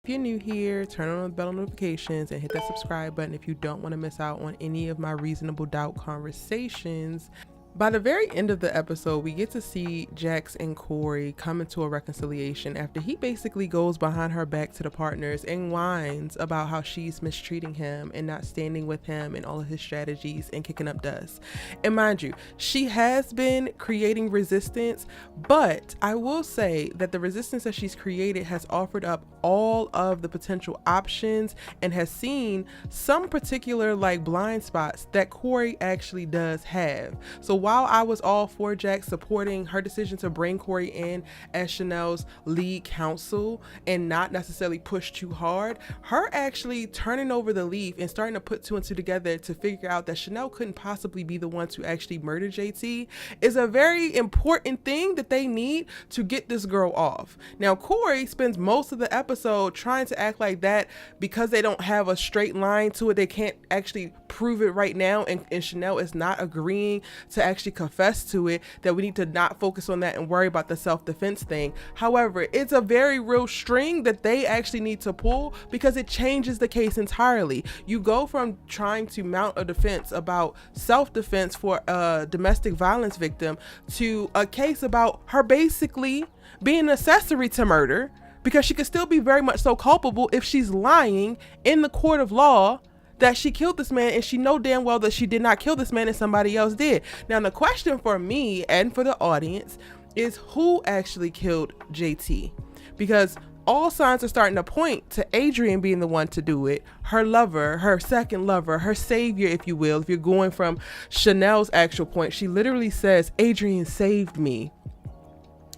If you're new here, turn on the bell notifications and hit that subscribe button if you don't want to miss out on any of my reasonable doubt conversations. By the very end of the episode, we get to see Jax and Corey come into a reconciliation after he basically goes behind her back to the partners and whines about how she's mistreating him and not standing with him and all of his strategies and kicking up dust. And mind you, she has been creating resistance, but I will say that the resistance that she's created has offered up all of the potential options and has seen some particular blind spots that Corey actually does have. So while I was all for Jax supporting her decision to bring Corey in as Shanelle's lead counsel and not necessarily push too hard, her actually turning over the leaf and starting to put two and two together to figure out that Shanelle couldn't possibly be the one to actually murder JT is a very important thing that they need to get this girl off. Now, Corey spends most of the episode trying to act like that because they don't have a straight line to it. They can't actually prove it right now, and Shanelle is not agreeing to actually confess to it, that we need to not focus on that and worry about the self-defense thing. However, it's a very real string that they actually need to pull because it changes the case entirely. You go from trying to mount a defense about self-defense for a domestic violence victim to a case about her basically being an accessory to murder, because she could still be very much so culpable if she's lying in the court of law that she killed this man, and she know damn well that she did not kill this man and somebody else did. Now, the question for me and for the audience is who actually killed JT? Because all signs are starting to point to Adrian being the one to do it. Her lover, her second lover, her savior, if you will. If you're going from Shanelle's actual point, she literally says, Adrian saved me.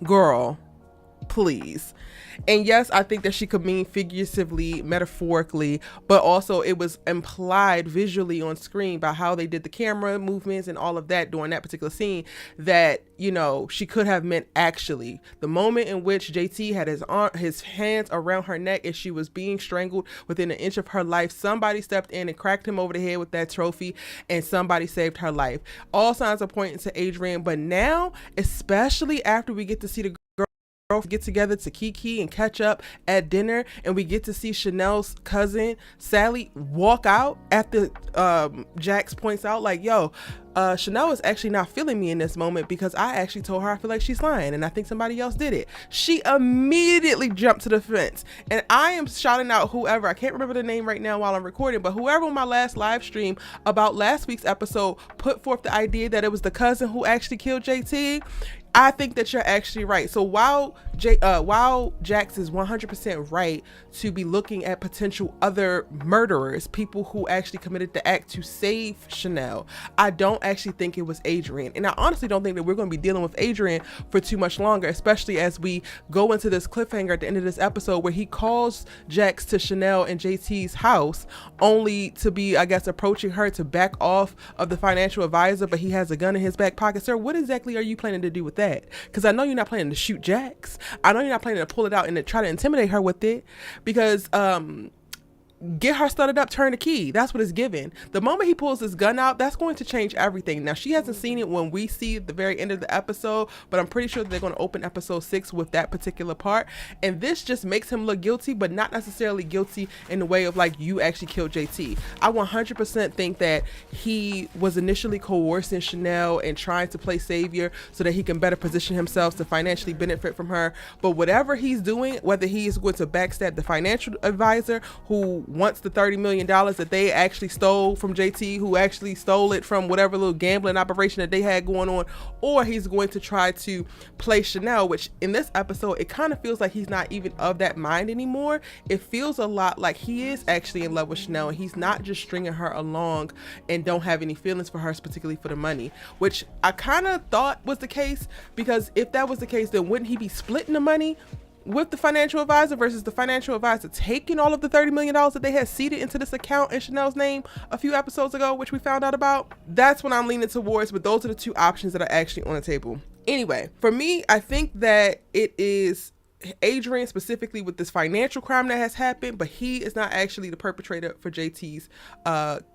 Girl, please. And yes, I think that she could mean figuratively, metaphorically, but also it was implied visually on screen by how they did the camera movements and all of that during that particular scene that, you know, she could have meant actually. The moment in which JT had his hands around her neck and she was being strangled within an inch of her life, somebody stepped in and cracked him over the head with that trophy, and somebody saved her life. All signs are pointing to Adrian, but now, especially after we get to see the girl get together to kiki and catch up at dinner, and we get to see Shanelle's cousin Sally walk out after Jax points out Shanelle is actually not feeling me in this moment because I actually told her I feel like she's lying and I think somebody else did it. She immediately jumped to the fence, and I am shouting out whoever, I can't remember the name right now while I'm recording, but whoever on my last live stream about last week's episode put forth the idea that it was the cousin who actually killed JT. I think that you're actually right. So while Jax is 100% right to be looking at potential other murderers, people who actually committed the act to save Shanelle, I don't actually think it was Adrian. And I honestly don't think that we're going to be dealing with Adrian for too much longer, especially as we go into this cliffhanger at the end of this episode where he calls Jax to Shanelle and JT's house only to be, I guess, approaching her to back off of the financial advisor, but he has a gun in his back pocket. Sir, what exactly are you planning to do with that? Because I know you're not planning to shoot Jax. I know you're not planning to pull it out and to try to intimidate her with it, because get her started up, turn the key. That's what it's given. The moment he pulls his gun out, that's going to change everything. Now, she hasn't seen it when we see the very end of the episode, but I'm pretty sure that they're going to open episode 6 with that particular part. And this just makes him look guilty, but not necessarily guilty in the way of you actually killed JT. I 100% think that he was initially coercing Shanelle and trying to play savior so that he can better position himself to financially benefit from her. But whatever he's doing, whether he is going to backstab the financial advisor who wants the $30 million that they actually stole from JT, who actually stole it from whatever little gambling operation that they had going on, or he's going to try to play Shanelle, which in this episode, it kind of feels like he's not even of that mind anymore. It feels a lot like he is actually in love with Shanelle, and he's not just stringing her along and don't have any feelings for her, particularly for the money, which I kind of thought was the case, because if that was the case, then wouldn't he be splitting the money with the financial advisor versus the financial advisor taking all of the $30 million that they had seeded into this account in Shanelle's name a few episodes ago, which we found out about? That's what I'm leaning towards, but those are the two options that are actually on the table. Anyway, for me, I think that it is Adrian specifically with this financial crime that has happened, but he is not actually the perpetrator for JT's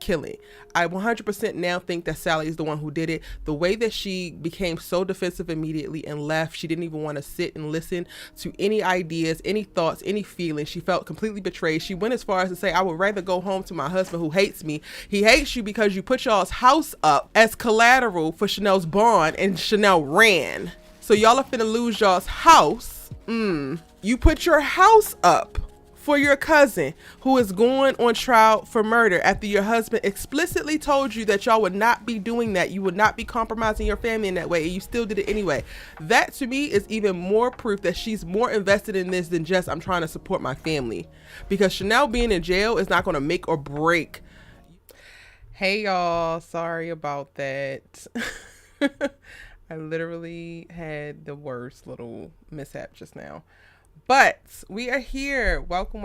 killing. I 100% now think that Sally is the one who did it. The way that she became so defensive immediately and left, she didn't even want to sit and listen to any ideas, any thoughts, any feelings. She felt completely betrayed. She went as far as to say, I would rather go home to my husband who hates me. He hates you because you put y'all's house up as collateral for Shanelle's bond, and Shanelle ran. So y'all are finna lose y'all's house. You put your house up for your cousin who is going on trial for murder after your husband explicitly told you that y'all would not be doing that. You would not be compromising your family in that way, and you still did it anyway. That to me is even more proof that she's more invested in this than just, I'm trying to support my family. Because Shanelle being in jail is not going to make or break. Hey y'all, sorry about that. I literally had the worst little mishap just now. But we are here. Welcome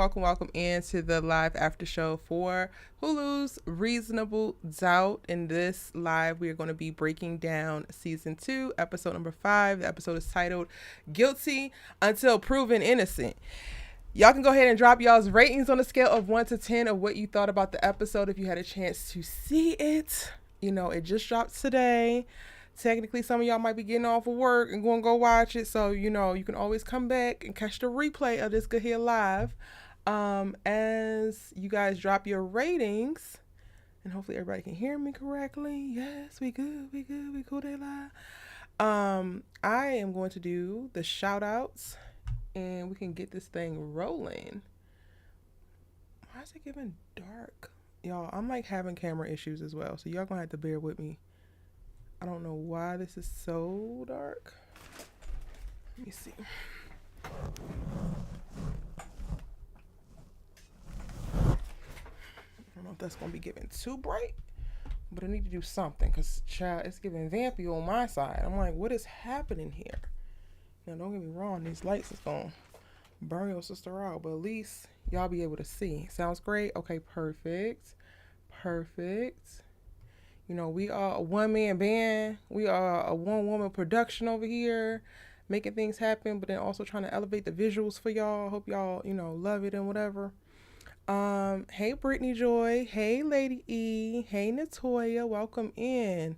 into the live after show for Hulu's Reasonable Doubt. In this live, we are going to be breaking down season 2, episode number 5. The episode is titled Guilty Until Proven Innocent. Y'all can go ahead and drop y'all's ratings on a scale of 1 to 10 of what you thought about the episode if you had a chance to see it. You know, it just dropped today. Technically, some of y'all might be getting off of work and going to go watch it. So, you know, you can always come back and catch the replay of this good here live as you guys drop your ratings. And hopefully everybody can hear me correctly. Yes, we good. We cool, they live. I am going to do the shout outs and we can get this thing rolling. Why is it giving dark? Y'all, I'm like having camera issues as well. So y'all going to have to bear with me. I don't know why this is so dark. Let me see. I don't know if that's going to be giving too bright, but I need to do something because, child, it's giving vampy on my side. I'm like, what is happening here? Now, don't get me wrong. These lights is going to burn your sister out, but at least y'all be able to see. Sounds great? Okay, perfect. You know, we are a one-man band. We are a one-woman production over here, making things happen, but then also trying to elevate the visuals for y'all. Hope y'all, you know, love it and whatever. Hey, Brittany Joy. Hey, Lady E. Hey, Natoya. Welcome in.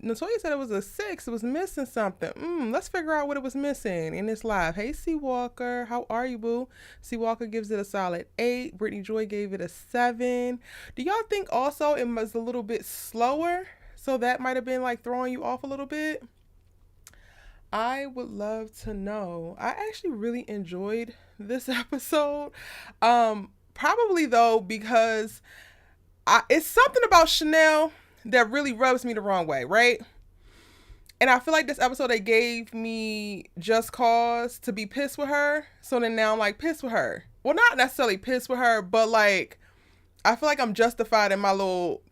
Natoya said it was a 6. It was missing something. Let's figure out what it was missing in this live. Hey, C. Walker. How are you, boo? C. Walker gives it a solid 8. Brittany Joy gave it a 7. Do y'all think also it was a little bit slower? So that might have been like throwing you off a little bit? I would love to know. I actually really enjoyed this episode. Probably though, because it's something about Shanelle that really rubs me the wrong way, right? And I feel like this episode, they gave me just cause to be pissed with her. So then now I'm like pissed with her. Well, not necessarily pissed with her, but like, I feel like I'm justified in my little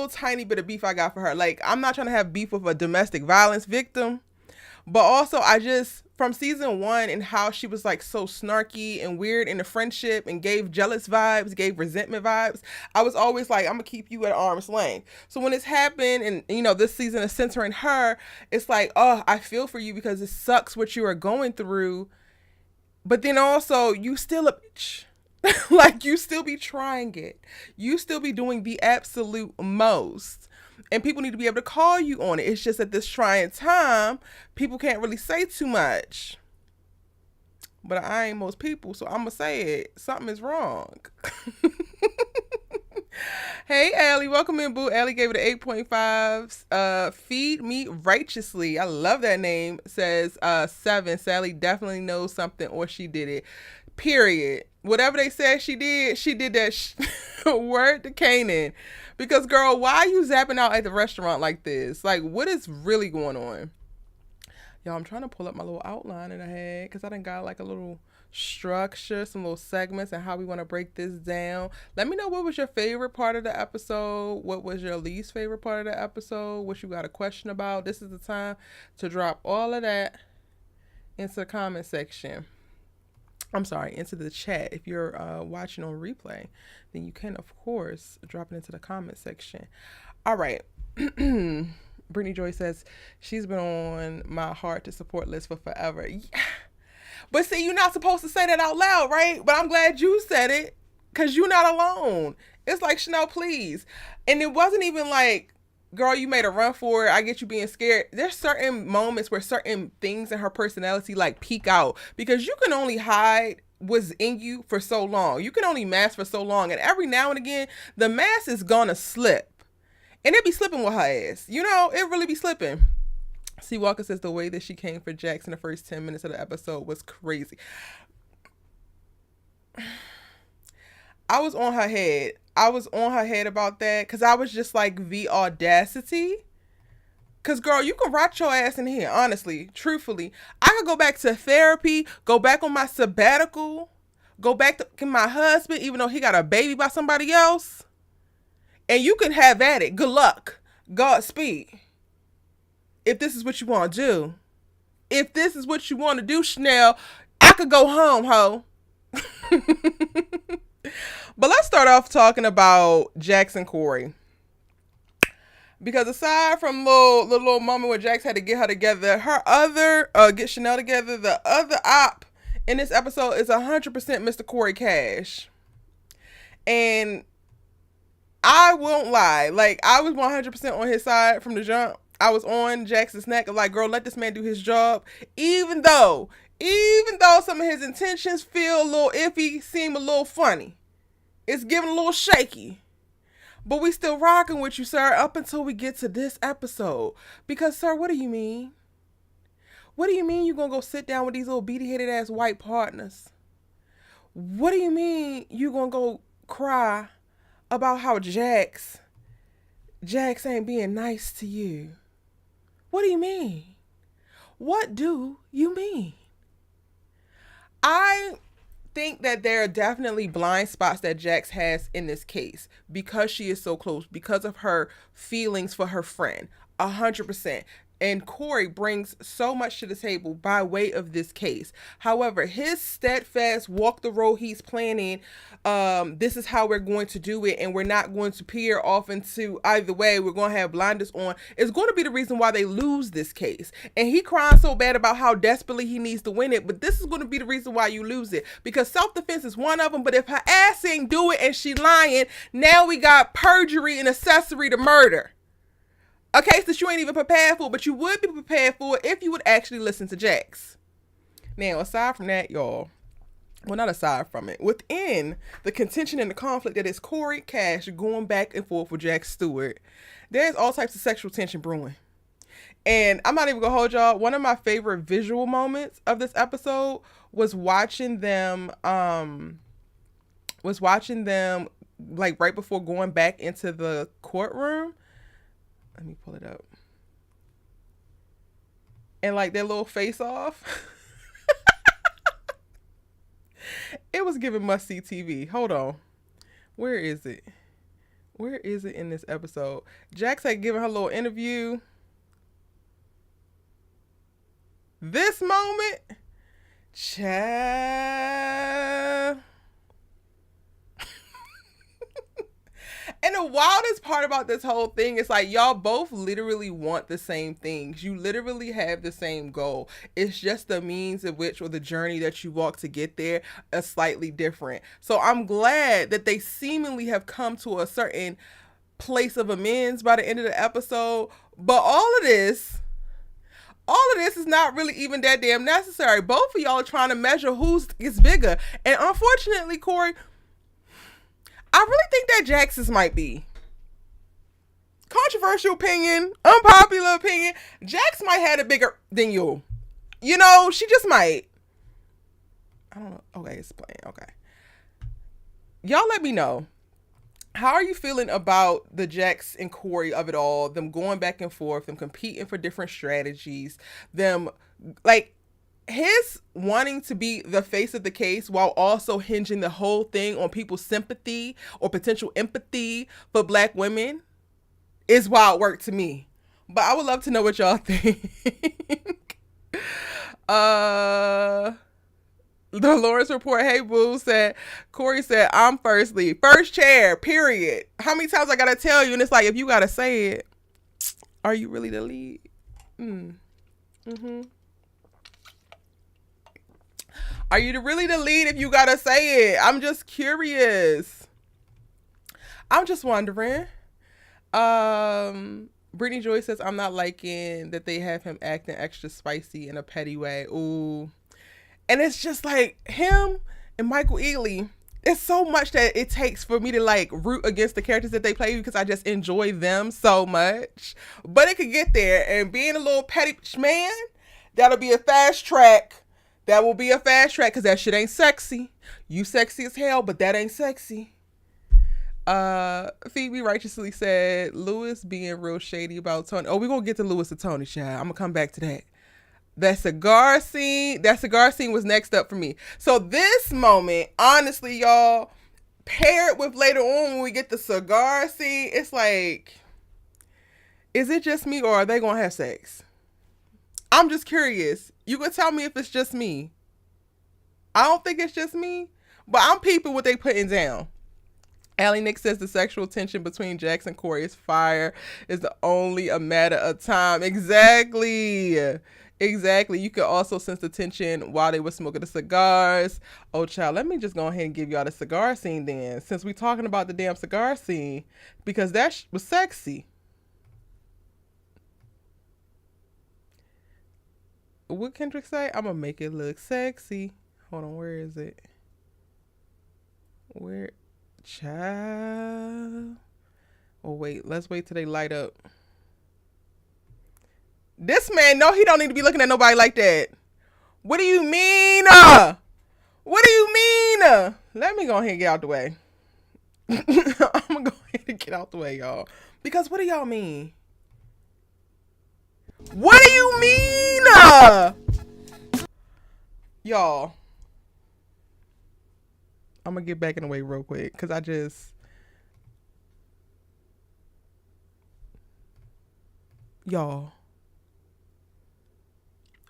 tiny bit of beef I got for her. Like, I'm not trying to have beef with a domestic violence victim. But also, I just, from season 1 and how she was like so snarky and weird in the friendship and gave jealous vibes, gave resentment vibes, I was always like, I'm going to keep you at arm's length. So when it's happened and, you know, this season is centering her, it's like, oh, I feel for you because it sucks what you are going through. But then also, you still a bitch. Like, you still be trying it. You still be doing the absolute most. And people need to be able to call you on it. It's just at this trying time, people can't really say too much. But I ain't most people, so I'm going to say it. Something is wrong. Hey, Allie. Welcome in, boo. Allie gave it an 8.5. Feed Me Righteously. I love that name. Says 7. Sally definitely knows something or she did it. Period. Whatever they said she did that word to Canaan. Because, girl, why are you zapping out at the restaurant like this? Like, what is really going on? Y'all, I'm trying to pull up my little outline in I had because I done got like a little structure, some little segments and how we want to break this down. Let me know what was your favorite part of the episode. What was your least favorite part of the episode? What you got a question about? This is the time to drop all of that into the comment section. I'm sorry, into the chat. If you're watching on replay, then you can, of course, drop it into the comment section. All right. Brittany Joy says, she's been on my hard to support list for forever. Yeah. But see, you're not supposed to say that out loud, right? But I'm glad you said it, because you're not alone. It's like, Shanelle, please. And it wasn't even like, girl, you made a run for it. I get you being scared. There's certain moments where certain things in her personality like peek out, because you can only hide what's in you for so long. You can only mask for so long. And every now and again, the mask is gonna slip. And it be slipping with her ass. You know, it really be slipping. C. Walker says the way that she came for Jax in the first 10 minutes of the episode was crazy. I was on her head. I was on her head about that, because I was just like, the audacity. Because, girl, you can rot your ass in here, honestly, truthfully. I could go back to therapy, go back on my sabbatical, go back to my husband, even though he got a baby by somebody else. And you can have at it. Good luck. Godspeed. If this is what you want to do. If this is what you want to do, Shanelle, I could go home, ho. But let's start off talking about Jax and Corey. Because aside from the little moment where Jax had to get her together, get Shanelle together, the other op in this episode is 100% Mr. Corey Cash. And I won't lie, like, I was 100% on his side from the jump. I was on Jax's neck, like, girl, let this man do his job. Even though some of his intentions feel a little iffy, seem a little funny. It's giving a little shaky. But we still rocking with you, sir, up until we get to this episode. Because, sir, what do you mean? What do you mean you gonna go sit down with these little beady-headed ass white partners? What do you mean you gonna go cry about how Jax ain't being nice to you? What do you mean? What do you mean? I think that there are definitely blind spots that Jax has in this case, because she is so close, because of her feelings for her friend, 100%. And Corey brings so much to the table by way of this case. However, his steadfast walk the road he's planning, this is how we're going to do it, and we're not going to peer off into either way, we're going to have blinders on, is going to be the reason why they lose this case. And he crying so bad about how desperately he needs to win it, but this is going to be the reason why you lose it. Because self-defense is one of them, but if her ass ain't do it and she lying, now we got perjury and accessory to murder. A case that you ain't even prepared for, but you would be prepared for if you would actually listen to Jax. Now, aside from that, y'all, well, not aside from it, within the contention and the conflict that is Corey Cash going back and forth with Jax Stewart, there's all types of sexual tension brewing. And I'm not even gonna hold y'all. One of my favorite visual moments of this episode was watching them like right before going back into the courtroom. Let me pull it up. And like their little face off. It was giving must-see TV. Hold on. Where is it? Where is it in this episode? Jax had given her little interview. This moment. Child. And the wildest part about this whole thing is like, y'all both literally want the same things. You literally have the same goal. It's just the means of which, or the journey that you walk to get there, are slightly different. So I'm glad that they seemingly have come to a certain place of amends by the end of the episode. But all of this is not really even that damn necessary. Both of y'all are trying to measure who's is bigger. And unfortunately, Corey, I really think that Jax's might be. Controversial opinion, unpopular opinion. Jax might have it bigger than you. You know, she just might. I don't know. Okay, it's playing. Okay. Y'all let me know. How are you feeling about the Jax and Corey of it all? Them going back and forth, them competing for different strategies, them like his wanting to be the face of the case while also hinging the whole thing on people's sympathy or potential empathy for Black women is wild work to me. But I would love to know what y'all think. The Lawrence Report, hey boo, said, Corey said, I'm first lead. First chair, period. How many times I gotta tell you? And it's like, if you gotta say it, are you really the lead? Are you really the lead if you gotta say it? I'm just curious. I'm just wondering. Brittany Joy says, I'm not liking that they have him acting extra spicy in a petty way. Ooh. And it's just like him and Michael Ealy. It's so much that it takes for me to like root against the characters that they play because I just enjoy them so much. But it could get there, and being a little petty man, that'll be a fast track. That will be a fast track because that shit ain't sexy. You sexy as hell, but that ain't sexy. Phoebe righteously said Lewis being real shady about Tony. Oh, we're gonna get to Lewis and Tony, child. I'm gonna come back to that. That cigar scene was next up for me. So this moment, honestly, y'all, paired with later on when we get the cigar scene, it's like, is it just me or are they gonna have sex? I'm just curious. You can tell me if it's just me. I don't think it's just me, but I'm peeping what they putting down. Allie Nick says the sexual tension between Jax and Corey is fire. Is only a matter of time. Exactly. You could also sense the tension while they were smoking the cigars. Oh, child, let me just go ahead and give y'all the cigar scene then, since we're talking about the damn cigar scene, because that was sexy. What Kendrick say? I'm going to make it look sexy. Hold on, where is it? Where? Child. Oh, wait, let's wait till they light up. This man, no, he don't need to be looking at nobody like that. What do you mean? What do you mean? Let me go ahead and get out the way. I'm going to go ahead and get out the way, y'all. Because what do y'all mean? What do you mean? Y'all. I'm going to get back in the way real quick because I just... Y'all.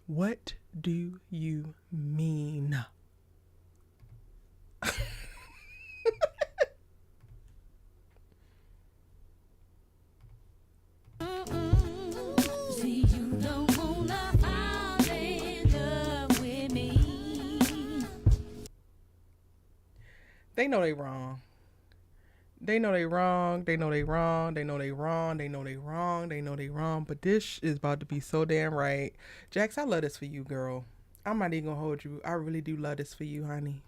What do you mean? They know they wrong. They know they wrong. They know they wrong. They know they wrong. They know they wrong. They know they wrong. But this is about to be so damn right. Jax, I love this for you, girl. I'm not even gonna hold you. I really do love this for you, honey.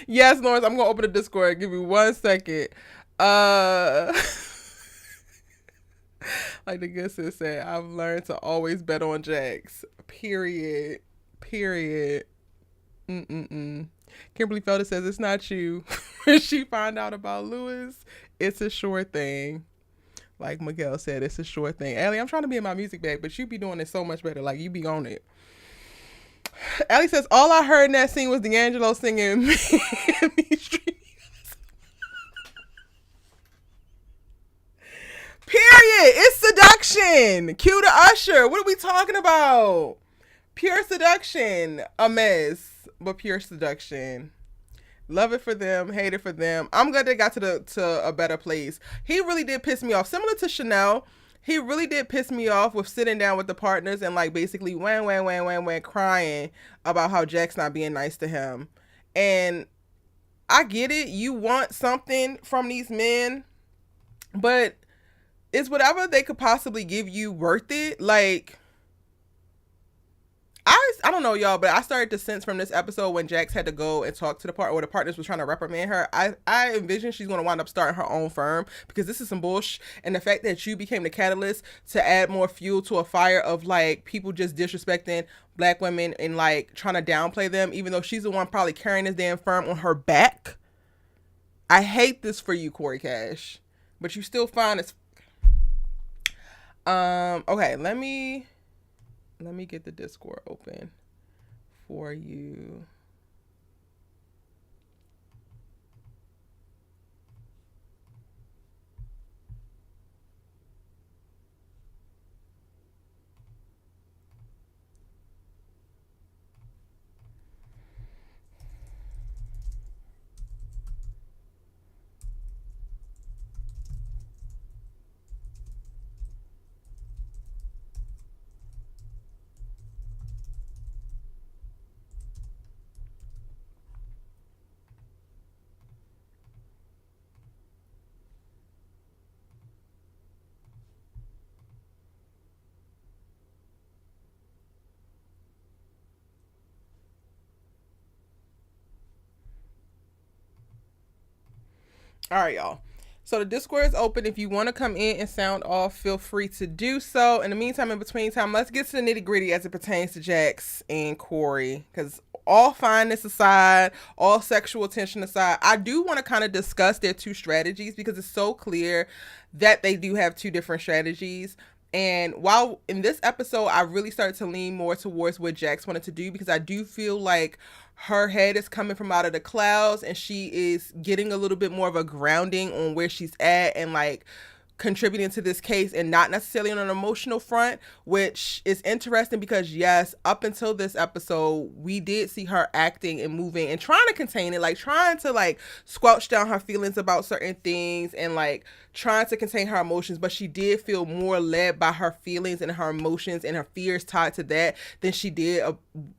Yes, Lawrence, I'm gonna open the Discord. Give me 1 second. Like the good sis said, I've learned to always bet on Jax. Period. Kimberly Felder says it's not you. When she find out about Lewis, it's a sure thing. Like Miguel said, it's a sure thing. Allie, I'm trying to be in my music bag, but you be doing it so much better. Like, you be on it. Allie says, all I heard in that scene was D'Angelo singing Me Street. Period. It's seduction. Cue to Usher. What are we talking about? Pure seduction. A mess, but pure seduction. Love it for them, hate it for them. I'm glad they got to a better place. He really did piss me off. Similar to Shanelle, he really did piss me off with sitting down with the partners and like basically wham, crying about how Jack's not being nice to him. And I get it. You want something from these men, but is whatever they could possibly give you worth it? Like, I don't know, y'all, but I started to sense from this episode when Jax had to go and talk to the partners was trying to reprimand her. I envision she's going to wind up starting her own firm because this is some bullshit. And the fact that you became the catalyst to add more fuel to a fire of like people just disrespecting black women and like trying to downplay them, even though she's the one probably carrying this damn firm on her back. I hate this for you, Corey Cash, but you still fine as. Okay, let me get the Discord open for you. All right, y'all. So the Discord is open. If you want to come in and sound off, feel free to do so. In the meantime, in between time, let's get to the nitty gritty as it pertains to Jax and Corey. Because all fineness aside, all sexual tension aside, I do want to kind of discuss their two strategies because it's so clear that they do have two different strategies. And while in this episode, I really started to lean more towards what Jax wanted to do because I do feel like her head is coming from out of the clouds and she is getting a little bit more of a grounding on where she's at and like contributing to this case and not necessarily on an emotional front, which is interesting because yes, up until this episode, we did see her acting and moving and trying to contain it, like trying to like squelch down her feelings about certain things and like trying to contain her emotions, but she did feel more led by her feelings and her emotions and her fears tied to that than she did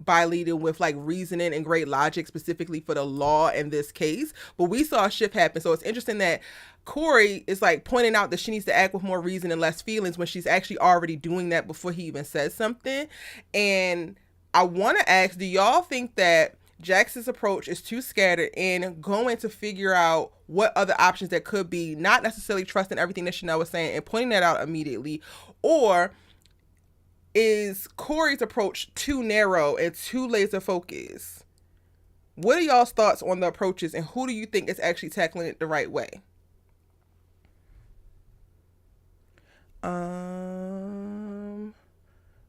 by leading with like reasoning and great logic specifically for the law in this case. But we saw a shift happen. So it's interesting that Corey is like pointing out that she needs to act with more reason and less feelings when she's actually already doing that before he even says something. And I want to ask, do y'all think that Jax's approach is too scattered and going to figure out what other options there could be, not necessarily trusting everything that Shanelle was saying and pointing that out immediately? Or is Corey's approach too narrow and too laser focused? What are y'all's thoughts on the approaches and who do you think is actually tackling it the right way?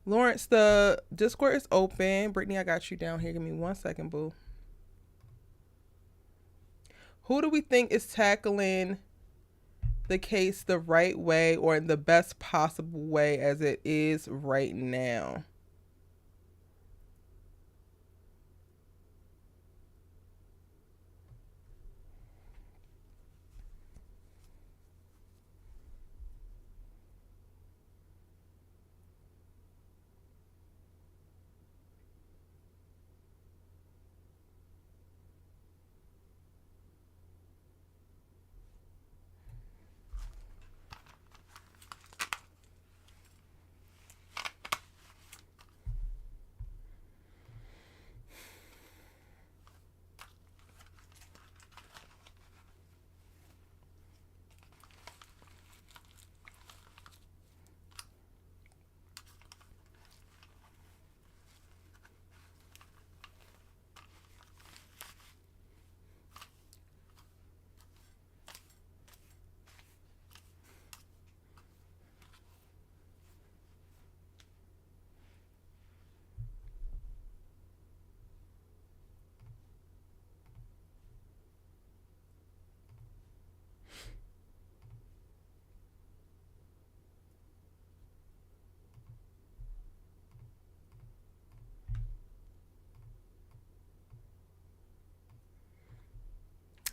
Lawrence, the Discord is open. Brittany, I got you down here. Give me 1 second, boo. Who do we think is tackling the case the right way or in the best possible way as it is right now?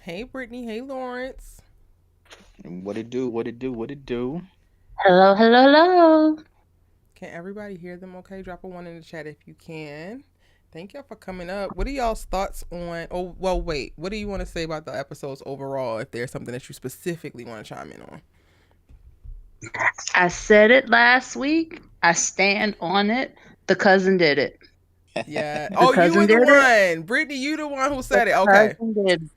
Hey, Brittany. Hey, Lawrence. What it do? What it do? What it do? Hello, hello, hello. Can everybody hear them okay? Drop a one in the chat if you can. Thank y'all for coming up. What are y'all's thoughts on? Oh, well, wait. What do you want to say about the episodes overall? If there's something that you specifically want to chime in on. I said it last week. I stand on it. The cousin did it. Yeah. The Oh, you cousin were the did it. one, Brittany. You the one who The said it. Okay. cousin did it.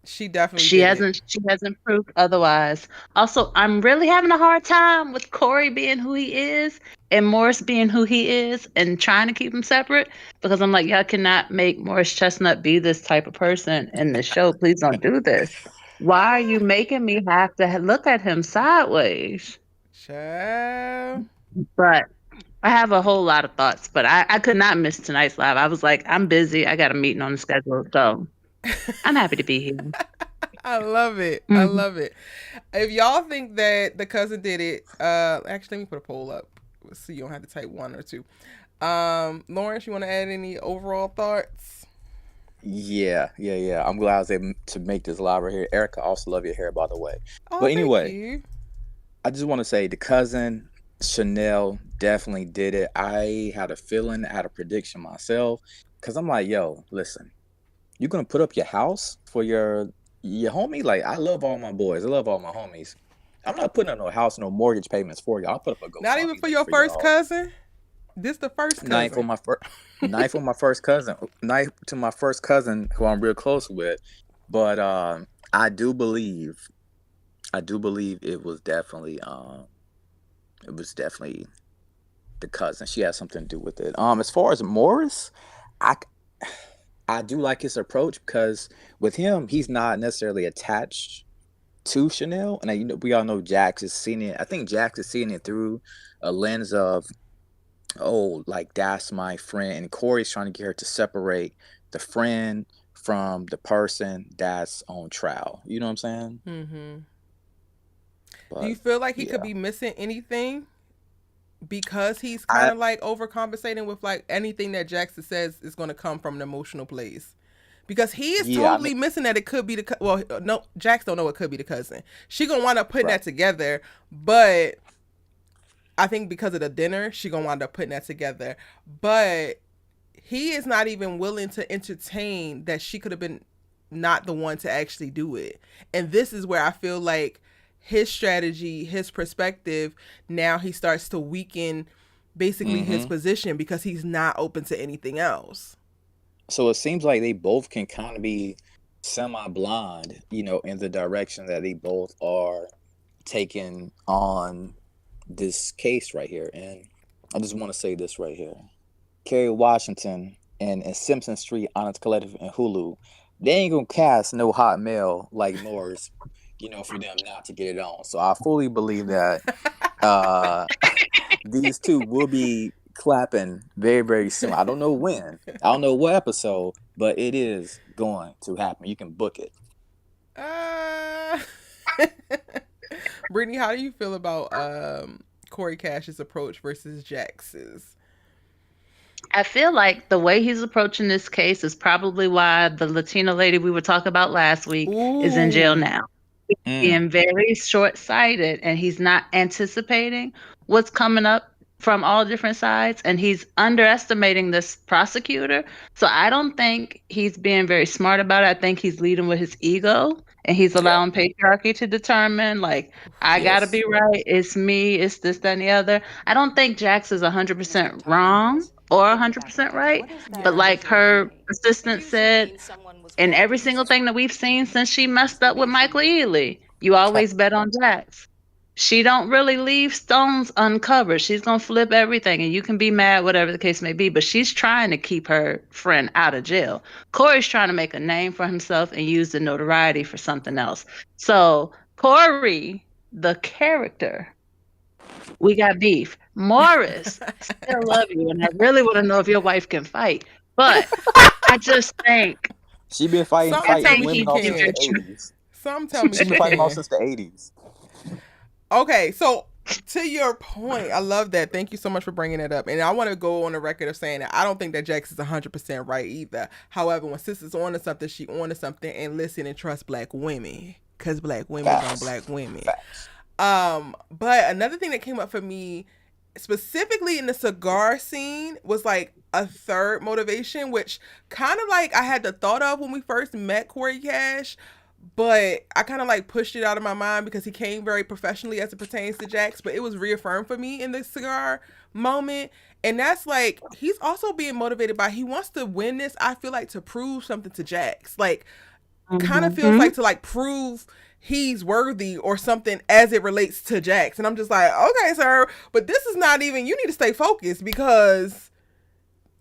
She definitely She did it. hasn't she hasn't proved otherwise. Also, I'm really having a hard time with Corey being who he is and Morris being who he is and trying to keep them separate because I'm like, y'all cannot make Morris Chestnut be this type of person in this show. Please don't do this. Why are you making me have to look at him sideways? Child. But I have a whole lot of thoughts, but I could not miss tonight's live. I was like, I'm busy. I got a meeting on the schedule. So I'm happy to be here. I love it. I Mhm. love it. If y'all think that the cousin did it, actually let me put a poll up so you don't have to type one or two. Lawrence, you want to add any overall thoughts? Yeah. I'm glad I was able to make this live right here. Erica, I also love your hair, by the way. Oh, But thank anyway, you. I just want to say the cousin, Chanel, definitely did it. I had a feeling, I had a prediction myself. Because I'm like, yo, listen, you're going to put up your house for your homie? Like, I love all my boys. I love all my homies. I'm not putting up no house, no mortgage payments for y'all. I'll put up a Not even GoFundMe for link your for first y'all. cousin. This the first Knife cousin. on my first knife on my first cousin. Knife to my first cousin who I'm real close with. But I do believe, I do believe it was definitely the cousin. She had something to do with it. As far as Morris, I I do like his approach because with him, he's not necessarily attached to Chanel, and we all know Jax is seeing it. I think Jax is seeing it through a lens of, oh, like that's my friend, and Corey's trying to get her to separate the friend from the person that's on trial. You know what I'm saying? Mm-hmm. Do But you feel like he could yeah, be missing anything because he's kind I of like overcompensating with like anything that Jackson says is going to come from an emotional place? Because he is yeah, I mean, totally missing that it could be the well, no, Jax don't know it could be the cousin. She gonna wind up putting right. that together, but I think because of the dinner, she gonna wind up putting that together. But he is not even willing to entertain that she could have been not the one to actually do it. And this is where I feel like his strategy, his perspective, now he starts to weaken basically his Hmm. position because he's not open to anything else. So it seems like they both can kind of be semi-blind, in the direction that they both are taking on this case right here. And I just want to say this right here. Kerry Washington and Simpson Street Honest Collective and Hulu, they ain't gonna cast no hot male like Morris, for them not to get it on. So I fully believe that uh these two will be clapping very, very soon. I don't know when. I don't know what episode, but it is going to happen. You can book it. uh... Brittany, how do you feel about Corey Cash's approach versus Jax's? I feel like the way he's approaching this case is probably why the Latina lady we were talking about last week is in jail Ooh. now. Mm, Being very short-sighted, and he's not anticipating what's coming up from all different sides, and he's underestimating this prosecutor. So I don't think he's being very smart about it. I think he's leading with his ego, and he's yep. allowing patriarchy to determine, like, I gotta Yes. be right, it's me, it's this, that, and the other. I don't think Jax is 100% wrong or 100% right, but Yeah. like her assistant said, and every single thing that we've seen since she messed up with Michael Ealy, you always bet on Jax. She don't really leave stones uncovered. She's gonna flip everything, and you can be mad, whatever the case may be. But she's trying to keep her friend out of jail. Corey's trying to make a name for himself and use the notoriety for something else. So Corey, the character, we got beef. Morris, I still love you, and I really want to know if your wife can fight. But I just think She been fighting Something I tell fighting me think women she he's off being since the very can. true. 80s. Some tell me She she been fighting them off can. since the 80s. Okay, so to your point, I love that. Thank you so much for bringing it up. And I want to go on the record of saying that I don't think that Jax is 100% right either. However, when sister's on to something, she on to something, and listen and trust black women. Because black women on Facts. black women. Facts. But another thing that came up for me, specifically in the cigar scene, was like a third motivation, which kind of like I had the thought of when we first met Corey Cash, but I kind of like pushed it out of my mind because he came very professionally as it pertains to Jax, but it was reaffirmed for me in the cigar moment. And that's like he's also being motivated by he wants to win this, I feel like, to prove something to Jax. Like kind of feels Mm-hmm. like to like prove he's worthy or something as it relates to Jax. And I'm just like, okay, sir, but this is not even, you need to stay focused because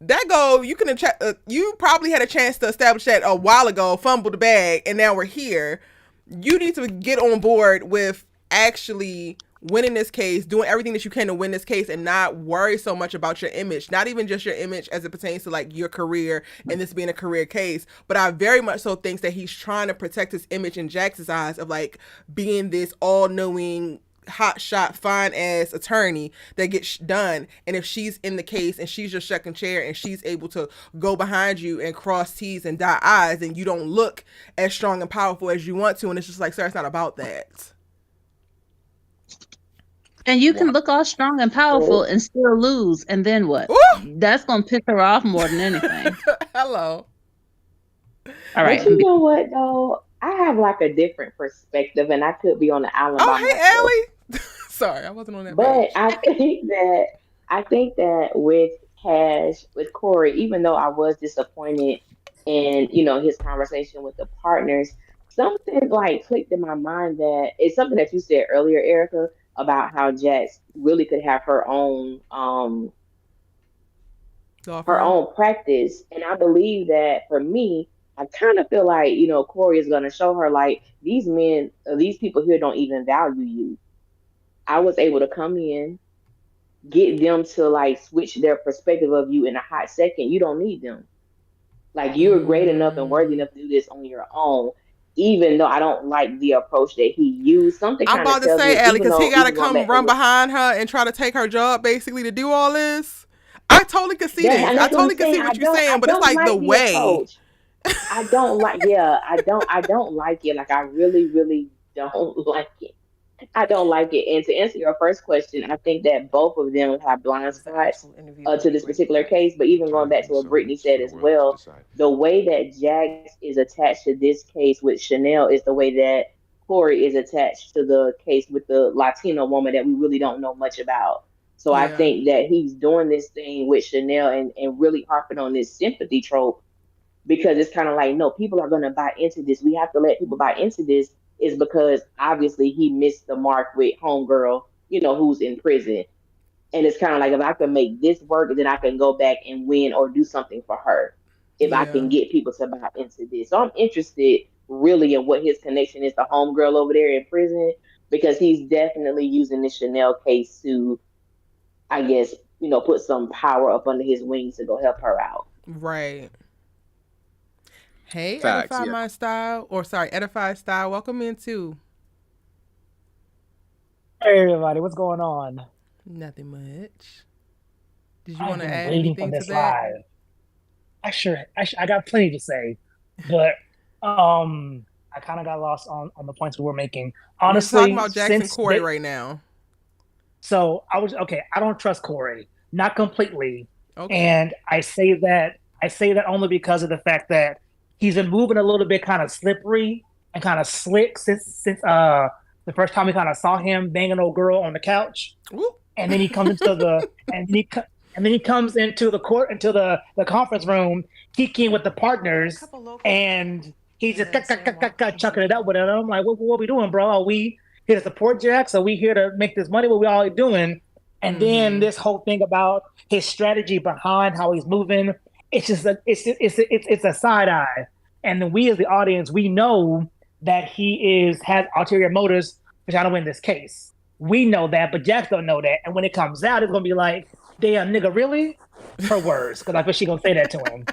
that goal, you probably had a chance to establish that a while ago, fumbled the bag, and now we're here. You need to get on board with actually winning this case, doing everything that you can to win this case, and not worry so much about your image. Not even just your image as it pertains to like your career and this being a career case, but I very much so think that he's trying to protect his image in Jax's eyes of like being this all-knowing hot shot fine ass attorney that gets done. And if she's in the case and she's your second chair and she's able to go behind you and cross T's and dot I's, and you don't look as strong and powerful as you want to, and it's just like, sir, it's not about that. And you One, can look all strong and powerful and still lose, and then what? Ooh! That's gonna piss her off more than anything. Hello. All But right. you know what though? I have like a different perspective and I could be on the island by Oh, hey, myself. Allie. Sorry, I wasn't on that But page. I think that with Cash, with Corey, even though I was disappointed in, his conversation with the partners, something like clicked in my mind that it's something that you said earlier, Erica, about how Jax really could have Law her firm. own practice. And I believe that for me, I kind of feel like, Corey is going to show her like these men, these people here don't even value you. I was able to come in, get them to like switch their perspective of you in a hot second. You don't need them. Like you're great enough and worthy Mm. enough to do this on your own. Even though I don't like the approach that he used, something I'm kind of about to tells say, me, Allie, even because he though, got to even going come back to run what behind her and try to take her job, basically, to do all this. I totally could see that, this. and I that's what I'm totally could saying. see what you're saying, I but it's don't like the like the way. approach. I don't like, yeah, I don't like it. Like I really, really don't like it. I don't like it. And to answer your first question, I think that both of them have blind Was the spots actual interview going to to be this great particular today? case. But even going I back to think what so. Brittany said So as we'll well, decide. the way that Jax is attached to this case with Chanel is the way that Corey is attached to the case with the Latino woman that we really don't know much about. So I Yeah. think that he's doing this thing with Chanel and really harping on this sympathy trope because it's kind of like, no, people are going to buy into this. We have to let people buy into this is because obviously he missed the mark with Homegirl, who's in prison. And it's kind of like if I can make this work, then I can go back and win or do something for her. If I Yeah. can get people to buy into this. So I'm interested really in what his connection is to Homegirl over there in prison because he's definitely using the Chanel case to, I guess, put some power up under his wings to go help her out. Right. Hey, Facts, Edify yeah. My Style. Or, sorry, Edify Style. Welcome in, too. Hey everybody, what's going on? Nothing much. Did you I've want to been add waiting for anything to this that? live. I got plenty to say, but I kind of got lost on the points we were making. We're talking Honestly, about Jackson since Corey right now. so I was okay. I don't trust Corey, not completely, Okay. and I say that only because of the fact that he's been moving a little bit kind of slippery and kind of slick since the first time we kind of saw him banging an old girl on the couch. Ooh. And then he comes into the and then he comes into the court into the conference room, kicking with the partners, and he's just chucking it up with it. I'm like, what are we doing, bro? Are we here to support Jax? Are we here to make this money? What we all doing? And then this whole thing about his strategy behind how he's moving, it's just it's a side eye. And then we as the audience, we know that he has ulterior motives to try to win this case. We know that, but Jax don't know that. And when it comes out, it's gonna be like, "Damn, nigga, really?" Her words, because I bet she gonna say that to him.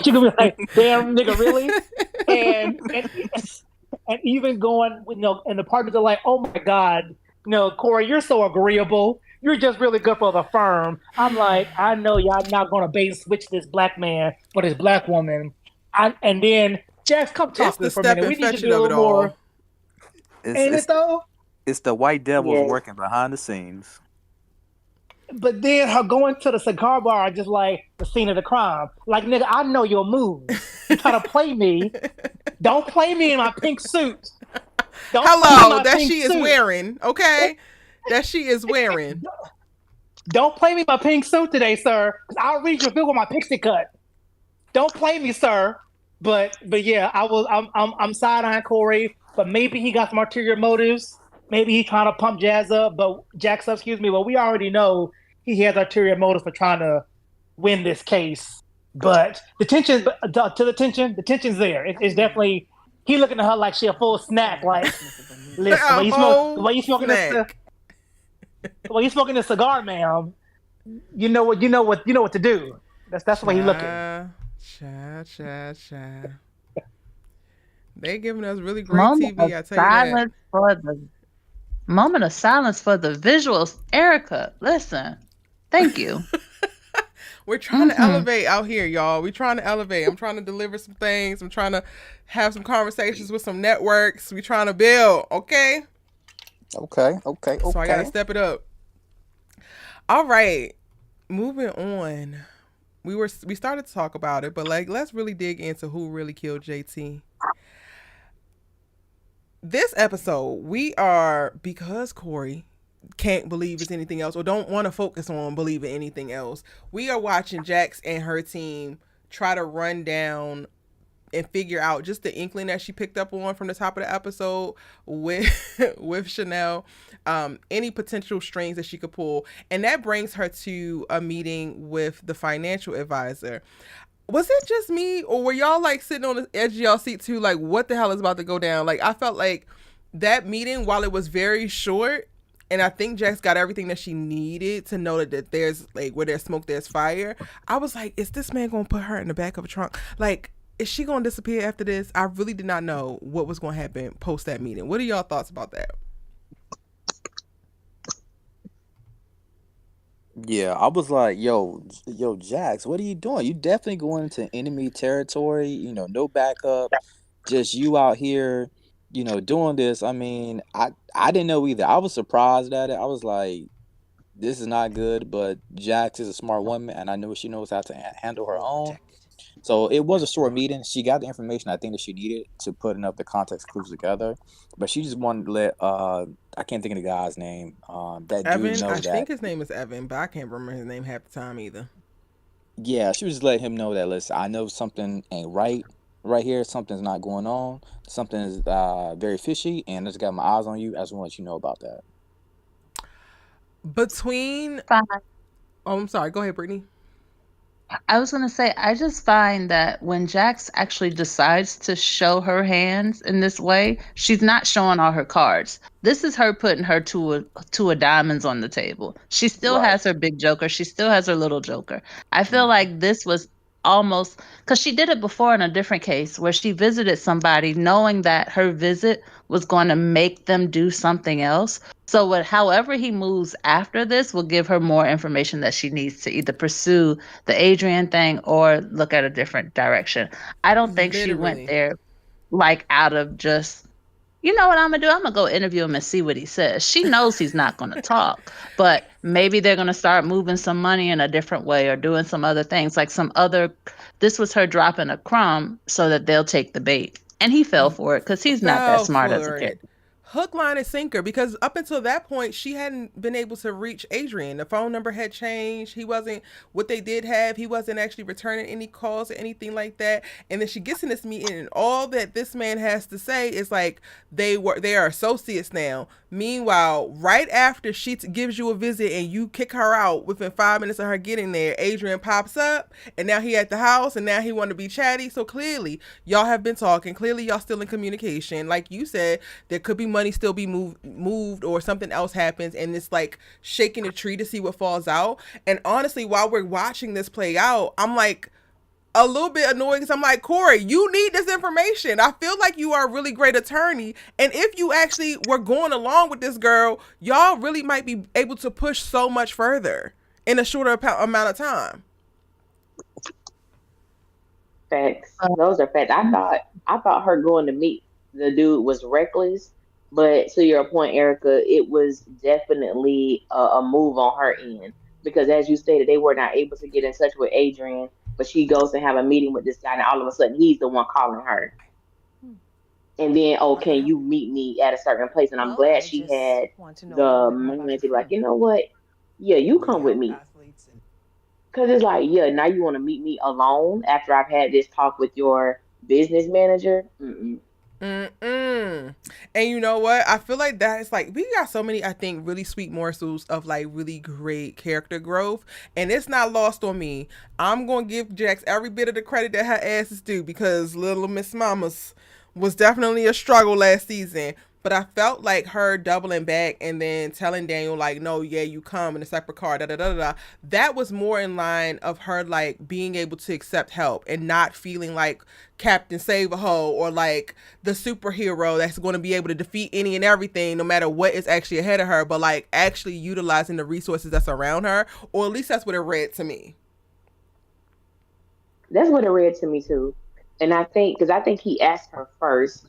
She gonna be like, "Damn, nigga, really?" And even going, and the partners are like, "Oh my god, Corey, you're so agreeable. You're just really good for the firm." I'm like, I know y'all not gonna bait and switch this black man for this black woman. And then Jax, come talk It's to the me for a step minute. and We need to fetching be a of it little more. all. Ain't it though? It's the white devils Yes. working behind the scenes. But then her going to the cigar bar just like the scene of the crime. Like, nigga, I know your moves. You try to play me. Don't play me in my pink suit. Don't play me in Hello, my that pink she is suit. wearing, okay? That she is wearing. Don't play me in my pink suit today, sir. Because I'll read your bill with my pixie cut. Don't play me, sir. But yeah, I'm side-eyeing Corey, but maybe he got some ulterior motives. Maybe he's trying to pump Jax up, but we already know he has ulterior motives for trying to win this case. But the tension's there. It's definitely he looking at her like she a full snack. Like, listen, the way you smoking this cigar, ma'am, you know what to do. That's the way he looking. Cha. They giving us really great TV, I tell you that. Moment of silence for the visuals. Erica, listen. Thank you. We're trying to elevate out here, y'all. We're trying to elevate. I'm trying to deliver some things. I'm trying to have some conversations with some networks. We're trying to build, okay? Okay. So I gotta step it up. All right. Moving on. We started to talk about it, but let's really dig into who really killed JT. This episode, because Corey can't believe it's anything else or don't want to focus on believing anything else, we are watching Jax and her team try to run down and figure out just the inkling that she picked up on from the top of the episode with with Shanelle, any potential strings that she could pull, and that brings her to a meeting with the financial advisor. Was it just me, or were y'all like sitting on the edge of y'all seat too, like what the hell is about to go down? Like I felt like that meeting, while it was very short, and I think Jax got everything that she needed to know that there's like where there's smoke, there's fire. I was like, is this man gonna put her in the back of a trunk? Like, is she gonna disappear after this? I really did not know what was gonna happen post that meeting. What are y'all thoughts about that? Yeah, I was like, yo, Jax, what are you doing? You definitely going into enemy territory, no backup, just you out here, doing this. I mean, I didn't know either. I was surprised at it. I was like, this is not good, but Jax is a smart woman, and I know she knows how to handle her own. So it was a short meeting. She got the information I think that she needed to put enough the context clues together, but she just wanted to let I can't think of the guy's name. That Evan, dude know I that. think his name is Evan, but I can't remember his name half the time either. Yeah, she was just letting him know that, listen, I know something ain't right here. Something's not going on. Something is very fishy, and I just got my eyes on you. I just want to let you know about that. Between, oh, I'm sorry. Go ahead, Brittany. I was going to say, I just find that when Jax actually decides to show her hands in this way, she's not showing all her cards. This is her putting her two of diamonds on the table. She still Right. has her big joker. She still has her little joker. I feel like this was almost, because she did it before in a different case where she visited somebody knowing that her visit was going to make them do something else. So however he moves after this will give her more information that she needs to either pursue the Adrian thing or look at a different direction. I don't think she went there like out of just, you know what I'm going to do? I'm going to go interview him and see what he says. She knows he's not going to talk, but maybe they're going to start moving some money in a different way or doing some other things, like this was her dropping a crumb so that they'll take the bait. And he fell for it because he's not that smart as a kid. Hook, line, and sinker, because up until that point, she hadn't been able to reach Adrian. The phone number had changed. He wasn't, what they did have, he wasn't actually returning any calls or anything like that. And then she gets in this meeting, and all that this man has to say is like, they are associates now. Meanwhile, right after she gives you a visit and you kick her out within 5 minutes of her getting there, Adrian pops up, and now he at the house, and now he want to be chatty. So clearly, y'all have been talking. Clearly, y'all still in communication. Like you said, there could be money still be moved or something else happens, and it's like shaking a tree to see what falls out. And honestly, while we're watching this play out, I'm like a little bit annoyed because I'm like, Corey, you need this information. I feel like you are a really great attorney, and if you actually were going along with this girl, y'all really might be able to push so much further in a shorter amount of time. Facts. Those are facts. I thought her going to meet the dude was reckless, but to your point, Erica, it was definitely a move on her end because, as you stated, they were not able to get in touch with Adrian, but she goes to have a meeting with this guy, and all of a sudden, he's the one calling her. And then, oh, can you meet me at a certain place? And I'm glad she had the moment to be like, you know what? Yeah, you come with me. Because it's like, yeah, now you want to meet me alone after I've had this talk with your business manager? Mm-mm. And you know what? I feel like that is like, we got so many, I think, really sweet morsels of like really great character growth. And it's not lost on me. I'm going to give Jax every bit of the credit that her ass is due, because Little Miss Mamas was definitely a struggle last season. But I felt like her doubling back and then telling Daniel, like, no, yeah, you come in a separate car, da-da-da-da-da. That was more in line of her, like, being able to accept help and not feeling like Captain Save-A-Ho or, like, the superhero that's going to be able to defeat any and everything no matter what is actually ahead of her, but, like, actually utilizing the resources that's around her. Or at least that's what it read to me. That's what it read to me, too. And I think he asked her first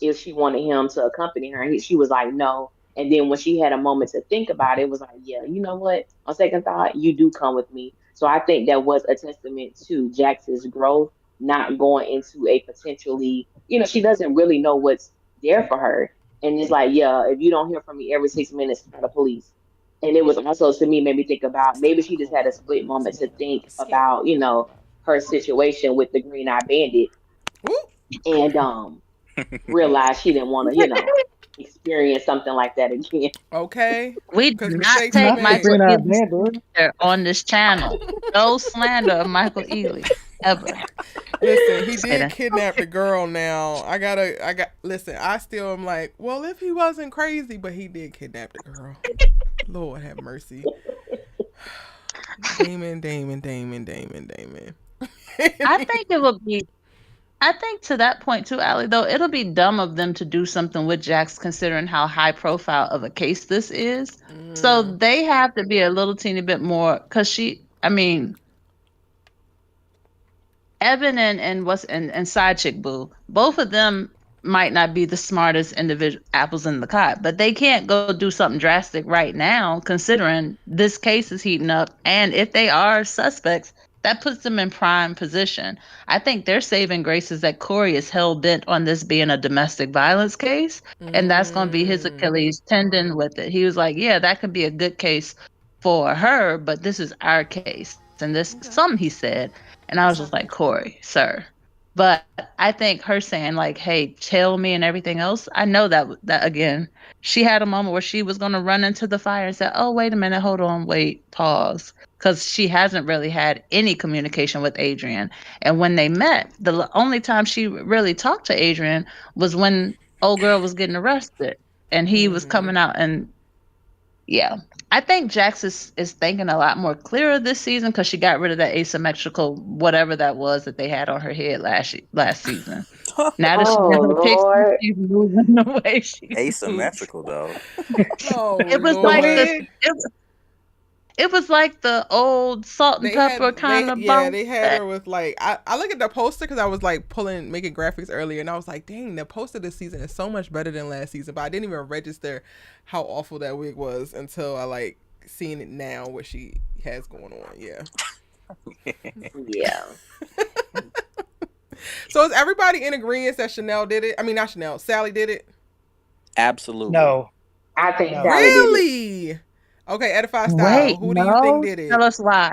if she wanted him to accompany her. And she was like, no. And then when she had a moment to think about it, it was like, yeah, you know what? On second thought, you do come with me. So I think that was a testament to Jax's growth, not going into a potentially, she doesn't really know what's there for her. And it's like, yeah, if you don't hear from me every 6 minutes, call the police. And it was also, to me, made me think about maybe she just had a split moment to think about, her situation with the Green Eye Bandit. and realized she didn't want to, experience something like that again. Okay. We do not mistakes take were made. Michael Sabrina Ealy's Bando. slander on this channel. No slander of Michael Ealy ever. Listen, he Just did kidding. kidnap the girl now. Listen, I still am like, well, if he wasn't crazy, but he did kidnap the girl. Lord have mercy. Damon. I think it will be. I think to that point too, Allie, though, it'll be dumb of them to do something with Jax considering how high profile of a case this is. So they have to be a little teeny bit more, because Evan and Side Chick Boo, both of them might not be the smartest individual apples in the cot, but they can't go do something drastic right now considering this case is heating up, and if they are suspects, that puts them in prime position. I think their saving grace is that Corey is hell-bent on this being a domestic violence case, and that's going to be his Achilles tendon with it. He was like, yeah, that could be a good case for her, but this is our case. And this something he said, and I was just like, Corey, sir. But I think her saying like, hey, tell me and everything else, I know that again, she had a moment where she was going to run into the fire and say, oh, wait a minute, hold on, wait, pause. Because she hasn't really had any communication with Adrian. And when they met, the only time she really talked to Adrian was when old girl was getting arrested. And he was coming out and, yeah. I think Jax is thinking a lot more clearer this season because she got rid of that asymmetrical whatever that was that they had on her head last season. Now that she has her picture, she's moving the way she Asymmetrical though. It was like it was like the old salt and pepper kind of. Yeah, they had her with like I look at the poster because I was like making graphics earlier, and I was like, dang, the poster this season is so much better than last season. But I didn't even register how awful that wig was until I like seeing it now what she has going on. Yeah. Yeah. So is everybody in agreement that Shanelle did it? I mean, not Shanelle, Sally did it. Absolutely. No. I think Sally really. did it. Okay, Edify Style. Wait, Who do you think did it? Tell us why.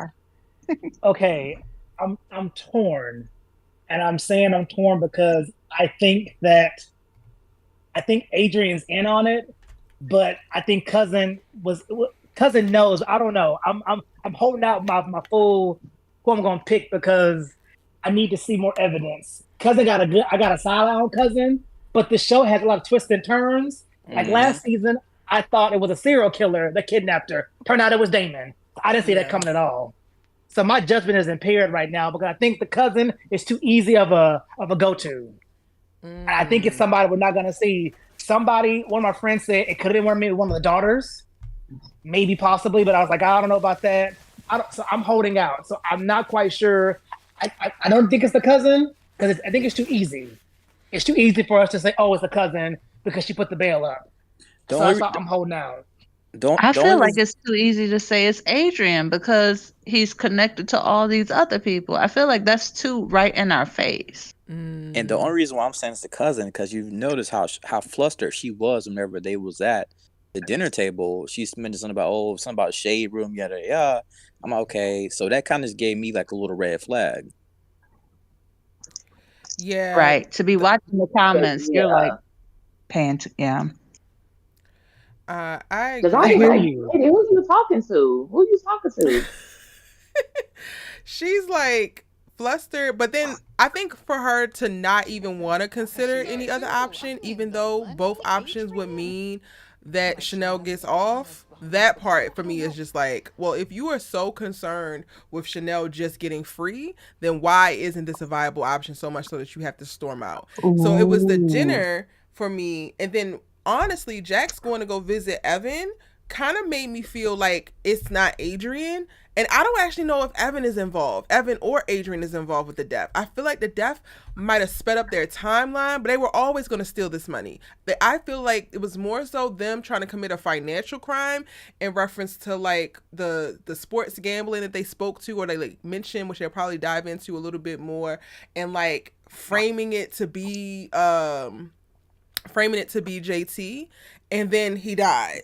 Okay, I'm torn, and I'm saying I'm torn because I think Adrian's in on it, but I think cousin knows. I don't know. I'm holding out my full who I'm gonna pick because I need to see more evidence. Cousin I got a side eye on cousin, but the show has a lot of twists and turns. Like last season, I thought it was a serial killer that kidnapped her. Turned out it was Damon. I didn't see that coming at all. So my judgment is impaired right now because I think the cousin is too easy of a go-to. I think it's somebody we're not gonna see. Somebody, one of my friends said it could have been maybe one of the daughters, maybe possibly, but I was like, I don't know about that. So I'm holding out. So I'm not quite sure. I don't think it's the cousin because I think it's too easy. It's too easy for us to say, oh, it's the cousin because she put the bail up. So that's why I'm holding out. I feel like it's too easy to say it's Adrian because he's connected to all these other people. I feel like that's too right in our face. And the only reason why I'm saying it's the cousin because you've noticed how flustered she was whenever they was at the dinner table. She mentioned something about shade room, yada yada. I'm like, okay, so that kind of gave me like a little red flag. Yeah, right. To be watching the comments, you're like paying. I hear you. Who you talking to? Who you talking to? She's like flustered, but then I think for her to not even want to consider any other option, even though both options would mean that Shanelle gets off, that part for me is just like, well, if you are so concerned with Shanelle just getting free, then why isn't this a viable option so much so that you have to storm out? Ooh. So it was the dinner for me, and then honestly, Jack's going to go visit Evan kind of made me feel like it's not Adrian. And I don't actually know if Evan or Adrian is involved with the death. I feel like the death might have sped up their timeline, but they were always going to steal this money. I feel like it was more so them trying to commit a financial crime in reference to like the sports gambling that they spoke to or they like mentioned, which they'll probably dive into a little bit more, and like framing it to be JT, and then he died.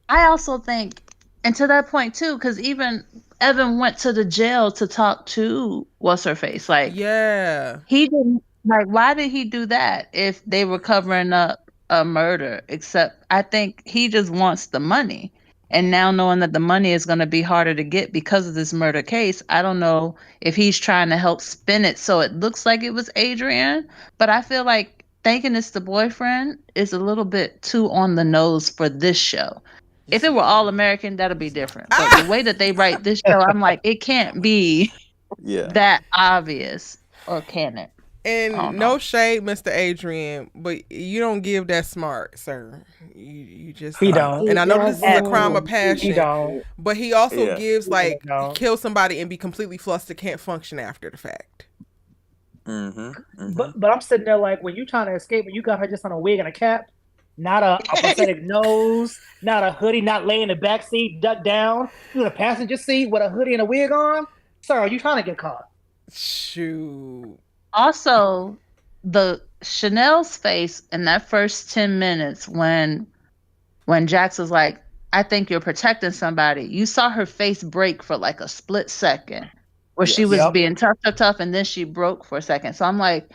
I also think, and to that point too, because even Evan went to the jail to talk to what's her face. Like, Yeah. he didn't, like, why did he do that if they were covering up a murder? Except I think he just wants the money. And now knowing that the money is going to be harder to get because of this murder case, I don't know if he's trying to help spin it so it looks like it was Adrian. But I feel like thinking it's the boyfriend is a little bit too on the nose for this show. If it were All American, that'd be different. But the way that they write this show, I'm like, it can't be that obvious, or can it? And no shade, Mr. Adrian, but you don't give that smart, sir. You just he don't. And I know this is a crime of passion. He don't. But he also gives like kill somebody and be completely flustered, can't function after the fact. But I'm sitting there like, when you trying to escape, when you got her just on a wig and a cap, not a prosthetic nose, not a hoodie, not laying in the back seat, ducked down, you in the passenger seat with a hoodie and a wig on. Sir, are you trying to get caught? Shoot. Also, the Shanelle's face in that first 10 minutes when Jax was like, I think you're protecting somebody, you saw her face break for like a split second where she was being tough, and then she broke for a second. So I'm like,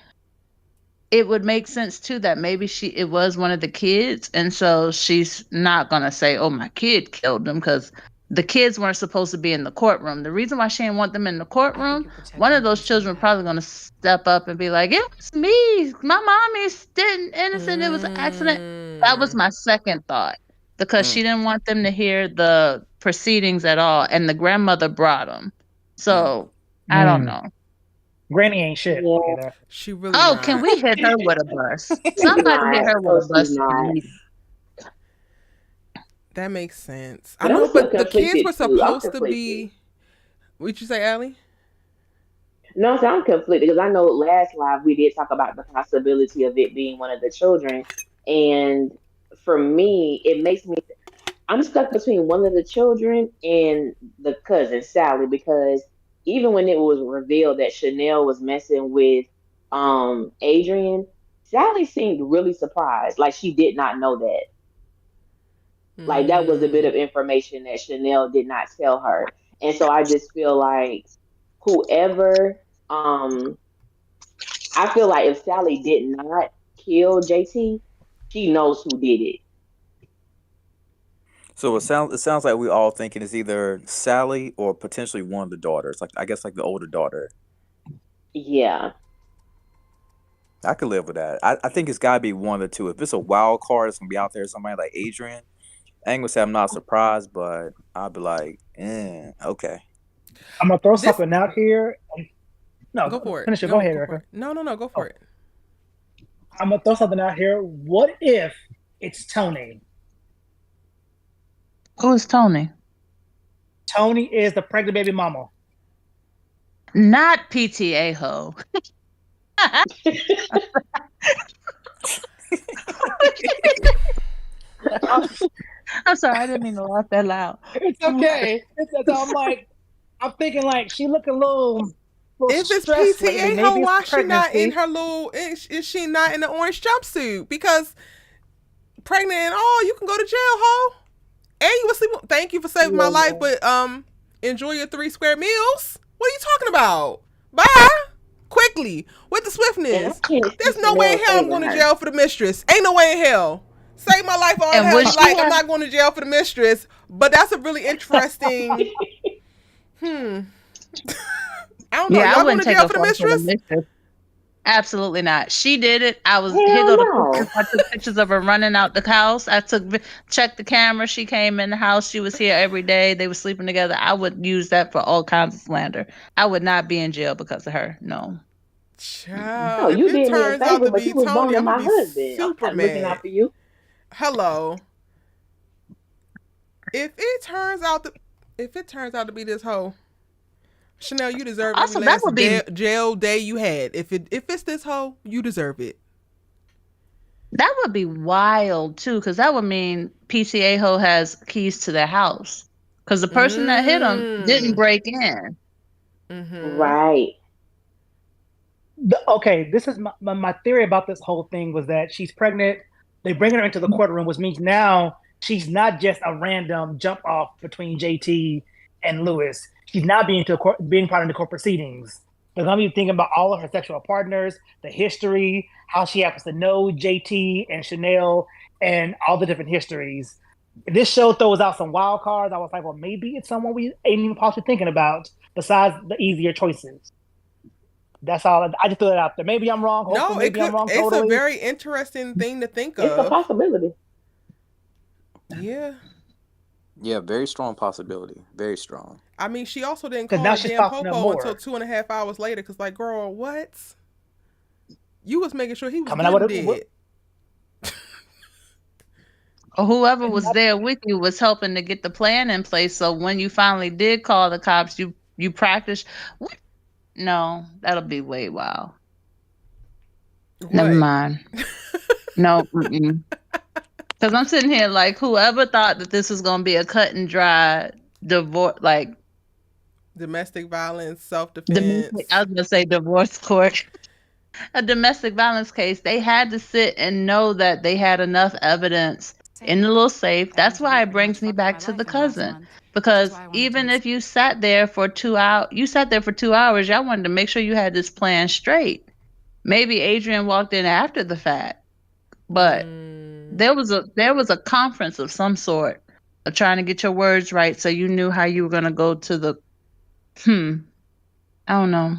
it would make sense too that maybe it was one of the kids, and so she's not gonna say, oh, my kid killed them, because the kids weren't supposed to be in the courtroom. The reason why she didn't want them in the courtroom, one of those children probably going to step up and be like, it was me. My mom is innocent. It was an accident. That was my second thought, because she didn't want them to hear the proceedings at all. And the grandmother brought them. So I don't know. Granny ain't shit. Yeah. She really not. Can we hit her with a bus? Somebody hit her with a bus. That makes sense. I know, but the kids were supposed to be. What'd you say, Allie? No, so I'm conflicted because I know last live we did talk about the possibility of it being one of the children, and for me, it makes me. I'm stuck between one of the children and the cousin Sally, because even when it was revealed that Shanelle was messing with Adrian, Sally seemed really surprised, like she did not know that. Like that was a bit of information that Shanelle did not tell her. And so I just feel like whoever, I feel like if Sally did not kill JT, she knows who did it. So it sounds like we all thinking it's either Sally or potentially one of the daughters. Like, I guess like the older daughter. Yeah. I could live with that. I think it's gotta be one of the two. If it's a wild card, it's gonna be out there, somebody like Adrian. I ain't gonna say I'm not surprised, but I'll be like, okay. I'm gonna throw something out here. No, go for it. Finish it. Go ahead, Erica. No, go for it. I'm gonna throw something out here. What if it's Tony? Who is Tony? Tony is the pregnant baby mama. Not PTA ho. I'm sorry, I didn't mean to laugh that loud. It's okay. I'm thinking like she look a little if it's PTA ho, why she not in her little? Is she not in the orange jumpsuit? Because pregnant and all, you can go to jail, ho. And you will sleep. Thank you for saving my life, but enjoy your 3 square meals. What are you talking about? Bye. Quickly with the swiftness. There's no way in hell I'm going to jail for the mistress. Ain't no way in hell. Save my life all in hell. Like I'm not going to jail for the mistress. But that's a really interesting. I don't know. Yeah, y'all I wouldn't going to jail for the mistress? Absolutely not. She did it. I was I took pictures of her running out the house. I checked the camera. She came in the house. She was here every day. They were sleeping together. I would use that for all kinds of slander. I would not be in jail because of her. No. Child, if it turns out to be Tony, I'm gonna be super mad. Out for you. Hello. If it turns out to be this hoe, Shanelle, you deserve every last jail day you had. If it's this hoe, you deserve it. That would be wild too, because that would mean PCA hoe has keys to their house. Because the person that hit him didn't break in. Right. Okay, this is my theory about this whole thing was that she's pregnant. They bring her into the courtroom, which means now she's not just a random jump off between JT and Lewis. she's not being part of the court proceedings. They're going to be thinking about all of her sexual partners, the history, how she happens to know JT and Shanelle, and all the different histories. This show throws out some wild cards. I was like, well, maybe it's someone we ain't even possibly thinking about besides the easier choices. That's all. I just threw it out there. Maybe I'm wrong. Hopefully, No, maybe I'm wrong. It's Totally. a very interesting thing to think It's a of. possibility. Yeah. Yeah, very strong possibility. Very strong. I mean, she also didn't 'Cause call now her she's damn popping up popo more. until 2.5 hours later. Cause like, girl, what? You was making sure he was Coming out good with dead. Or whoever was there with you was helping to get the plan in place. So when you finally did call the cops, you practiced. What? No, that'll be way wild. Never mind. No, because I'm sitting here like, whoever thought that this was gonna be a cut and dry divorce, like domestic violence, self-defense. I was gonna say divorce court. A domestic violence case, they had to sit and know that they had enough evidence in the little safe. That's why it brings me back to the cousin. Because even if you sat there for 2 hours, y'all wanted to make sure you had this plan straight. Maybe Adrian walked in after the fact, but there was a conference of some sort of trying to get your words right, so you knew how you were gonna go to the. I don't know.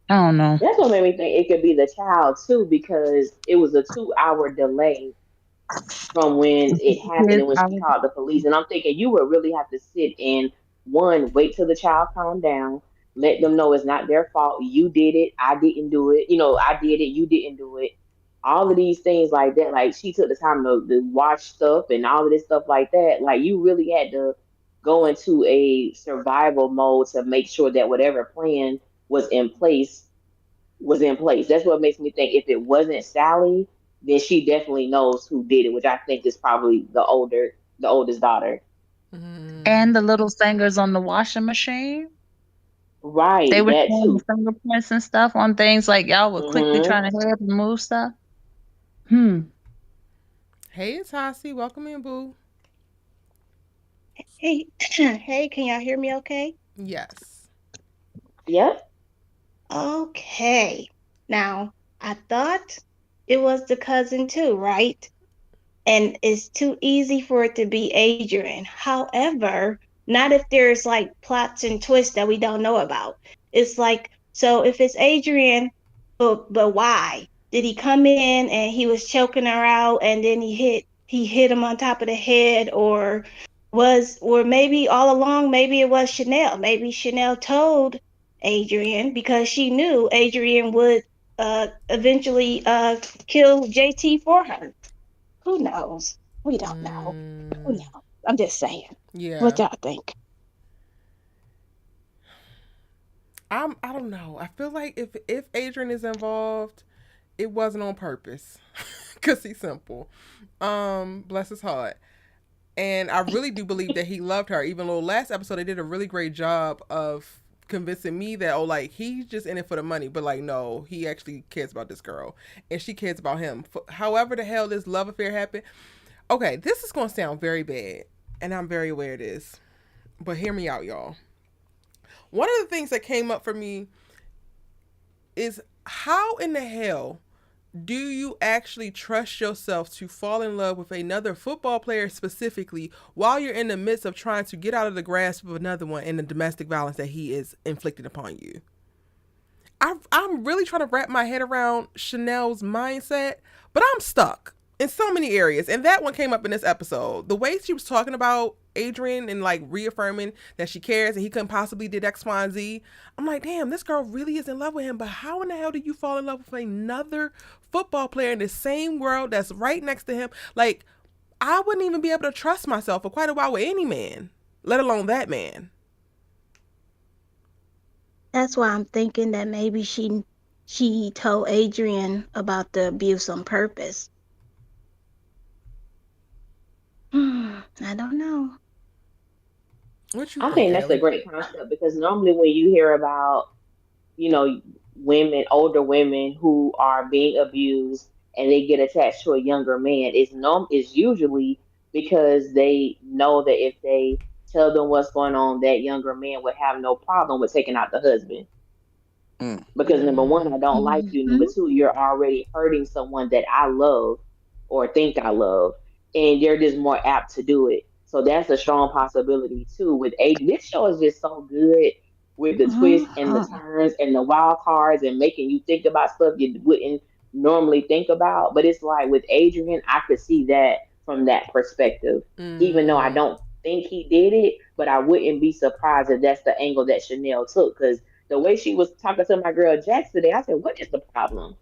That's what made me think it could be the child too, because it was a 2-hour delay from when it happened and when she called the police. And I'm thinking you would really have to sit and wait till the child calmed down, let them know it's not their fault. You did it, I didn't do it. I did it, you didn't do it. All of these things like that. Like she took the time to watch stuff and all of this stuff like that. Like you really had to go into a survival mode to make sure that whatever plan was in place was in place. That's what makes me think if it wasn't Sally, then she definitely knows who did it, which I think is probably the oldest daughter. And the little fingers on the washing machine. Right. They were that showing too. fingerprints and stuff on things like y'all were quickly trying to hurry up and move stuff. Hey, it's Hasi. Welcome in, boo. Hey, hey, can y'all hear me okay? Yes. Yep. Okay. Now, I thought it was the cousin too, right? And it's too easy for it to be Adrian. However, not if there's like plots and twists that we don't know about. It's like, so if it's Adrian, but why? Did he come in and he was choking her out and then he hit him on top of the head, or maybe all along, maybe it was Shanelle. Maybe Shanelle told Adrian because she knew Adrian would eventually kill JT for her. Who knows? We don't know. Who knows? I'm just saying. Yeah. What y'all think? I don't know. I feel like if Adrian is involved, it wasn't on purpose. Cause he's simple. Bless his heart. And I really do believe that he loved her. Even though last episode they did a really great job of convincing me that like he's just in it for the money, but like no, he actually cares about this girl and she cares about him. However the hell this love affair happened. Okay, this is gonna sound very bad, and I'm very aware of this, but hear me out, y'all. One of the things that came up for me is how in the hell do you actually trust yourself to fall in love with another football player specifically while you're in the midst of trying to get out of the grasp of another one in the domestic violence that he is inflicting upon you? I'm really trying to wrap my head around Shanelle's mindset, but I'm stuck in so many areas. And that one came up in this episode. The way she was talking about Adrian and like reaffirming that she cares and he couldn't possibly did X, Y, and Z. I'm like, damn, this girl really is in love with him. But how in the hell do you fall in love with another football player in the same world that's right next to him? Like, I wouldn't even be able to trust myself for quite a while with any man, let alone that man. That's why I'm thinking that maybe she told Adrian about the abuse on purpose. I don't know. What you I think, think that's a Ellie? great concept because normally when you hear about, women, older women who are being abused and they get attached to a younger man, it's usually because they know that if they tell them what's going on, that younger man would have no problem with taking out the husband. Because number one, I don't like you. Number two, you're already hurting someone that I love or think I love, and they're just more apt to do it. So that's a strong possibility too. With age, this show is just so good with the twists and the turns and the wild cards and making you think about stuff you wouldn't normally think about. But it's like with Adrian, I could see that from that perspective, even though I don't think he did it, but I wouldn't be surprised if that's the angle that Shanelle took, because the way she was talking to my girl Jax today, I said, "What is the problem?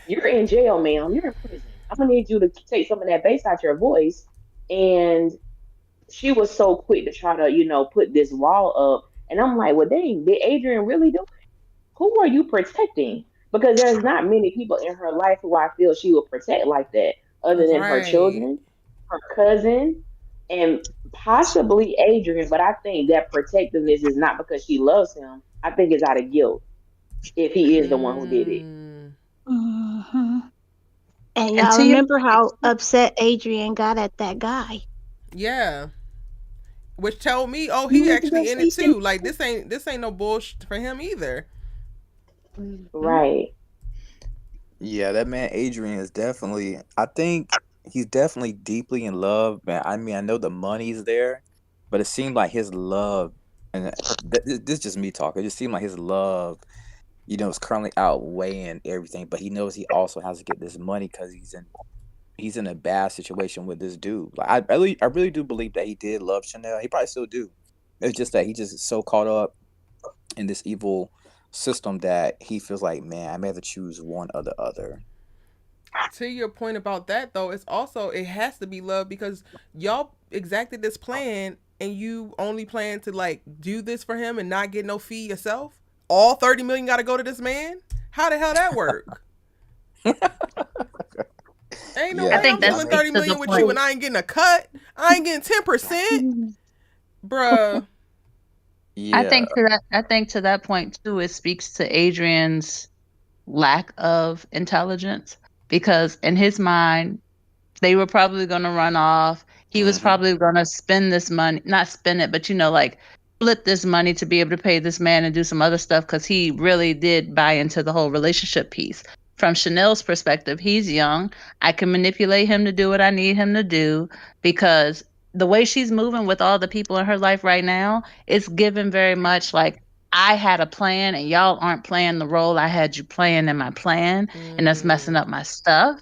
You're in jail, ma'am. You're in prison. I'm gonna need you to take some of that bass out your voice." And she was so quick to try to, put this wall up. And I'm like, well, dang, did Adrian really do it? Who are you protecting? Because there's not many people in her life who I feel she will protect like that, other than her children, her cousin, and possibly Adrian. But I think that protectiveness is not because she loves him. I think it's out of guilt if he is the one who did it. And y'all remember how upset Adrian got at that guy? Yeah. Which told me, oh, he actually in it too. Like this ain't no bullshit for him either. Right. Yeah, that man Adrian is definitely, I think he's definitely deeply in love, man. I mean, I know the money's there, but it seemed like his love, and this is just me talking, it just seemed like his love, is currently outweighing everything, but he knows he also has to get this money because he's in a bad situation with this dude. Like I really do believe that he did love Shanelle. He probably still do. It's just that he just so caught up in this evil system that he feels like, man, I may have to choose one or the other. To your point about that though, it's also, it has to be love because y'all exacted this plan and you only plan to like do this for him and not get no fee yourself. All 30 million got to go to this man. How the hell that work? Ain't no way I'm doing 30 million with you and I ain't getting a cut. I ain't getting 10%, bruh. Yeah. I think to that point too, it speaks to Adrian's lack of intelligence, because in his mind, they were probably going to run off. He was probably going to spend this money, not spend it, but like flip this money to be able to pay this man and do some other stuff, because he really did buy into the whole relationship piece. From Chanel's perspective, he's young. I can manipulate him to do what I need him to do, because the way she's moving with all the people in her life right now, it's given very much like, I had a plan and y'all aren't playing the role I had you playing in my plan, and that's messing up my stuff.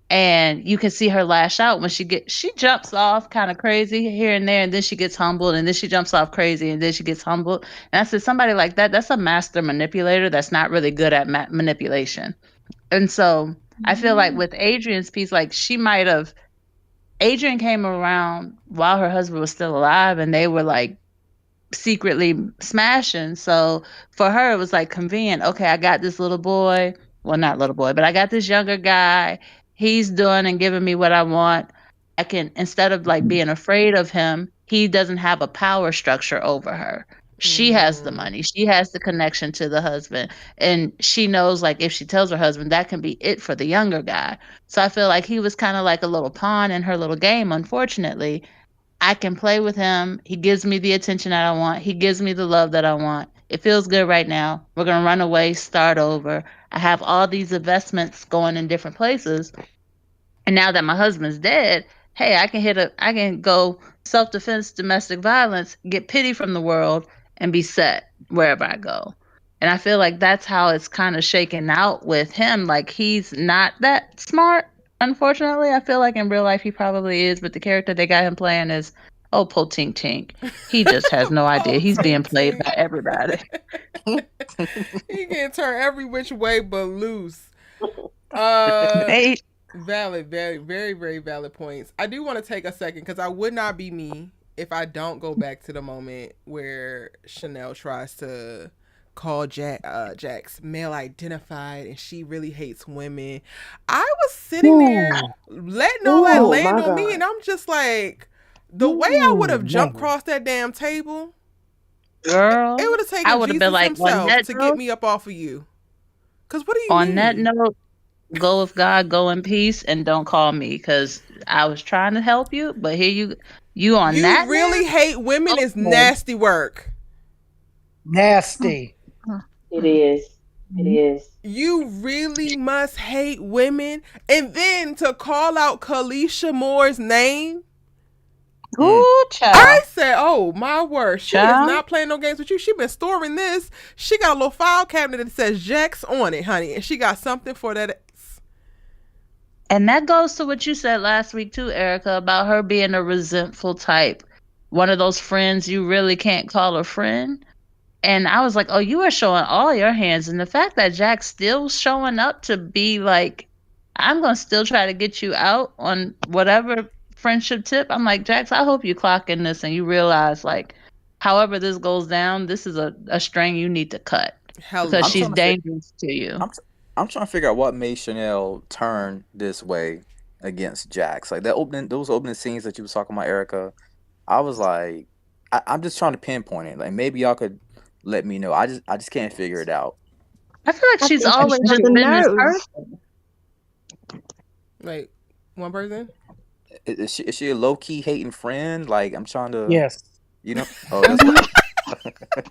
And you can see her lash out when she jumps off kind of crazy here and there, and then she gets humbled, and then she jumps off crazy, and then she gets humbled. And I said, somebody like that, that's a master manipulator that's not really good at manipulation. And so I feel like with Adrian's piece, like Adrian came around while her husband was still alive, and they were like secretly smashing. So for her, it was like convenient. Okay, I got this little boy. Well, not little boy, but I got this younger guy. He's doing and giving me what I want. I can, instead of like being afraid of him, he doesn't have a power structure over her. She has the money. She has the connection to the husband. And she knows, like, if she tells her husband, that can be it for the younger guy. So I feel like he was kind of like a little pawn in her little game, unfortunately. I can play with him. He gives me the attention that I want. He gives me the love that I want. It feels good right now. We're going to run away, start over. I have all these investments going in different places. And now that my husband's dead, hey, I can go self-defense, domestic violence, get pity from the world, and be set wherever I go. And I feel like that's how it's kind of shaken out with him. Like, he's not that smart, unfortunately. I feel like in real life he probably is, but the character they got him playing is, oh, Tink Tink. He just has no idea. He's being played by everybody. He can turn every which way but loose. Valid, very, very, very valid points. I do want to take a second because I would not be me if I don't go back to the moment where Shanelle tries to call Jax male identified and she really hates women. I was sitting there letting all that land on me, and I'm just like, the way I would have jumped across that damn table, girl, it would have taken Jesus like, himself to get me up off of you. Because what do you mean? On that note, go with God, go in peace, and don't call me, because I was trying to help you, but here you You on You that really hate women is Okay. nasty work. Nasty. It is. It is. You really must hate women. And then to call out Kalisha Moore's name. Ooh, I child. said, oh my word, she is Child. not playing no games with you. She been storing this. She got a little file cabinet that says Jax on it, honey. And she got something for that. And that goes to what you said last week too, Erica, about her being a resentful type. One of those friends you really can't call a friend. And I was like, oh, you are showing all your hands. And the fact that Jack's still showing up to be like, I'm going to still try to get you out on whatever friendship tip. I'm like, Jax, I hope you clock in this and you realize, like, however this goes down, this is a string you need to cut. Hello. Because I'm she's trying to dangerous to you. I'm trying to figure out what made Chanel turn this way against Jax. Like those opening scenes that you was talking about, Erica. I was like, I'm just trying to pinpoint it. Like maybe y'all could let me know. I just can't figure it out. I feel like I she's think always it's just the been this nerves. person. Like, one person? Is she a low key hating friend? Like I'm trying to, Yes. you know. Oh, that's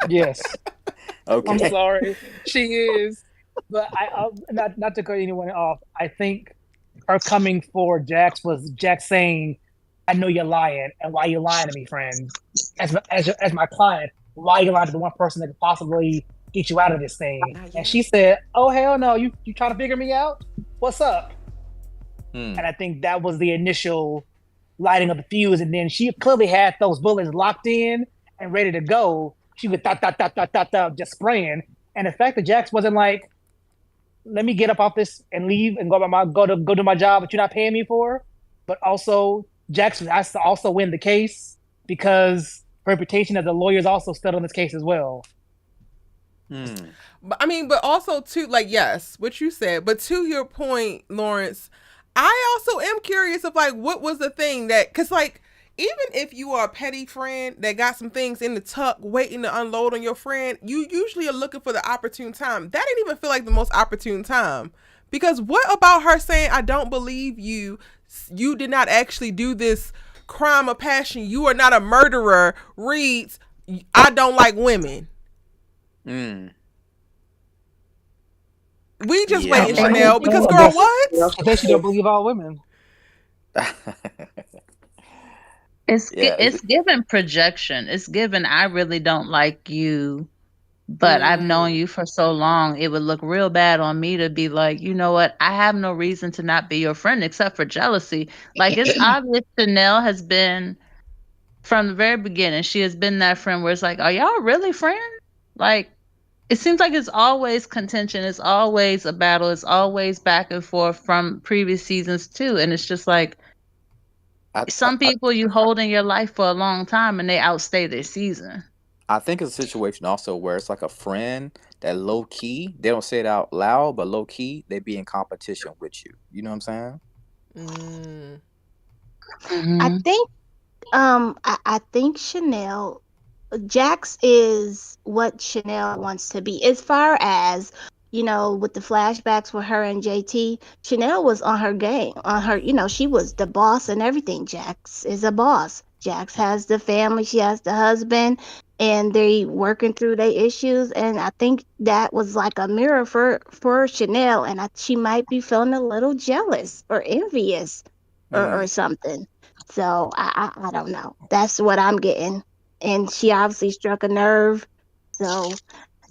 Yes. I'm okay. sorry. She is. But I'll not to cut anyone off. I think her coming for Jax was Jax saying, "I know you're lying, and why you lying to me, friend? As my client, why you lying to the one person that could possibly get you out of this thing?" And she said, "Oh hell no, you trying to figure me out? What's up?" And I think that was the initial lighting of the fuse. And then she clearly had those bullets locked in and ready to go. She would just spraying. And the fact that Jax wasn't like, let me get up off this and leave and go do my job, but you're not paying me for. But also, Jax has to also win the case because her reputation as a lawyer is also stood on this case as well. But I mean, but also too, like, yes, what you said, but to your point, Lawrence, I also am curious of like what was the thing that, because like even if you are a petty friend that got some things in the tuck waiting to unload on your friend, you usually are looking for the opportune time. That didn't even feel like the most opportune time, because what about her saying, I don't believe you did not actually do this crime of passion, you are not a murderer, reads, I don't like women. We just Yeah, waiting, I'm like, Shanelle, because girl, what? I think she don't believe all women. It's given projection. It's given I really don't like you, but I've known you for so long. It would look real bad on me to be like, you know what? I have no reason to not be your friend except for jealousy. Like it's obvious Shanelle has been from the very beginning. She has been that friend where it's like, are y'all really friends? Like it seems like it's always contention. It's always a battle. It's always back and forth from previous seasons too. And it's just like some people you hold in your life for a long time and they outstay their season. I think it's a situation also where it's like a friend that low key, they don't say it out loud, but low key, they be in competition with you. You know what I'm saying? I think I think Shanelle Jax is what Shanelle wants to be. As far as, with the flashbacks with her and JT, Shanelle was on her game. On her, she was the boss and everything. Jax is a boss. Jax has the family, she has the husband, and they working through their issues. And I think that was like a mirror for Shanelle, and she might be feeling a little jealous or envious or something. So I don't know. That's what I'm getting. And she obviously struck a nerve. So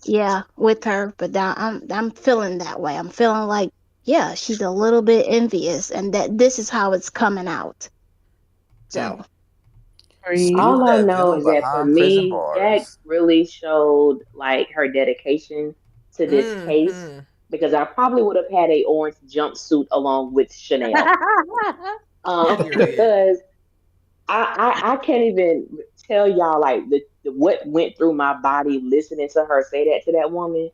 yeah, with her. But now I'm feeling that way. I'm feeling like, yeah, she's a little bit envious, and that this is how it's coming out. So all I that know venom is that for behind prison me, Jack bars. really showed like her dedication to this case, because I probably would have had a orange jumpsuit along with Shanelle. Because I can't even tell y'all like the what went through my body listening to her say that to that woman.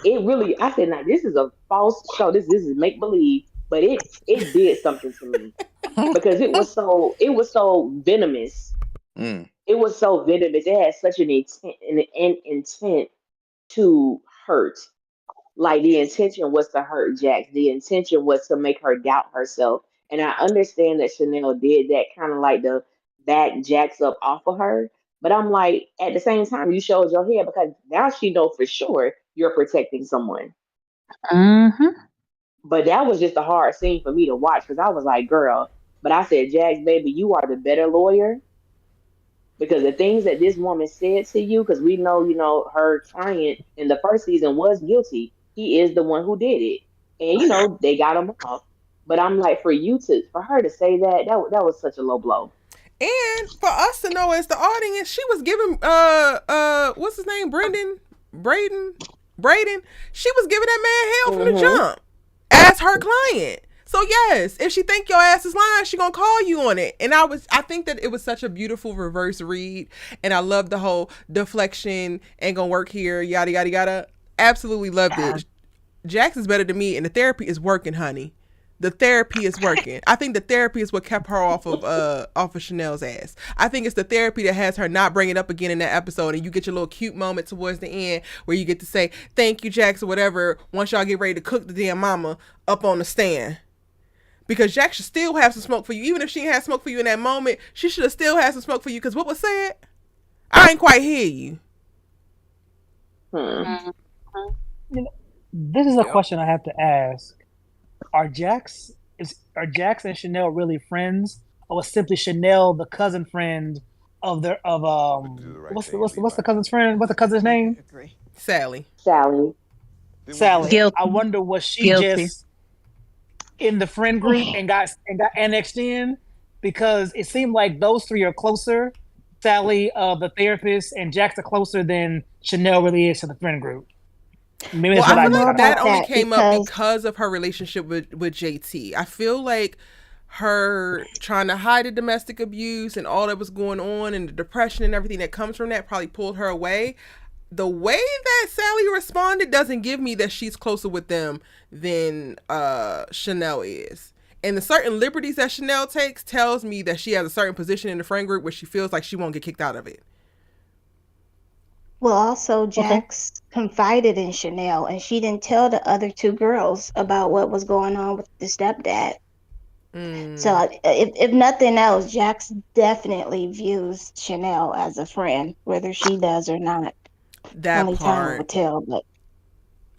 It really, I said, now this is a false show. This is make believe, but it did something to me, because it was so venomous. It was so venomous. It had such an intent to hurt. Like the intention was to hurt Jax. The intention was to make her doubt herself. And I understand that Chanel did that, kind of like back Jax up off of her. But I'm like, at the same time, you showed your head because now she know for sure you're protecting someone. Mm-hmm. But that was just a hard scene for me to watch because I was like, girl. But I said, Jax, baby, you are the better lawyer because the things that this woman said to you, because we know, her client in the first season was guilty. He is the one who did it, and they got him off. But I'm like, for her to say that was such a low blow. And for us to know as the audience, she was giving what's his name? Braden. She was giving that man hell from the jump as her client. So yes, if she think your ass is lying, she gonna call you on it. And I think that it was such a beautiful reverse read, and I love the whole deflection ain't gonna work here, yada yada yada. Absolutely loved it. Jax is better than me, and the therapy is working, honey. The therapy is working. I think the therapy is what kept her off of Shanelle's ass. I think it's the therapy that has her not bring it up again in that episode, and you get your little cute moment towards the end where you get to say thank you, Jax, or whatever. Once y'all get ready to cook the damn mama up on the stand, because Jax should still have some smoke for you, even if she ain't had smoke for you in that moment. She should have still had some smoke for you. Because what was said, I ain't quite hear you. This is a question I have to ask. Are Jax and Shanelle really friends, or was simply Shanelle the cousin friend of what's the cousin's friend? What's the cousin's name? Sally. Guilty. I wonder, was she Guilty. just in the friend group and got annexed in, because it seemed like those three are closer. Sally, the therapist, and Jax are closer than Shanelle really is to the friend group. Maybe Well, that's what I feel like that about only that came up because- because of her relationship with JT. I feel like her trying to hide the domestic abuse and all that was going on and the depression and everything that comes from that probably pulled her away. The way that Sally responded doesn't give me that she's closer with them than Shanelle is. And the certain liberties that Shanelle takes tells me that she has a certain position in the friend group where she feels like she won't get kicked out of it. Well, also, Jax confided in Shanelle, and she didn't tell the other two girls about what was going on with the stepdad. So, if nothing else, Jax definitely views Shanelle as a friend, whether she does or not. That Only time will part. tell, but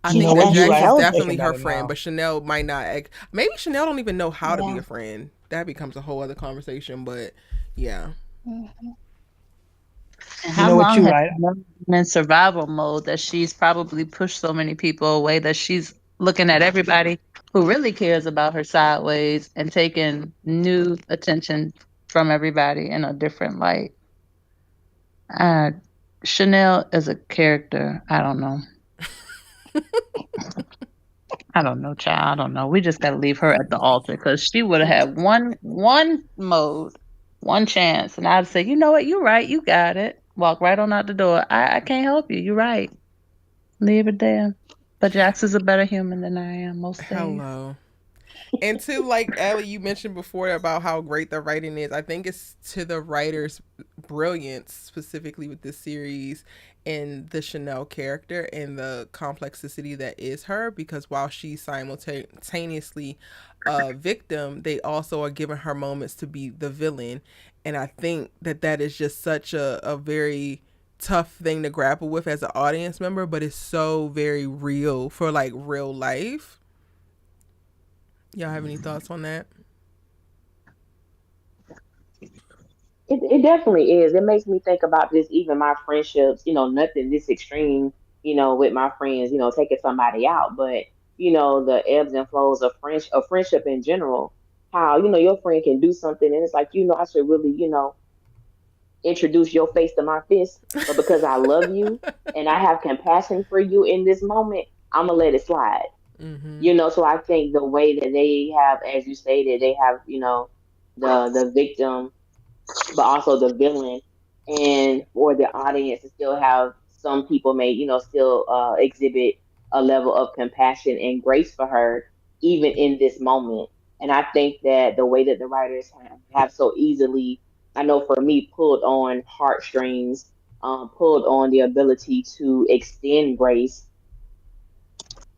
I she think that has Jax is held definitely it. her friend, but Chanel might not. Maybe Chanel don't even know how to be Yeah. a friend. That becomes a whole other conversation. But yeah, Mhm. And You how know what, long you're has right. she been in survival mode that she's probably pushed so many people away that she's looking at everybody who really cares about her sideways and taking new attention from everybody in a different light. Chanel as a character, I don't know. I don't know, child. I don't know. We just got to leave her at the altar because she would have had one mode, one chance, and I'd say, you know what, you're right, you got it. Walk right on out the door. I can't help you. You're right. Leave it there. But Jax is a better human than I am most days. hello. And to like Ellie, you mentioned before about how great the writing is. I think it's to the writer's brilliance, specifically with this series and the Chanel character and the complexity that is her. Because while she's simultaneously a victim, they also are giving her moments to be the villain. And I think that is just such a very tough thing to grapple with as an audience member, but it's so very real for like real life. Y'all have any thoughts on that? It definitely is. It makes me think about this, even my friendships, nothing this extreme, with my friends, taking somebody out, but the ebbs and flows of friendship in general, how, your friend can do something and it's like, I should really, introduce your face to my fist, but because I love you and I have compassion for you in this moment, I'm gonna let it slide. So I think the way that they have, as you stated, they have, the victim but also the villain, and for the audience to still have some people may still exhibit a level of compassion and grace for her even in this moment. And I think that the way that the writers have so easily, I know for me, pulled on heartstrings, pulled on the ability to extend grace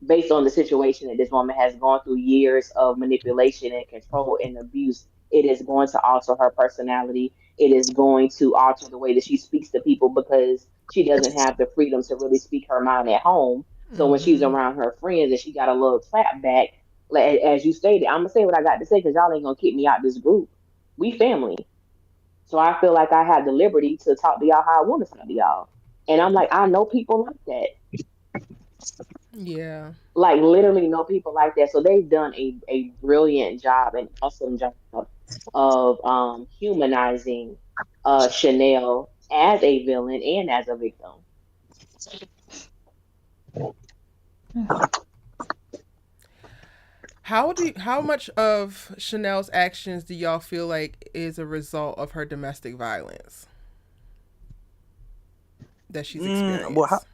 based on the situation that this woman has gone through, years of manipulation and control and abuse It is going to alter her personality. It is going to alter the way that she speaks to people because she doesn't have the freedom to really speak her mind at home. So when she's Mm-hmm. around her friends and she got a little clap back, like, as you stated, I'm gonna say what I got to say because y'all ain't gonna kick me out this group. We family. So I feel like I have the liberty to talk to y'all how I want to talk to y'all. And I'm like, I know people like that. Yeah. Like literally know people like that. So they've done a brilliant job, an awesome job of humanizing Chanel as a villain and as a victim. How much of Chanel's actions do y'all feel like is a result of her domestic violence that she's Well, experienced?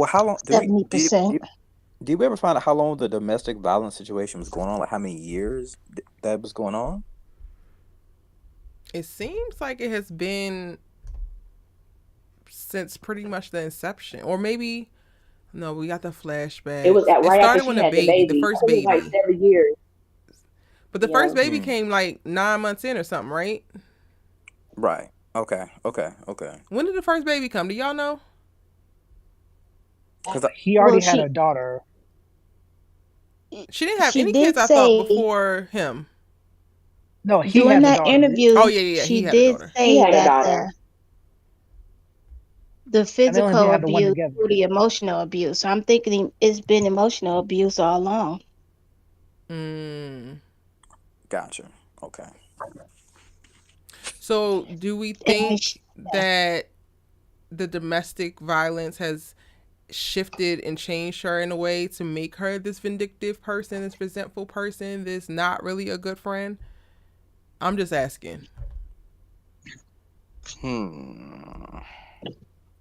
how long 70%. did we ever find out how long the domestic violence situation was going on? Like how many years that was going on? It seems like it has been since pretty much the inception, or maybe no, we got the It was flashbacks. at It right after started when she the had the baby, the baby. I first think it was like baby, 7 years. but the Yeah. first baby came like 9 months in or something, right? Right. Okay. Okay. Okay. When did the first baby come? Do y'all know? Because He Well, already had a daughter. She didn't have she any kids, did I thought, say before him. No, he during has a that daughter. Oh interview, yeah, yeah, yeah. she He had a did daughter. He say had a that daughter. the And they only did physical have the one abuse together. through the emotional abuse. So I'm thinking it's been emotional abuse all along. Mm. gotcha. Okay. So, do we And when she, think that the domestic violence has shifted and changed her in a way to make her this vindictive person, this resentful person, this not really a good friend? I'm just asking. Hmm.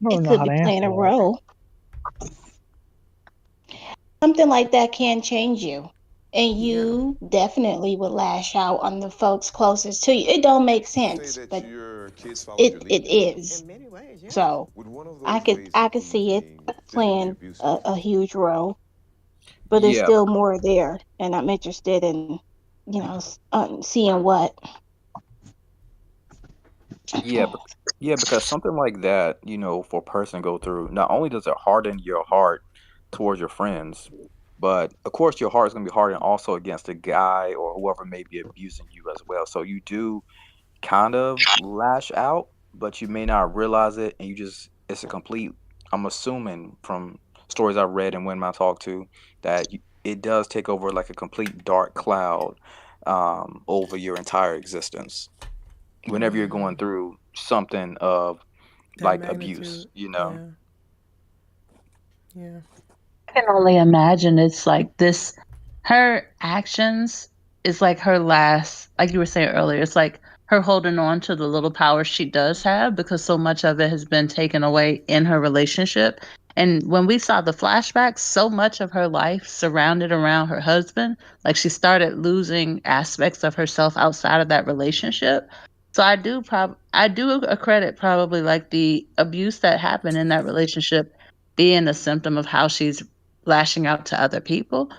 I don't it know could how be to playing answer a that. role. Something like that can change you. And Yeah. you definitely would lash out on the folks closest to you. It don't make sense, but it is. So I could see it playing a huge role, but there's Yeah. still more there, and I'm interested in, seeing what. Yeah. Yeah. Because something like that, for a person to go through, not only does it harden your heart towards your friends, but of course your heart is going to be hardened also against a guy or whoever may be abusing you as well. So you do kind of lash out, but you may not realize it, and it's a complete. I'm assuming from stories I've read and when I talk to that it does take over like a complete dark cloud over your entire existence whenever you're going through something of That like abuse. magnitude. Yeah. Yeah. I can only imagine it's like this. Her actions is like her last, like you were saying earlier, it's like her holding on to the little power she does have because so much of it has been taken away in her relationship. And when we saw the flashbacks, so much of her life surrounded around her husband. Like she started losing aspects of herself outside of that relationship. So I do accredit probably like the abuse that happened in that relationship being a symptom of how she's lashing out to other people.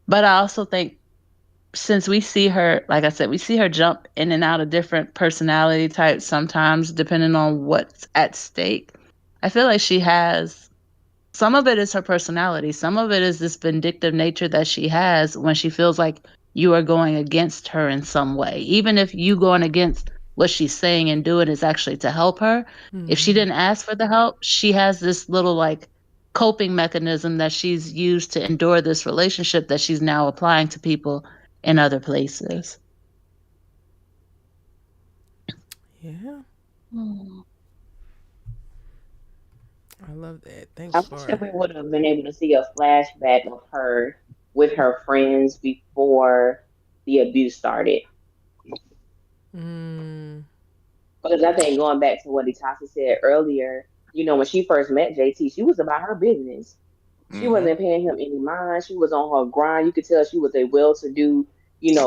But I also think since we see her, like I said, we see her jump in and out of different personality types sometimes, depending on what's at stake. I feel like she has some of it is her personality, some of it is this vindictive nature that she has when she feels like you are going against her in some way. Even if you going against what she's saying and doing is actually to help her. If she didn't ask for the help, she has this little like coping mechanism that she's used to endure this relationship that she's now applying to people in other places. Yeah. Hmm. I love that. I Thanks wish that for. we would have been able to see a flashback of her with her friends before the abuse started. Mm. Because I think going back to what Itasha said earlier, when she first met JT, she was about her business. She Mm-hmm. wasn't paying him any mind. She was on her grind. You could tell she was a well-to-do,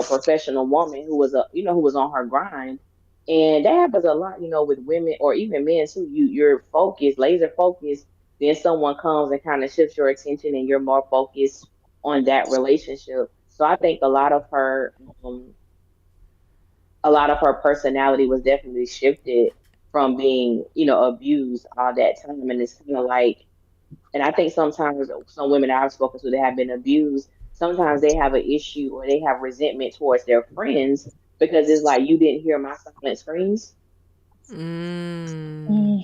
professional woman who was who was on her grind. And that happens a lot, with women or even men too. You're focused, laser focused. Then someone comes and kind of shifts your attention, and you're more focused on that relationship. So I think a lot of her a lot of her personality was definitely shifted from being, abused all that time. And it's kind of like, and I think sometimes some women I've spoken to that have been abused, sometimes they have an issue or they have resentment towards their friends because it's like, you didn't hear my silent screams. You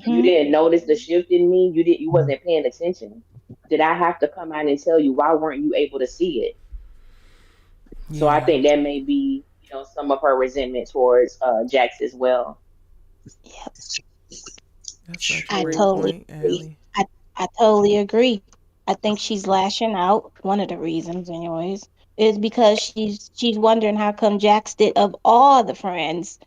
didn't notice the shift in me. You wasn't paying attention. Did I have to come out and tell you? Why weren't you able to see it? Yeah. So I think that may be, some of her resentment towards Jax as well. Yep. That's such a I great totally point, agree. Allie. I totally agree. I think she's lashing out. One of the reasons, anyways, is because she's wondering how come Jax did, of all the friends,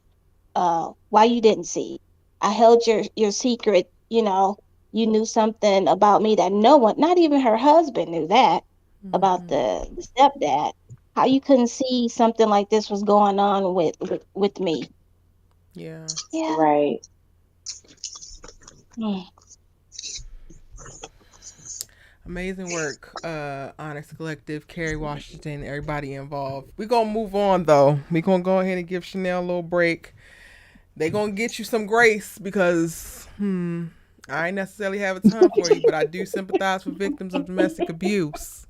why you didn't see. I held your secret. You knew something about me that no one, not even her husband, knew that about the stepdad. How you couldn't see something like this was going on with me? Yeah. Yeah. Right. Mm. Amazing work, Onyx Collective, Kerry Washington, everybody involved. We're going to move on, though. We're going to go ahead and give Shanelle a little break. They're going to get you some grace because, I ain't necessarily have a ton for you, but I do sympathize with victims of domestic abuse.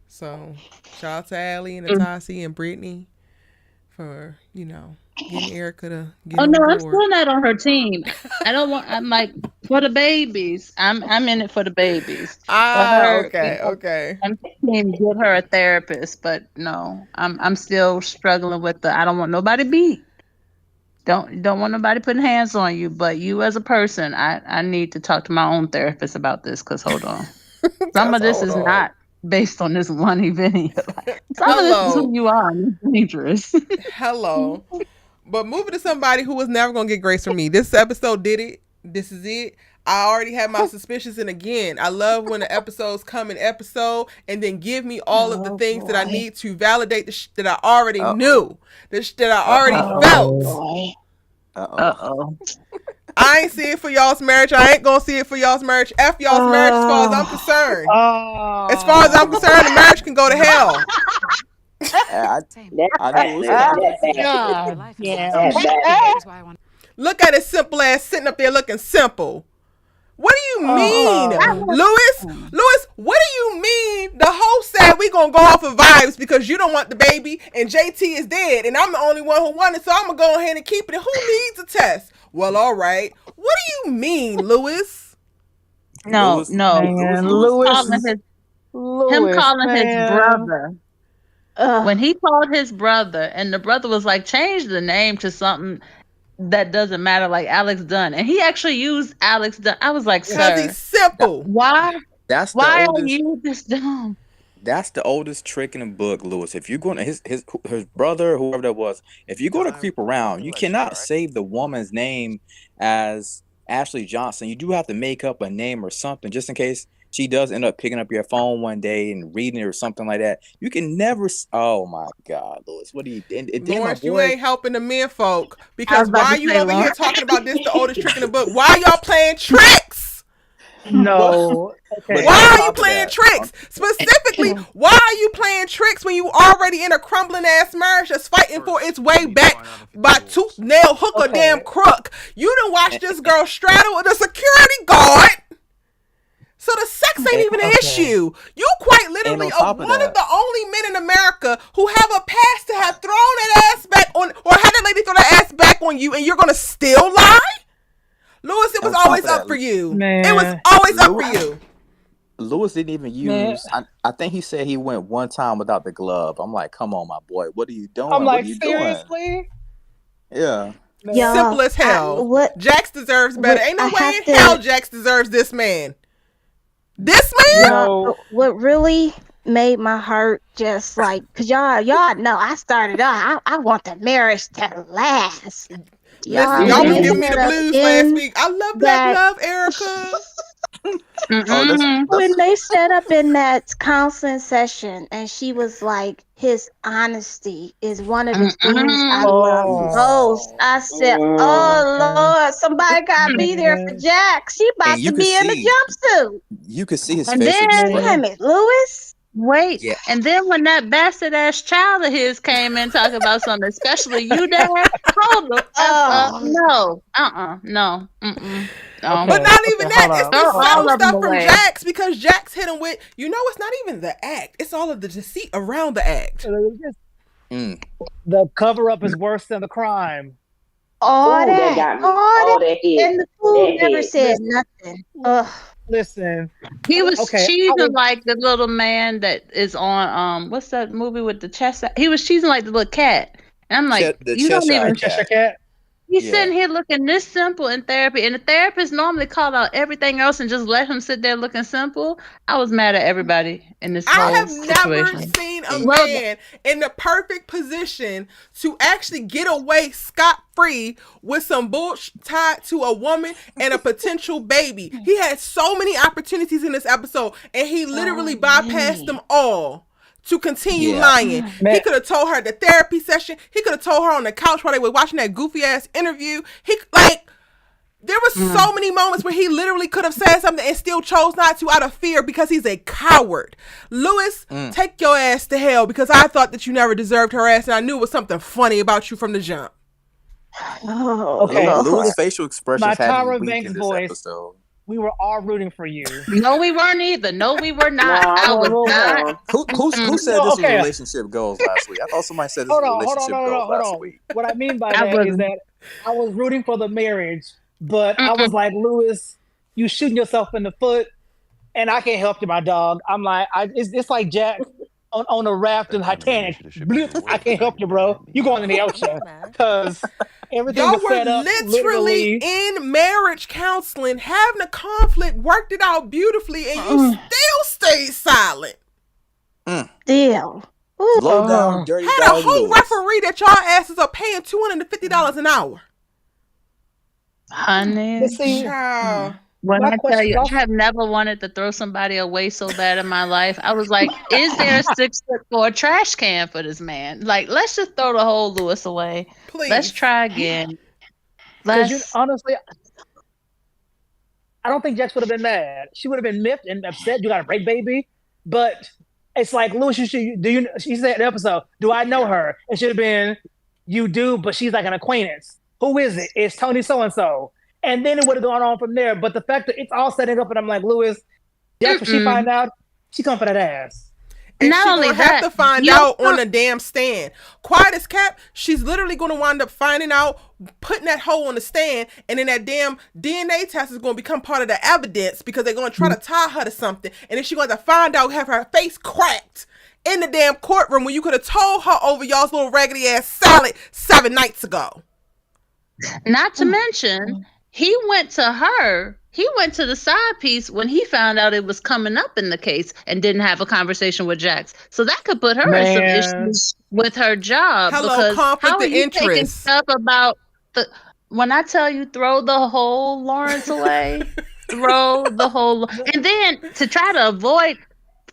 So, shout out to Allie and Atasi and Brittany for, getting Erica to get Oh on no, board. I'm still not on her team. I'm like, for the babies. I'm in it for the babies. Okay. I'm team get her a therapist, but no, I'm still struggling with the I don't want nobody beat. Don't want nobody putting hands on you, but you as a person, I need to talk to my own therapist about this because hold on. Some of this is not based on this one event. Some of this is who you are. And it's dangerous. Hello. But moving to somebody who was never going to get grace from me. This episode did it. This is it. I already had my suspicions. And again, I love when the episodes come in episode and then give me all of the things that I need to validate the that I already knew. That I already felt. Uh-oh. I ain't see it for y'all's marriage. I ain't going to see it for y'all's marriage. F y'all's marriage as far as I'm concerned. As far as I'm concerned, the marriage can go to hell. Look at his simple ass sitting up there looking simple. What do you mean, Lewis? Lewis, what do you mean? The host said we gonna go off of vibes because you don't want the baby and JT is dead and I'm the only one who won it, so I'm gonna go ahead and keep it. And who needs a test? Well, all right. What do you mean, Lewis? No. Lewis. Him calling his brother. When he called his brother, and the brother was like, change the name to something that doesn't matter, like Alex Dunn, and he actually used Alex Dunn. I was like, because he's simple. Why? Why are you this dumb? That's the oldest trick in the book, Lewis. If you're going to his brother, whoever that was, if you're going to creep around, you cannot save the woman's name as Ashley Johnson. You do have to make up a name or something just in case she does end up picking up your phone one day and reading it or something like that. You can never. Oh my God, Lewis, what are you? And Lawrence, you ain't helping the men folk because why you over here talking about this? The oldest trick in the book. Why y'all playing tricks? No. Okay. Why are you playing tricks? Specifically, why are you playing tricks when you already in a crumbling ass marriage that's fighting for its way back by tooth, nail, hook, or damn crook? You done watch this girl straddle with a security guard. So the sex ain't even an issue. You quite literally are one of the only men in America who have a past to have thrown that ass back on, or had that lady throw that ass back on you, and you're gonna still lie? Lewis, it was always up for you. Man. It was always up for you. Lewis didn't even use. I think he said he went one time without the glove. I'm like, come on, my boy, what are you doing? I'm like, seriously? Yeah. Simple as hell. Jax deserves better. Ain't no way in hell Jax deserves this man. This man? No. What really made my heart just like, cause y'all know I started out. I want the marriage to last. Listen, y'all was giving me the blues last week. I love black love, Erica. When they set up in that counseling session, and she was like, "His honesty is one of the things I love most." I said, "Oh Lord, somebody gotta be there for Jack. She about to be in a jumpsuit." You could see his face. And then, damn it, Lewis. Wait, Yeah. and then when that bastard ass child of his came in talking about something, especially you, Dad, hold the F up. No. No. Mm-mm. No. But not even that. hold It's up. the Throw subtle all of them stuff from away. Jax because Jax hit him with, it's not even the act. It's all of the deceit around the act. The cover up is worse than the crime. All Ooh, that got me. all That hit. and the fool That never hit. said nothing. Ugh. Listen, He was Okay, cheesing like the little man that is on what's that movie with the chest? He was cheesing like the little cat. And I'm like, The you don't Cheshire even Cheshire Cat. he's Yeah. sitting here looking this simple in therapy, and the therapist normally call out everything else and just let him sit there looking simple. I was mad at everybody in this I whole have never situation. seen a Well, man in the perfect position to actually get away scot-free with some bullshit tied to a woman and a potential baby. He had so many opportunities in this episode, and he literally bypassed them all to continue lying. Man. He could have told her at the therapy session. He could have told her on the couch while they were watching that goofy ass interview. There was so many moments where he literally could have said something and still chose not to out of fear because he's a coward. Lewis, take your ass to hell because I thought that you never deserved her ass and I knew it was something funny about you from the jump. Oh, Okay. Lord. Louis' facial expressions My had me Tyra weak Banks in this voice. episode. We were all rooting for you. no, we weren't either. No, we were not. Nah, I I'm was gonna move not. on. Who said this was Okay. relationship goals last week? I thought somebody said this Hold was on, relationship goals hold last on. week. What I mean by I that is wasn't. that I was rooting for the marriage, but I was like, Lewis, you shooting yourself in the foot, and I can't help you, my dog. I'm like, it's like Jack on a raft in Titanic. Bloop, I can't help you, bro. You going in the ocean because everything Y'all was were set up literally in marriage counseling, having a conflict, worked it out beautifully, and you still stayed silent. Still. Low down, dirty Had a dog whole Louis. referee that y'all asses are paying $250 an hour. Honey, But see, Child. when my I tell question you, also- I have never wanted to throw somebody away so bad in my life. I was like, is there a 6 foot for a trash can for this man? Like, let's just throw the whole Lewis away. Please. Let's try again. because honestly, I don't think Jax would have been mad. She would have been miffed and upset. You got a break, baby. But it's like, Louis, she said in the episode, do I know her? It should have been, you do, but she's like an acquaintance. Who is it? It's Tony so-and-so. And then it would have gone on from there. But the fact that it's all setting up and I'm like, Louis, Jax, when she find out, she come for that ass. And Not she only gonna have that, to find you- out on the damn stand. Quiet as kept, she's literally gonna wind up finding out, putting that hoe on the stand, and then that damn DNA test is gonna become part of the evidence because they're gonna try to tie her to something. And then she's gonna find out, have her face cracked in the damn courtroom when you could have told her over y'all's little raggedy ass salad 7 nights ago. Not to mention, he went to the side piece when he found out it was coming up in the case and didn't have a conversation with Jax. So that could put her in some issues with her job. Hello, because conflict how are of you taking interest. stuff about when I tell you throw the whole Lawrence away, throw the whole, and then to try to avoid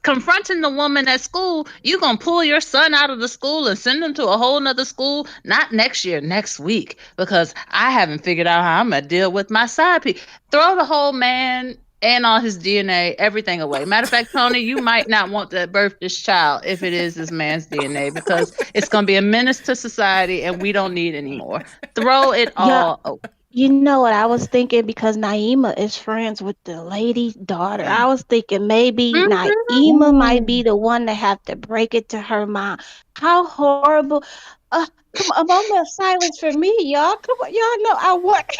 confronting the woman at school, you're going to pull your son out of the school and send him to a whole nother school, not next year, next week, because I haven't figured out how I'm going to deal with my side piece. Throw the whole man and all his DNA, everything away. Matter of fact, Tony, you might not want to birth this child if it is this man's DNA, because it's going to be a menace to society and we don't need any more. Throw it all away. You know what I was thinking, because Naima is friends with the lady's daughter. I was thinking maybe Naima might be the one that have to break it to her mom. How horrible. Come on, a moment of silence for me, y'all. Come on, y'all know I want.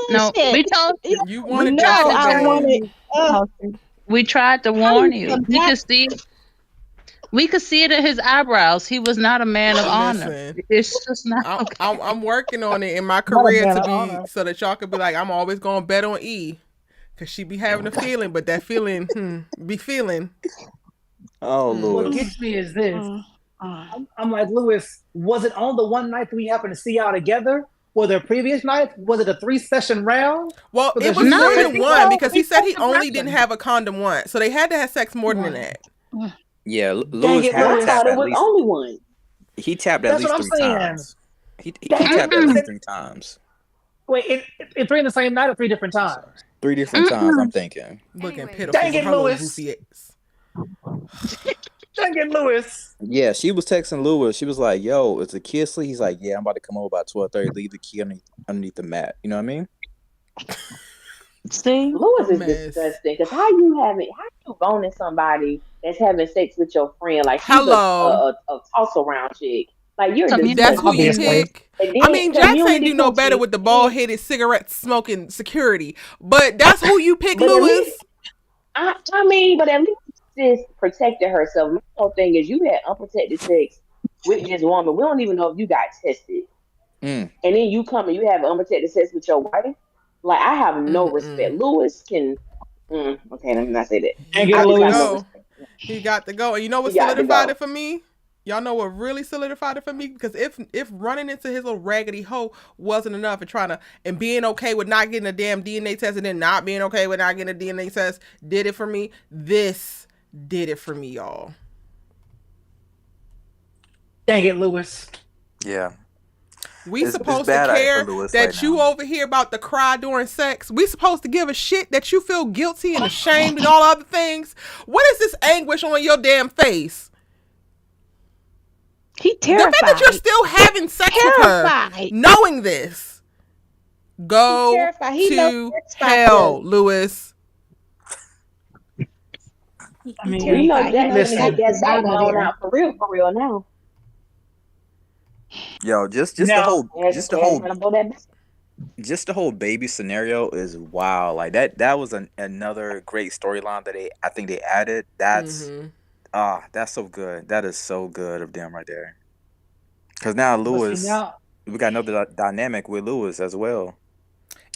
No, we told You wanted No, that I today. wanted. we tried to warn you. come We back? could see we could see it in his eyebrows. He was not a man of honor. Listen, It's just not okay. I'm working on it in my Not a career man to of be honor. so that y'all could be like, I'm always gonna bet on E, cause she be having a feeling, but that feeling be feeling. Oh, What Louis. gets me is this. I'm like, Louis, was it on the one night that we happened to see y'all together? Were there previous nights? Was it a 3-session round? Well, Because it was you more said- than one because he said he It's a only person. didn't have a condom once, so they had to have sex more than that. Yeah, Dang Louis it, had I to thought tap it at was least. only one. He tapped at That's least what I'm 3 saying. times. He tapped at least 3 times. Wait, in 3 in the same night or 3 different times? 3 different times, I'm thinking. Looking Dang pitiful with it, her little Louis. goofy ass. Dang it, Lewis. Yeah, she was texting Lewis. She was like, "Yo, is the kid asleep?" He's like, "Yeah, I'm about to come over about 12:30. Leave the key underneath the mat." You know what I mean? See? Lewis A is mess. disgusting. Because how you boning somebody that's having sex with your friend? Like she's Hello. a toss around chick. Like you're Community. That's who you disgusting. Obviously. pick. And I then mean, Jax ain't do no better coochie, with the bald headed cigarette smoking security, but that's who you pick, but at Lewis. least I mean, but at least sis protected herself. My whole thing is you had unprotected sex with this woman. We don't even know if you got tested. Mm. And then you come and you have unprotected sex with your wife. Like I have no respect. Lewis can. Okay, let me not say that. Dang He it, I got to just have Lewis. no go. respect. He got to go. And you know what He got to solidified go. it for me? Y'all know what really solidified it for me? Because if running into his little raggedy hoe wasn't enough and being okay with not getting a damn DNA test and then not being okay with not getting a DNA test did it for me, this did it for me, y'all. Dang it, Lewis. Yeah. We It's supposed to bad out care for Lewis that right you now. over here about to cry during sex. We supposed to give a shit that you feel guilty and ashamed and all other things. What is this anguish on your damn face? He The fact terrified. that you're still having sex with her, Terrified. knowing this, go terrified. He knows to sex about hell, this. Lewis. I mean, We know Terrified. He Jack's knows gonna listen. get that sex is out of backbone there. out for real now. Yo, just the Now, whole Jack's gonna blow that back. just the whole baby scenario is wild. Like that was another great storyline that I think they added. That's so good. That is so good of them right there. Because now but see, Lewis, now, we got another dynamic with Lewis as well.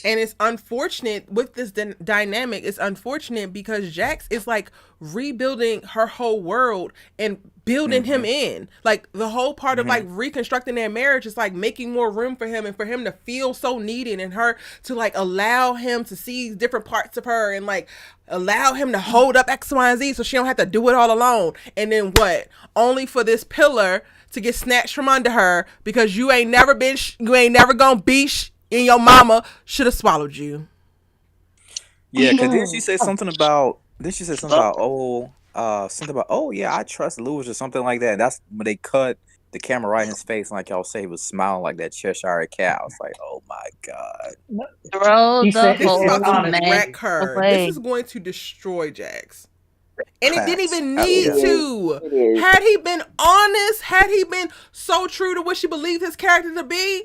And it's unfortunate with this dynamic. It's unfortunate because Jax is like rebuilding her whole world and building him in. Like the whole part of like reconstructing their marriage is like making more room for him and for him to feel so needed and her to like allow him to see different parts of her and like allow him to hold up X, Y, and Z so she don't have to do it all alone. And then what? Only for this pillar to get snatched from under her because you ain't never gonna be and your mama should have swallowed you. Yeah, because didn't she say something about? Didn't she say something about? Oh yeah, I trust Lewis or something like that. That's when they cut the camera right in his face, and like y'all say, he was smiling like that Cheshire cat. I was like, oh my god. Throw He the said This is whole about to honestly. man wreck her. away. This is going to destroy Jax. And it didn't Facts. even Oh, need yeah. to. It is. Had he been honest, had he been so true to what she believed his character to be,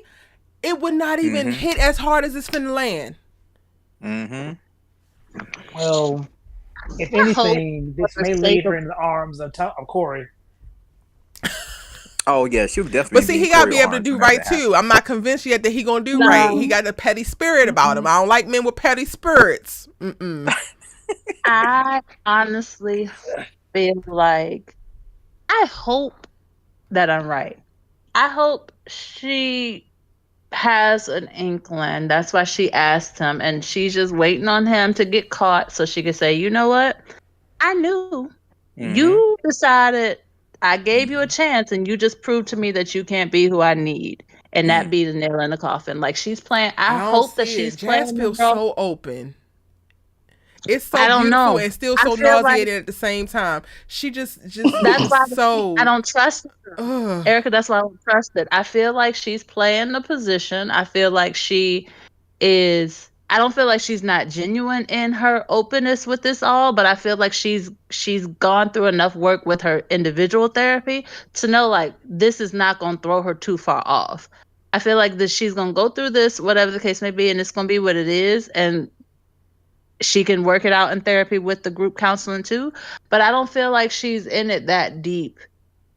it would not even hit as hard as it's finna land. Well, if I hope anything, this for the may sake leave her of- in the arms of Corey. Oh yeah, she'll definitely. But see, be he gotta Corey be able to arms do when that right happens. too. I'm not convinced yet that he gonna do No. right. He got a petty spirit about him. I don't like men with petty spirits. I honestly feel like I hope that I'm right. I hope she has an inkling. That's why she asked him, and she's just waiting on him to get caught so she can say, you know what? I knew. You decided I gave you a chance, and you just proved to me that you can't be who I need. And that be the nail in the coffin. Like she's playing. I don't hope that see she's it. Jazz playing the feels girl. so open. It's so I don't beautiful know. and still I so feel like- nauseating at the same time. She just That's why so. I don't trust her. Ugh. Erica, that's why I don't trust it. I feel like she's playing the position. I feel like she is. I don't feel like she's not genuine in her openness with this all, but I feel like she's gone through enough work with her individual therapy to know like this is not going to throw her too far off. I feel like that she's going to go through this, whatever the case may be, and it's going to be what it is, and she can work it out in therapy with the group counseling too. But I don't feel like she's in it that deep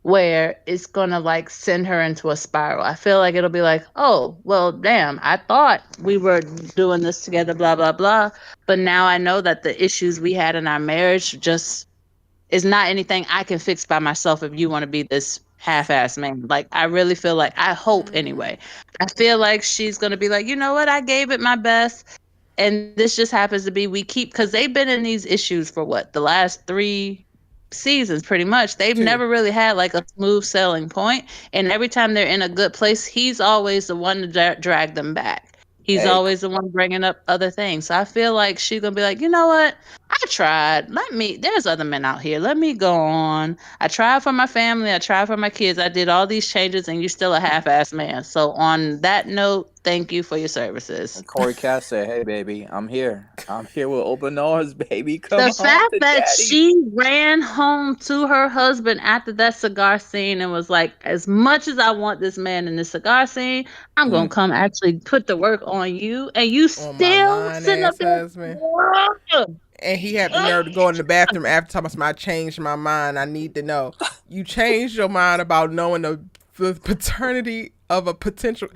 where it's gonna like send her into a spiral. I feel like it'll be like, oh, well, damn, I thought we were doing this together, blah, blah, blah. But now I know that the issues we had in our marriage just is not anything I can fix by myself if you want to be this half-ass man. Like, I really feel like, I hope anyway. I feel like she's gonna be like, you know what, I gave it my best. And this just happens to be because they've been in these issues for what, the last 3 seasons pretty much. They've never really had like a smooth selling point, and every time they're in a good place, he's always the one to drag them back. He's Hey, always the one bringing up other things. So I feel like she's gonna be like, you know what? I tried. There's other men out here. Let me go on. I tried for my family. I tried for my kids. I did all these changes, and you're still a half-ass man. So on that note, thank you for your services. Corey Cass said, "Hey, baby, I'm here. I'm here with open arms, baby. Come The home fact to that daddy." she ran home to her husband after that cigar scene and was like, as much as I want this man in the cigar scene, I'm gonna come actually put the work on you, and you On my still lying sitting up ass there. husband. And he had the nerve to go in the bathroom after talking about, I changed my mind. I need to know. You changed your mind about knowing the paternity of a potential.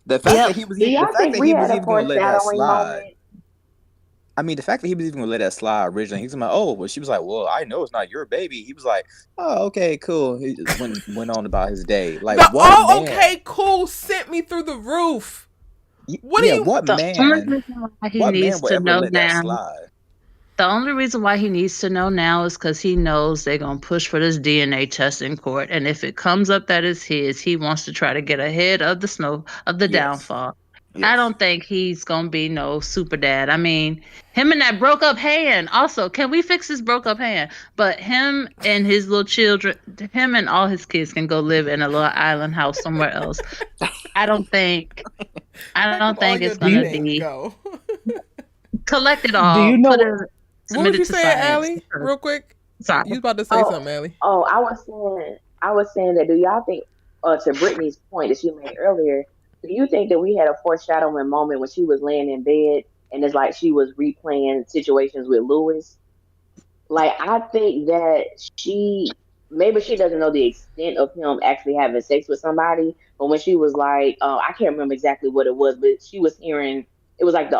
The fact that he was Do even, the y'all fact think that we he had was a even gonna let that foreshadowing slide. moment? I mean, the fact that he was even gonna let that slide originally, he's like, "Oh," well, she was like, "Well, I know it's not your baby." He was like, "Oh, okay, cool." He went on about his day. Like, what man? Okay, cool sent me through the roof. What Yeah, do you? what The only man? reason why he What man needs would to ever know let that now. slide? The only reason why he needs to know now is because he knows they're gonna push for this DNA test in court, and if it comes up that it's his, he wants to try to get ahead of the Yes. downfall. Yes. I don't think he's gonna be no super dad. I mean, him and that broke up hand. Also, can we fix his broke up hand? But him and his little children, him and all his kids can go live in a little island house somewhere else. I don't think it's gonna be Go. collect it all. Do you know put it, What submit was it you to saying, science. Allie? Real quick. Sorry. You was about to say something, Allie. Oh, I was saying that. Do y'all think, to Brittany's point that she made earlier, do you think that we had a foreshadowing moment when she was laying in bed and it's like she was replaying situations with Lewis? Like, I think that maybe she doesn't know the extent of him actually having sex with somebody, but when she was like, I can't remember exactly what it was, but she was hearing, it was like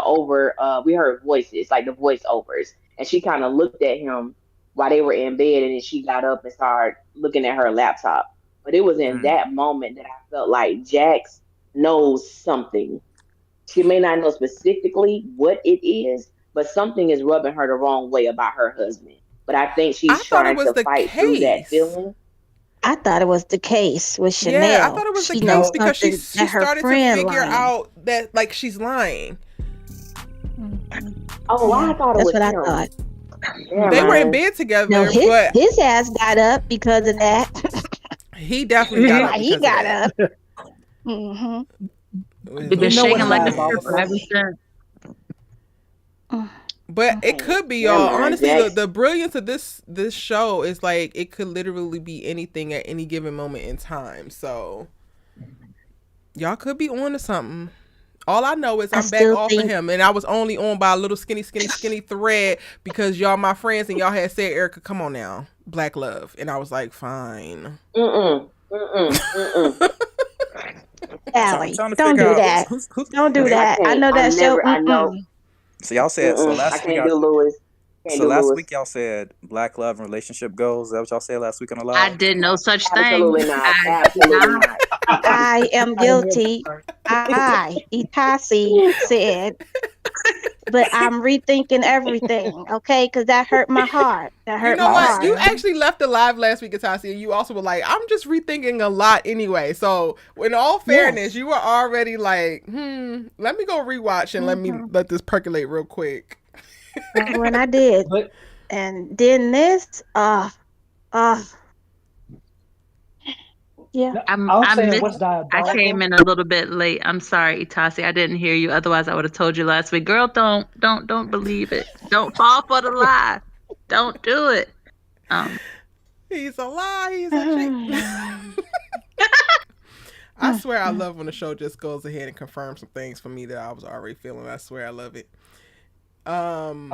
we heard voices, like the voiceovers, and she kind of looked at him while they were in bed, and then she got up and started looking at her laptop. But it was in that moment that I felt like Jax knows something. She may not know specifically what it is, but something is rubbing her the wrong way about her husband. But I think she's trying to fight through that feeling. I thought it was the case with Shanelle. Yeah, I thought it was the case because she started to figure out that like she's lying. Oh, I thought it was what him. I thought. They were in bed together, no, but his ass got up because of that. He definitely got up. He got up. Mm-hmm. You've been shaking like a stripper ever since. But it could be, y'all. Honestly, the brilliance of this show is like it could literally be anything at any given moment in time. So y'all could be on to something. All I know is I'm back off of him, and I was only on by a little skinny thread because y'all my friends and y'all had said, Erica, come on now, Black love, and I was like, fine. Allie, don't do that. Don't do that. I know that show. I know. So y'all said I can't do Lewis. Last week y'all said Black love and relationship goals. Is that what y'all said last week on the live? I did no such thing. Absolutely not. Absolutely not. I am guilty. Itasi said, but I'm rethinking everything, okay? Because that hurt my heart. That hurt my heart. You actually left the live last week, Itasi, and you also were like, I'm just rethinking a lot anyway. So, in all fairness, you were already like, let me go rewatch and let this percolate real quick. When I did, and then this, yeah. I came in a little bit late. I'm sorry, Itasi. I didn't hear you. Otherwise, I would have told you last week. Girl, don't believe it. Don't fall for the lie. Don't do it. He's a lie. He's a cheat. I swear I love when the show just goes ahead and confirms some things for me that I was already feeling. I swear I love it. Going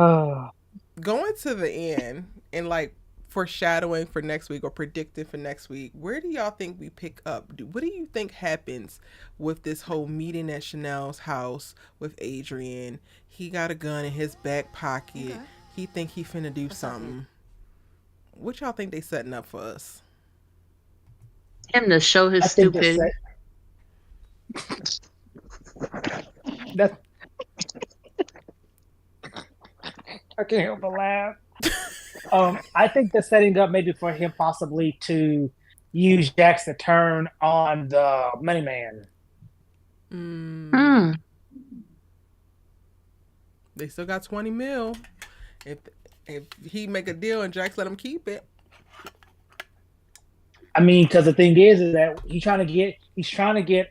to the end and like foreshadowing for next week or predicting for next week, where do y'all think we pick up? What do you think happens with this whole meeting at Shanelle's house with Adrian? He got a gun in his back pocket. Okay. He think he finna do something. What y'all think they setting up for us? Him to show his stupidity. I can't help but laugh. I think they're setting up maybe for him possibly to use Jax to turn on the money man. Mm. They still got 20 mil. If he make a deal and Jax let him keep it. I mean, because the thing is that he's trying to get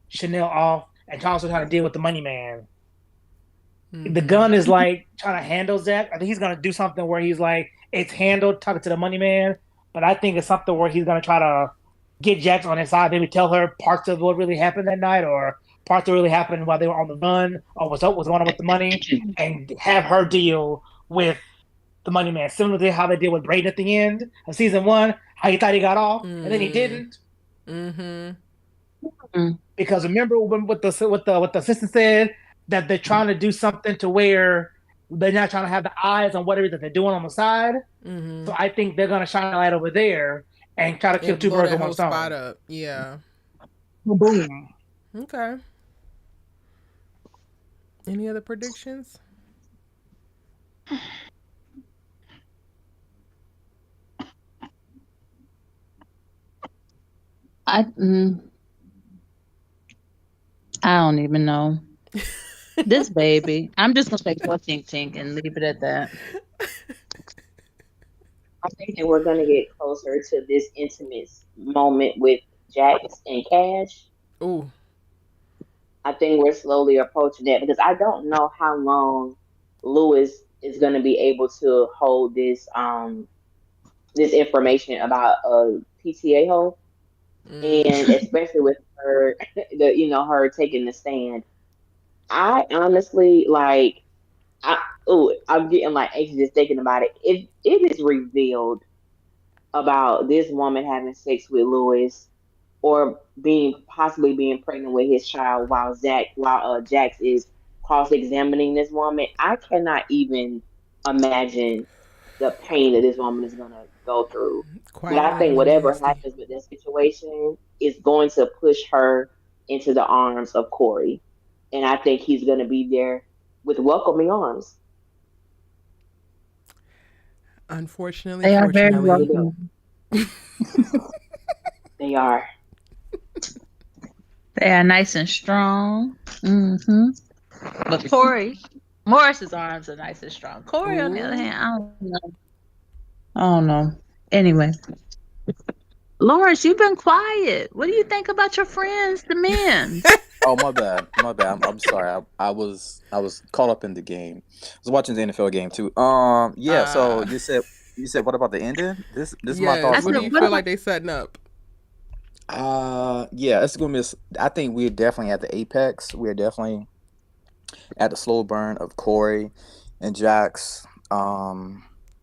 Chanel off, and also trying to deal with the money man. The gun is like trying to handle Zach. I think he's gonna do something where he's like, it's handled talking to the money man, but I think it's something where he's gonna try to get Jax on his side, maybe tell her parts of what really happened that night, or parts that really happened while they were on the run, or what's up, what's going on with the money, and have her deal with the money man, similar to how they did with Braden at the end of season 1, how he thought he got off, and then he didn't. Because remember when what the assistant said, that they're trying to do something to where they're not trying to have the eyes on what it is that they're doing on the side. So I think they're gonna shine a light over there and try to kill two birds with one stone. Spot up. Yeah. Boom. Okay. Any other predictions? I don't even know. This baby. I'm just gonna say tink tink and leave it at that. I think that we're gonna get closer to this intimate moment with Jax and Cash. Ooh. I think we're slowly approaching that because I don't know how long Lewis is gonna be able to hold this this information about a PTA hole. And especially with her, her taking the stand. I honestly I'm getting like anxious just thinking about it. If it is revealed about this woman having sex with Lewis or possibly being pregnant with his child while Jax is cross-examining this woman, I cannot even imagine the pain that this woman is gonna go through. But I think whatever happens with this situation is going to push her into the arms of Corey. And I think he's going to be there with welcoming arms. Unfortunately, they are very welcoming. They are. They are nice and strong. But Morris's arms are nice and strong. Corey, on the other hand, I don't know. Anyway, Lawrence, you've been quiet. What do you think about your friends, the men? Oh, my bad. I'm sorry. I was caught up in the game. I was watching the NFL game too. Yeah. So you said what about the ending? This is my thoughts. What do you feel like they setting up? Yeah, it's gonna be. I think we're definitely at the apex. We're definitely at the slow burn of Corey and Jax.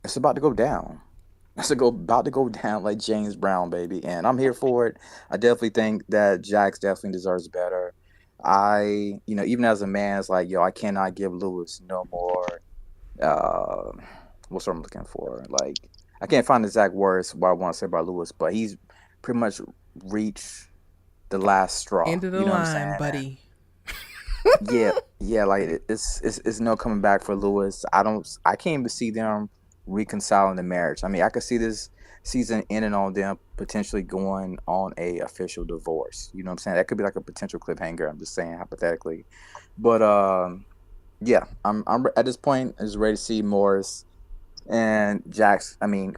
It's about to go down. It's about to go down like James Brown, baby, and I'm here for it. I definitely think that Jax definitely deserves better. Even as a man, it's like, I cannot give Lewis no more. What's what I'm looking for? Like, I can't find the exact words what I want to say about Lewis, but he's pretty much reached the last straw. End of the line, buddy. Yeah, like it's no coming back for Lewis. I can't even see them reconciling the marriage. I mean, I could see this season ending on them potentially going on a official divorce. You know what I'm saying? That could be like a potential cliffhanger. I'm just saying hypothetically. But yeah, I'm at this point is ready to see Morris and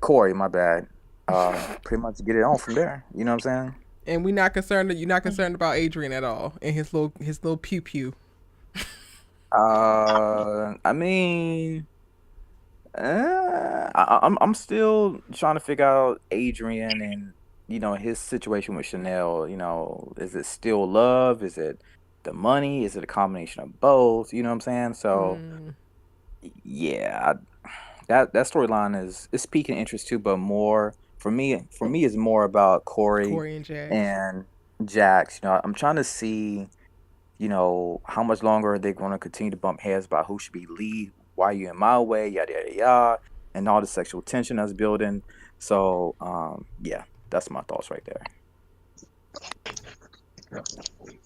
Corey, my bad. Pretty much get it on from there. You know what I'm saying? And you're not concerned about Adrian at all and his little pew pew. I mean, I'm still trying to figure out Adrian and his situation with Shanelle. Is it still love? Is it the money? Is it a combination of both? You know what I'm saying? So yeah, that storyline is piquing interest too, but more for me is more about Corey and Jax. I'm trying to see how much longer are they going to continue to bump heads about who should be lead, why are you in my way, yada yada yada, and all the sexual tension that's building. So yeah, that's my thoughts right there.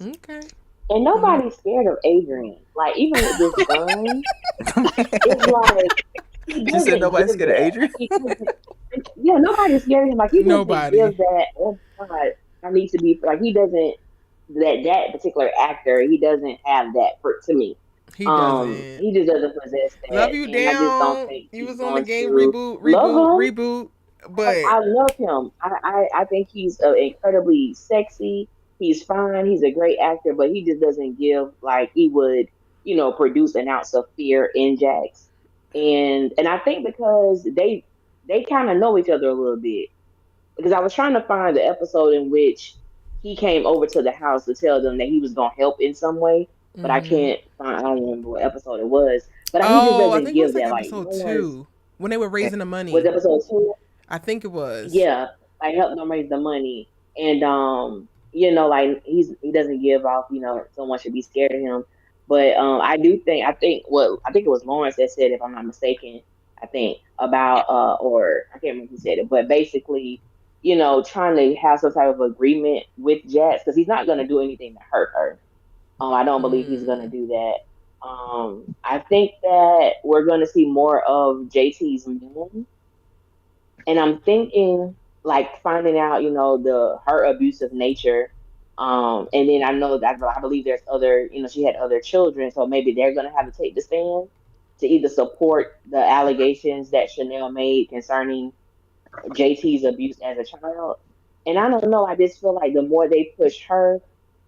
Okay. And nobody's scared of Adrian. Like, even with this gun, it's like you said nobody's scared of Adrian? Yeah, nobody's scared of him. Like, he doesn't Nobody. give that, oh God, I need to be, like, he doesn't that particular actor, he doesn't have that to me. He doesn't. He just doesn't possess that, Love you and I just don't down. think You he's was on the going game to reboot. love him. But I love him. I think he's incredibly sexy. He's fine. He's a great actor, but he just doesn't give like he would, produce an ounce of fear in Jax. And I think because they kind of know each other a little bit. Because I was trying to find the episode in which he came over to the house to tell them that he was gonna help in some way, but I can't find. I don't remember what episode it was. But he just I doesn't think it was give like that. Like no episode one's 2 when they were And, raising the was money. episode 2. I think it was. Yeah, like help them raise the money, and like he doesn't give off. Someone should be scared of him, but I think it was Lawrence that said, if I'm not mistaken, I think about or I can't remember who said it, but basically, trying to have some type of agreement with Jazz because he's not gonna do anything to hurt her. I don't believe he's gonna do that. I think that we're gonna see more of JT's mom, and I'm thinking like finding out, her abusive nature. And then I know that I believe there's other, she had other children, so maybe they're gonna have to take the stand to either support the allegations that Shanelle made concerning JT's abuse as a child. And I don't know, I just feel like the more they push her,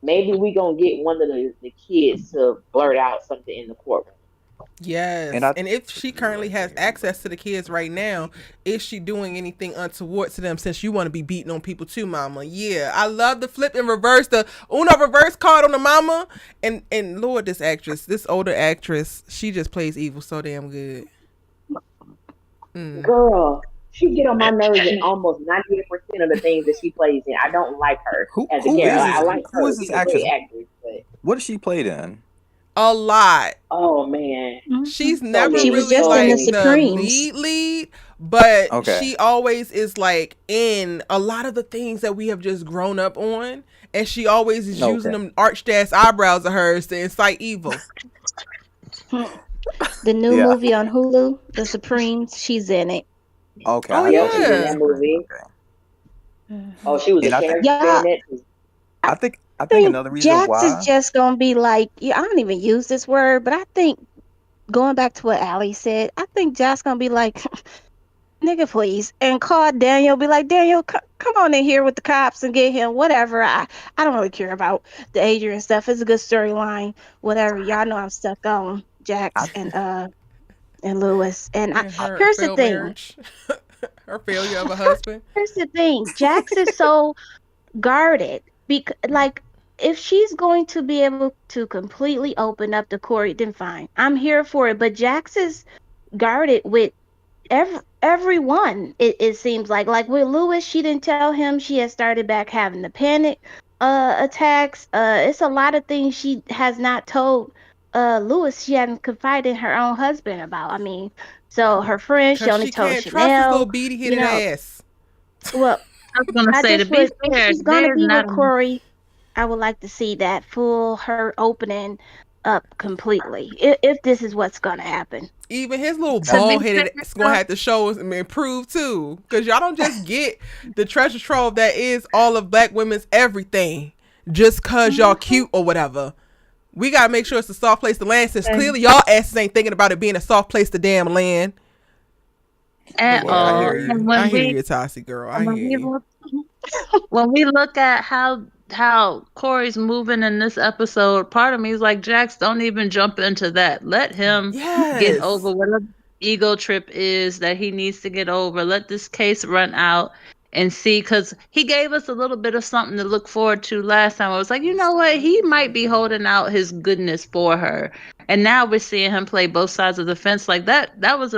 maybe we gonna get one of the kids to blurt out something in the courtroom. and Yes. I And if she currently has access to the kids right now, is she doing anything untoward to them since you want to be beating on people too, mama? Yeah. I love the flip and reverse, the Uno reverse card on the mama. And Lord, this older actress, she just plays evil so damn good. Girl, she get on my nerves in almost 98% of the things that she plays in. I don't like her who as a who character. is I this like who her. is this She's a great actress? actress, but What has she played in? A lot. oh man, She's so never She many, was really just so in the like many. the Supremes. lead, but Okay. she always is like in a lot of the things that we have just grown up on, and she always is using Okay. them arched ass eyebrows of hers to incite evil. The new Yeah. movie on Hulu, The Supremes, she's in it. Okay. Oh I have to Yep, check she's in out yeah, that Supreme. movie. Okay. Oh, she was a And character in Y'all, that too. I I think think another reason Jax is why. just gonna be like, yeah, I don't even use this word, but I think going back to what Allie said, I think Jax gonna be like, nigga, please, and call Daniel, be like, Daniel, come on in here with the cops and get him, whatever. I don't really care about the Adrian stuff. It's a good storyline, whatever. Y'all know I'm stuck on I Jax and Lewis. And and her here's the failed thing. marriage, her failure of a husband. Here's the thing. Jax is so guarded because like if she's going to be able to completely open up to Corey, then fine. I'm here for it. But Jax is guarded with everyone. It seems like with Lewis, she didn't tell him she had started back having the panic attacks. It's a lot of things she has not told Lewis. She hadn't confided in her own husband about. I mean, so her friends, she Cause only she told can't trust his little Chanel. beady You headed know, ass. well, I was gonna I say, to just be would, if fair, she's gonna there's be not with a Corey, I would like to see that her opening up completely. If this is what's gonna happen. Even his little to be bald headed fair. is gonna have to show us and improve too. Cause y'all don't just get the treasure trove that is all of black women's everything just cause y'all cute or whatever. We gotta make sure it's a soft place to land since clearly y'all asses ain't thinking about it being a soft place to damn land. At But yeah, I hear all. you. And I hear you, Tassie girl. I when hear we you. look, when we look at how Corey's moving in this episode, part of me is like, Jax, don't even jump into that. Let him get Yes. over whatever ego trip is that he needs to get over. Let this case run out and see, because he gave us a little bit of something to look forward to last time. I was like, you know what? He might be holding out his goodness for her. And now we're seeing him play both sides of the fence like that. That was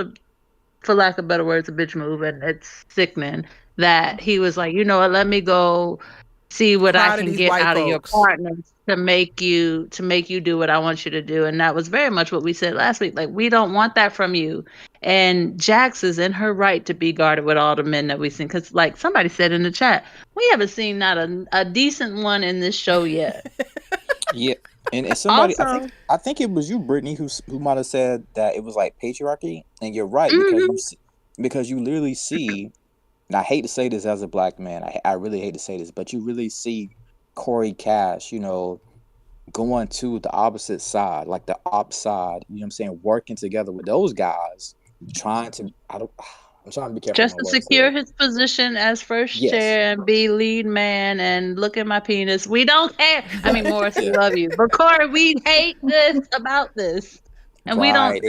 for lack of better words, a bitch move, and it's sickening that he was like, you know what, let me go see what I Cry to can these get white out of your folks. partners to make you do what I want you to do. And that was very much what we said last week. Like, we don't want that from you. And Jax is in her right to be guarded with all the men that we've seen. Because, like somebody said in the chat, we haven't seen not a decent one in this show yet. Yeah. And somebody, Also, I think it was you, Brittany, who might have said that it was like patriarchy, and you're right mhm. because you literally see, and I hate to say this as a black man, I really hate to say this, but you really see Corey Cash, going to the opposite side, like the op side, you know what I'm saying, working together with those guys, I'm trying to be careful with Just my to words secure here. his position as first Yes. chair and be lead man and look at my penis. We don't care. I mean, Morris, we Yeah. love you. But Corey, we hate this about this. And we don't. Right.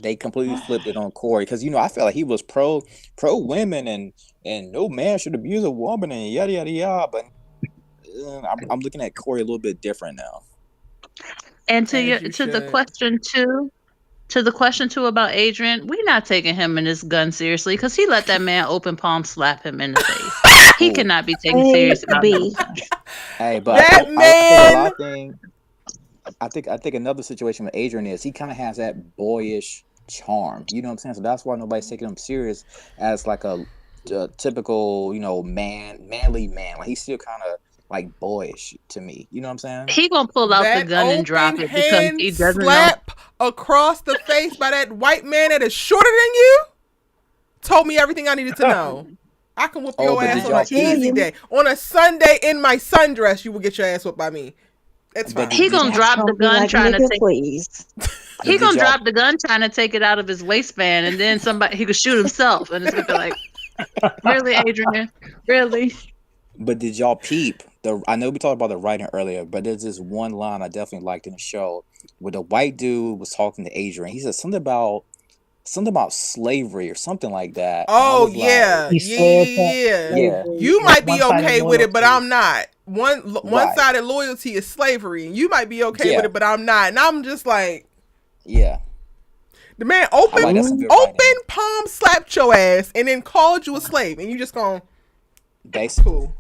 They completely flipped it on Corey because I felt like he was pro women and no man should abuse a woman and yada yada yada. But I'm looking at Corey a little bit different now. And As you to the should. question two about Adrian, we're not taking him and his gun seriously because he let that man open palm slap him in the face. He Ooh. cannot be taken serious about Baby. that. Hey, but That I think a man. lot of things. I think another situation with Adrian is he kind of has that boyish charm. You know what I'm saying? So that's why nobody's taking him serious as like a typical, manly man. Like he's still kind of like boyish to me. You know what I'm saying? He gonna pull out the That gun and drop open it because hand he doesn't know. slap across the face by that white man that is shorter than you told me everything I needed to know. I can whoop Oh, your but ass did on y'all an peep? easy day. On a Sunday in my sundress, you will get your ass whooped by me. It's But fine. He gonna drop the Don't be gun like, trying to nigga, take. please. He did gonna y'all drop the gun trying to take it out of his waistband, and then he could shoot himself, and it's gonna be like, really, Adrian, really? But did y'all peep I know we talked about the writing earlier, but there's this one line I definitely liked in the show where the white dude was talking to Adrian. He said something about slavery or something like that. And I Oh was yeah, He said that yeah. Yeah. You might be one-sided okay with it, but loyalty. I'm not. One-sided loyalty is slavery, and you might be okay with Yeah. it, but I'm not. And I'm just like, Yeah. the man I like that's some good writing. open palm slapped your ass and then called you a slave, and you just gone Basically. cool.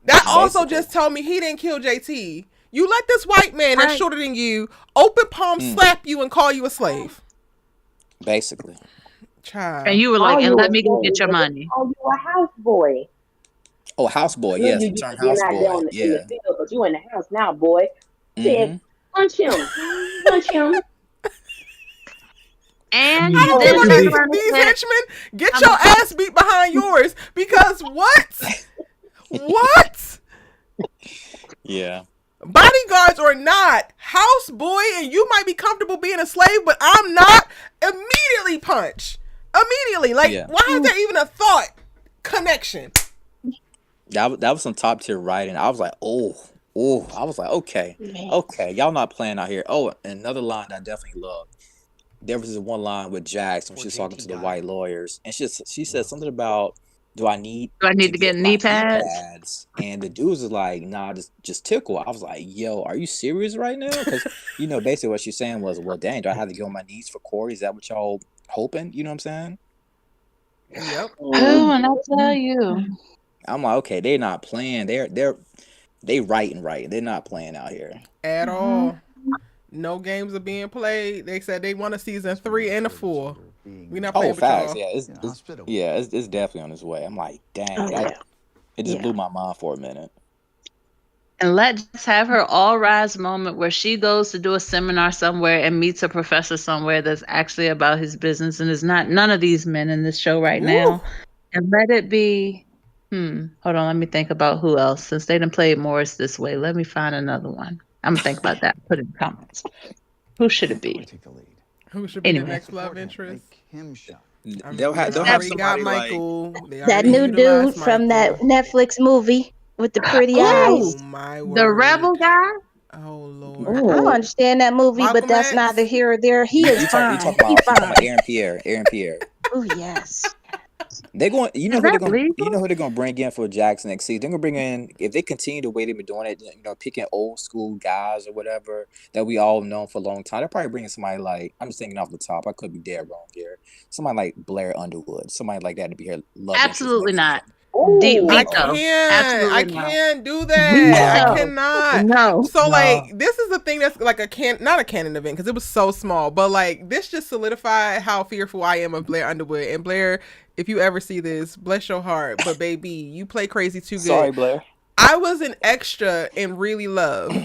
That also Basically. just told me he didn't kill JT. You let this white man that's Right. shorter than you open palm slap you and call you a slave. Basically. Child. And you were All like, and you let were me go saying get is your that money. oh, you a houseboy. Oh, houseboy. I know Yes, you the term you're not houseboy. down in Yeah. the field, but you in the house now, boy. Mm-hmm. Said, punch him, punch him. And I don't then give a turn these, around and these said, henchmen get I'm your ass beat behind yours because what? What? Yeah. Bodyguards or not, houseboy, and you might be comfortable being a slave, but I'm not. Immediately punch. Immediately. Like, Yeah. why is there even a thought connection? That was some top tier writing. I was like, oh. I was like, okay, y'all not playing out here. Oh, and another line that I definitely love. There was this one line with Jax when she was talking to the white lawyers, and she said something about, do I need to get knee pads? And the dudes was like, nah, just tickle. I was like, yo, are you serious right now? Because basically what she's saying was, well, dang, do I have to get on my knees for Corey? Is that what y'all hoping? You know what I'm saying? Yep. Oh, and I tell you. I'm like, okay, they're not playing. They writing right. They're not playing out here At all. No games are being played. They said they want a season 3 and a 4. We not playing with facts. y'all. Yeah, it's definitely on its way. I'm like, dang, it just blew my mind for a minute. And let's have her all rise moment where she goes to do a seminar somewhere and meets a professor somewhere that's actually about his business and is not none of these men in this show right now. And let it be. Hold on, let me think about who else. Since they didn't play Morris this way, let me find another one. I'm gonna think about that. Put it in the comments. Who should it be? Who should be Anyway. the next love interest? They'll have already got somebody like Michael. They That already new utilized dude from that Michael. Netflix movie with the pretty Oh eyes. my word. The rebel guy? Oh Lord. I don't understand that movie, Malcolm but that's X? neither here or there. He is fine. you talking He about fine. Aaron Pierre. Oh yes. They're going. You know Is who they're that going. legal? You know who they're going to bring in for Jackson next season. They're going to bring in, if they continue the way they've been doing it. Picking old school guys or whatever that we all known for a long time. They're probably bringing somebody like, I'm just thinking off the top. I could be dead wrong here. Somebody like Blair Underwood. Somebody like that to be here. Absolutely not. Ooh. I Veto. can't. I Absolutely not. can't do that. No. I cannot. No. So No. like this is the thing that's like not a canon event because it was so small, but like this just solidified how fearful I am of Blair Underwood. And Blair, if you ever see this, bless your heart, but baby, you play crazy too good. Sorry, Blair. I was an extra in Really Love.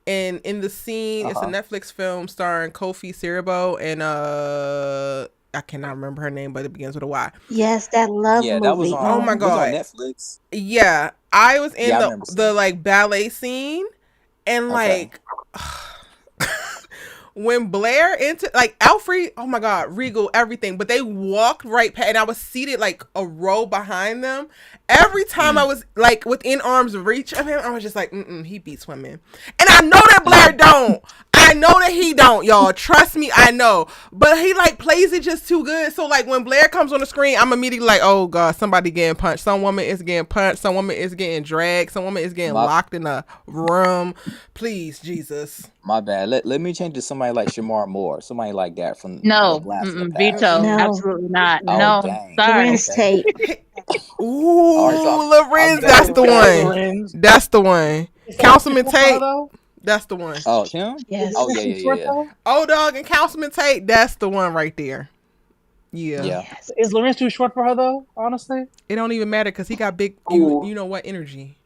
And in the scene, it's a Netflix film starring Kofi Siriboe and I cannot remember her name, but it begins with a Y. Yes, that love Yeah, movie. that was on. Oh my Was it on God. Netflix? Yeah, I was in Yeah, I remember the like ballet scene, and Okay. like when Blair into like Alfred, oh my God, Regal, everything, but they walked right past, and I was seated like a row behind them. Every time I was like within arm's reach of him, I was just like, he beats women, and I know that Blair don't. I know that he don't, y'all. Trust me, I know. But he like plays it just too good. So like when Blair comes on the screen, I'm immediately like, oh God, somebody getting punched. Some woman is getting punched. Some woman is getting dragged. Some woman is getting locked in a room. Please, Jesus. My bad. Let me change to somebody like Shamar Moore. Somebody like that from No, the blast from the past. veto. No. Absolutely not. Oh, No, dang. sorry. Lorenz Tate. Ooh, All right, so Lorenz, I'm that's back. the Okay, one. Lorenz. That's the one. Councilman Tate, though? that's the one. Oh, him? Yes. Oh, yeah. Old Dog and Councilman Tate, that's the one right there. Yeah. Yes. Is Lorenz too short for her though? Honestly, It don't even matter because he got big, Ooh. you know what, energy.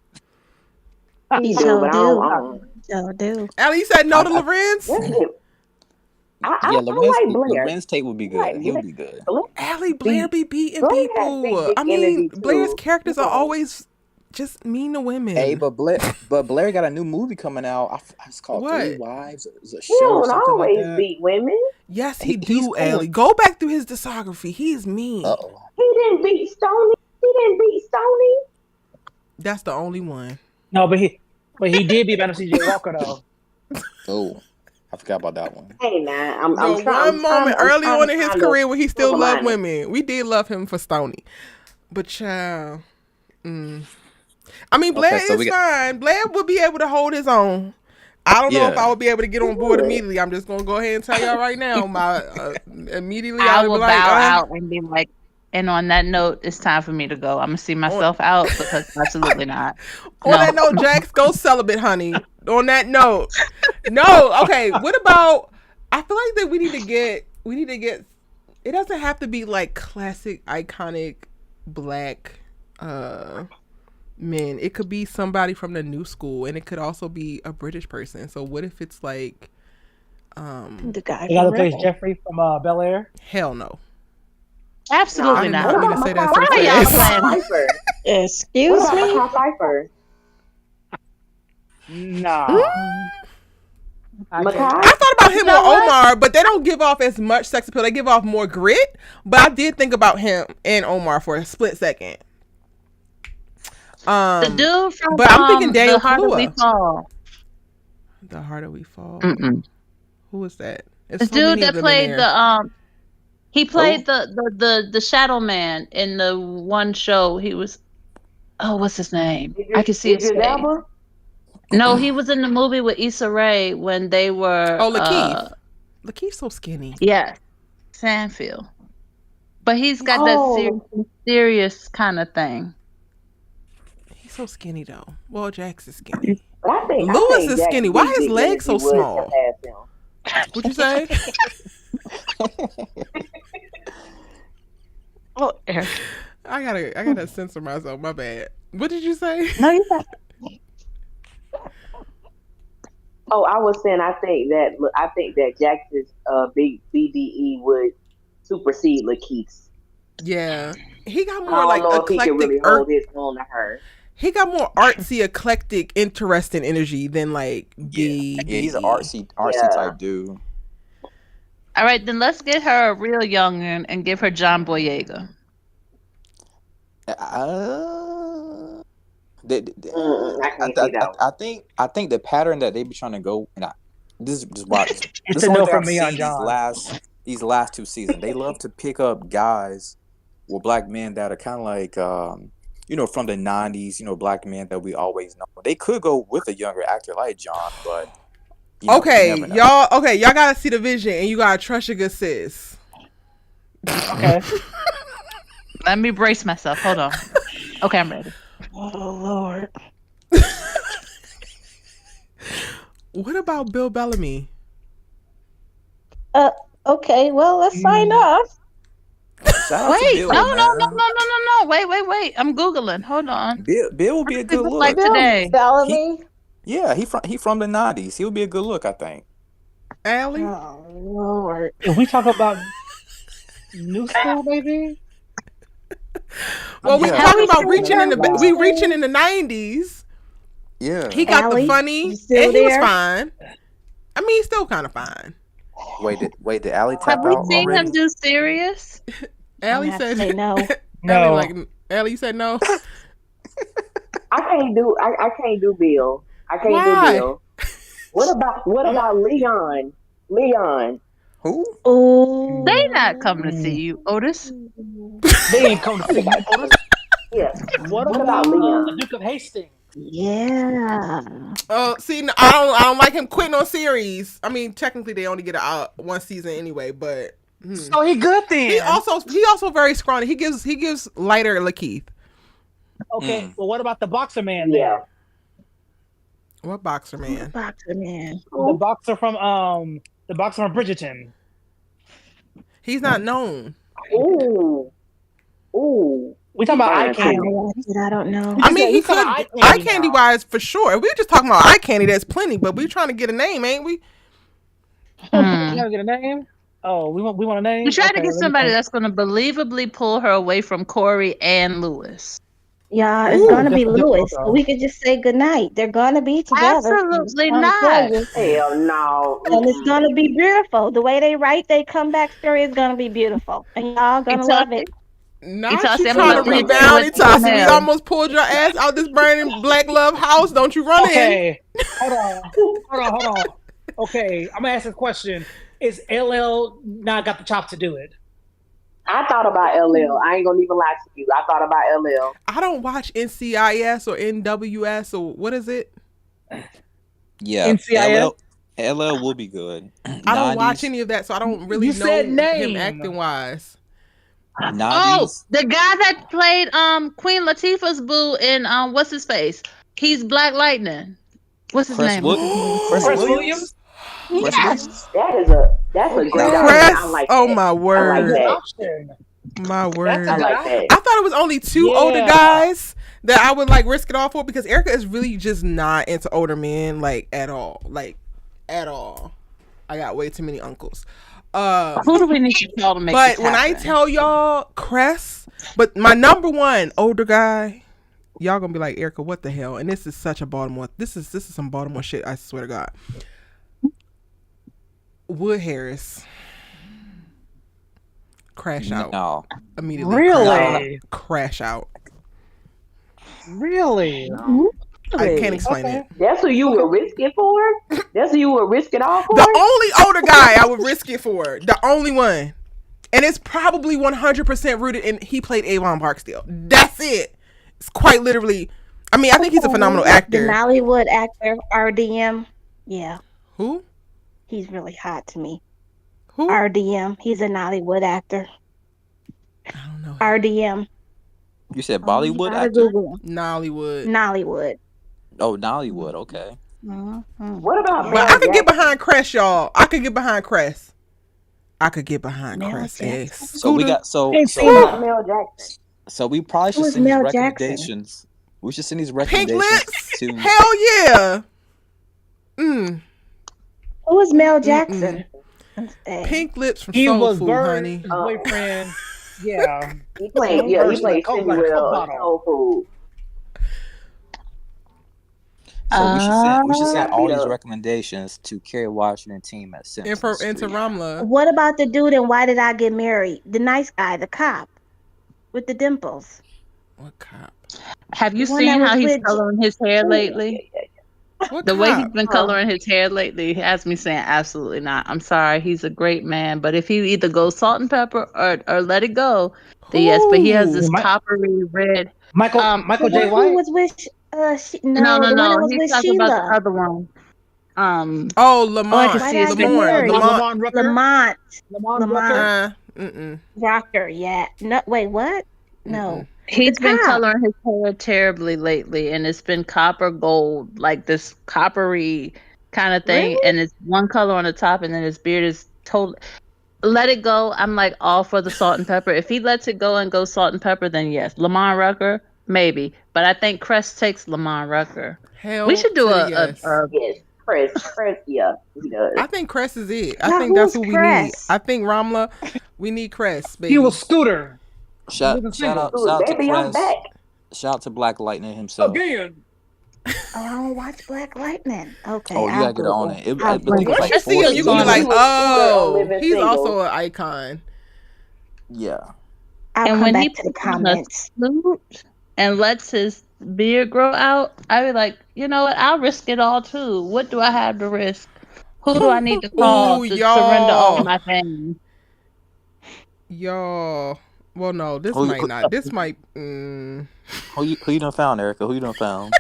He He do, sure but I don't. Sure do. Allie, you said no to Lorenz? That's it. I Yeah, like Blair. Lorenz Tate would be good. Like He'll be good. Allie, Blair be beating Blair has people. big I mean, energy, too. Blair's characters You are know. always just mean to women. Hey, but Blair got a new movie coming out. It's called What? Three Wives. It's a He show or don't something like always that. beat women. Yes, He's he do, cool. Allie. Go back through his discography. He's mean. Uh-oh. He didn't beat Stoney. That's the only one. no, but he did beat Madam C.J. Walker though. Oh, I forgot about that one. Hey, now I'm No, trying. one moment early on in his kind of career where he still silver loved lining. women. We did love him for Stoney. But child. I mean, Blair Okay, so is fine. Blair would be able to hold his own. I don't know if I would be able to get on board immediately. I'm just going to go ahead and tell y'all right now. Immediately, I would will be like, bow out and be like, and on that note, it's time for me to go. I'm going to see myself out because absolutely not. On that note, Jax, go celibate, honey. On that note. No, okay. What about, I feel like that we need to get, it doesn't have to be like classic, iconic black men. It could be somebody from the new school, and it could also be a British person. So what if it's like The guy The guy that from plays Rebel. Jeffrey from Bel Air. hell no. Absolutely I not. did not mean to say that so Why y'all fast. playing? Pfeiffer. Excuse What me? about Pfeiffer? Nah. I Makai? can't- I thought about him You know or what? Omar, but they don't give off as much sex appeal. They give off more grit. But I did think about him and Omar for a split second. The dude from but I'm thinking Daniel The Harder We Kaluuya. Fall. The Harder We Fall. Mm-mm. Who was that? The There's so dude many of that them in played there. he played the Shadow Man in the one show. He was, what's his name? I can see his Idris face. Elba? No, he was in the movie with Issa Rae when they were. Oh, Lakeith. Lakeith's so skinny. Yes, Sandfield. But he's got that serious kind of thing. He's so skinny though. Well, Jax is skinny. But I think Lewis is Jack skinny. Why his big legs so energy would small? surpass him. What'd you say? Oh, Eric. I gotta censor myself. My bad. What did you say? No, you got. Oh, I was saying I think that Jackson's big BDE would supersede Lakeith's. Yeah, he got I more don't like know if he could eclectic. really hold his own to her. He got more artsy, eclectic, interesting energy than like Yeah, he's an BDE. artsy type dude. All right, then let's get her a real youngin and give her John Boyega. I can't see that one. I think the pattern that they be trying to go, and this is why It's this a only no thing from I've me on seen John. these last two seasons. They love to pick up guys or black men that are kind of like from the 90s, black men that we always know. They could go with a younger actor like John, but you never know. y'all gotta see the vision and you gotta trust your good sis. Okay. Let me brace myself. Hold on. Okay, I'm ready. Oh Lord. What about Bill Bellamy? Okay, well, let's sign off. Shout out to Wait, Bill, no. man. Wait. I'm Googling. Hold on. Bill would be a What does good he look look. like today? Bellamy. Yeah, he from the 90s. He would be a good look, I think. Allie? Oh Lord. If we talk about New School, maybe. Well, we Yeah. talking How about we reaching in the Wow. we reaching in the 90s. Yeah. He got the Allie, funny, you still and he was there? fine. I mean, he's still kind of fine. Wait, did Allie Have tap we out seen already? him do serious? I'm Allie gonna have to said say no. Allie No. like Allie, you said no. I can't do Bill. I can't Why? do Bill. What about Leon? Leon. Who? Oh, They not coming to see you, Otis. They ain't come to see you, Otis. Yeah. What What about the Leon? Duke of Hastings? yeah. See, no, I don't like him quitting on series. I mean, technically they only get one season anyway, but So he good then. he also very scrawny. He gives lighter Lakeith. Okay, well, what about the boxer man Yeah. there? What boxer man? Boxer man. The boxer from Bridgerton. He's not known. Ooh. Ooh. We talking about eye I candy. don't watch it. I don't know. I mean, he he's could talking eye eye candy candy now. wise for sure. If we're just talking about eye candy, that's plenty. But we're trying to get a name, ain't we? You trying to get a name? Oh, we want a name. We tried to Okay, get let me somebody think. that's going to believably pull her away from Corey and Lewis. Yeah, it's Ooh, gonna be that's Lewis. difficult, So we could just say goodnight. They're gonna be together. Absolutely I'm just trying not. to tell you. Hell no. And it's gonna be beautiful. The way they write their comeback story is gonna be beautiful. And y'all gonna love it. Not Itassi, you I'm trying to about to hit you rebound, with Itassi. We Shanelle. almost pulled your ass out this burning black love house. Don't you run in. Okay, hold on. Okay, I'm gonna ask a question. Is LL not got the chops to do it? I thought about LL. I ain't gonna even lie to you. I thought about LL. I don't watch NCIS or NWS or what is it? Yeah. NCIS? LL will be good. I don't watch any of that, so I don't really You know said him name. acting wise. 90s. The guy that played Queen Latifah's boo in what's his face? He's Black Lightning. What's his name? Chris Williams? Yes. That's a great Cress? option. I like Oh that. my I like word. Good that. option. My word. That's a I good like option. that. I thought it was only two Yeah. older guys that I would like risk it all for because Erica is really just not into older men like at all. Like at all. I got way too many uncles. Who do we need to call to make But this when I happen? tell y'all Cress, but my number one older guy, y'all gonna be like, Erica, what the hell? And this is such a Baltimore. This is some Baltimore shit. I swear to God. Wood Harris. Crash out No. immediately. Really? Crash out. Really? I can't explain Okay. it. That's who you would risk it for? That's who you would risk it all for? The only older guy I would risk it for. The only one. And it's probably 100% rooted in he played Avon Barksdale. That's it. It's quite literally. I mean, I think he's a phenomenal The actor. Nollywood actor, RDM. Yeah, Who? he's really hot to me. Who? RDM. He's a Nollywood actor. I don't know. RDM. You said Bollywood Gotta actor? Google him. Nollywood. Nollywood. Oh, Nollywood. Okay. Mm-hmm. What about But Mel I could get Jackson? behind Cress, y'all. I could get behind Cress. Mel Cress. Jackson. So we got Ain't so seen What that. about Mel Jackson? so we probably should Who is send these Mel Jackson? recommendations. We should send these Pink recommendations lips. to Hell yeah. Who is Mel Jackson? Pink lips from He Soul was Food, Bird's honey. boyfriend. Yeah. He played Versus Cindy a Coke Will bottle. Soul Food. So we should send all these Yeah. recommendations to Kerry Washington team at Simpson And to Street. Ramla. What about the dude in Why Did I Get Married? The nice guy, the cop with the dimples. What cop? Have you The one seen that how was he's with- coloring his hair lately? What The way he's cop? been coloring his hair lately has me saying absolutely not. I'm sorry, he's a great man, but if he either goes salt and pepper or let it go, then yes. But he has this Who? coppery red. Michael The J. one who White? was with No, the one that was He's with talking about the Sheila. other one. Oh, I Lamont. can see his face. Lamont. Lamont Rucker? Lamont Lamont Rucker? Rocker. Yeah. No, wait, what? No. He's been cop. coloring his hair terribly lately, and it's been copper gold, like this coppery kind of thing. Really? And it's one color on the top, and then his beard is totally. Let it go. I'm like all for the salt and pepper. If he lets it go and goes salt and pepper, then yes. Lamont Rucker, maybe. But I think Crest takes Lamont Rucker. Hell We should do to a the yes. Yes. Chris, yeah, he does. I think Cress is it. I Now, think that's who's who we need. Cress? I think Ramla, we need Cress, baby. He was Scooter. Shout out to Baby, I'm Crest. back. Shout out to Black Lightning himself. Again. Oh, I don't watch Black Lightning. Okay. Oh, you gotta get on it. I think it was Once like you see him, you can be songs. like, He was Scooter on oh, Living he's Single. also an icon. Yeah. I'll And come when back he to the puts on a comments. suit and lets his beard grow out, I be like, you know what? I'll risk it all too. What do I have to risk? Who do I need to call Ooh, to y'all. surrender all my things? Y'all. Well, no, this Who- might who- not. This might. Who you done found, Erica? Who you done found?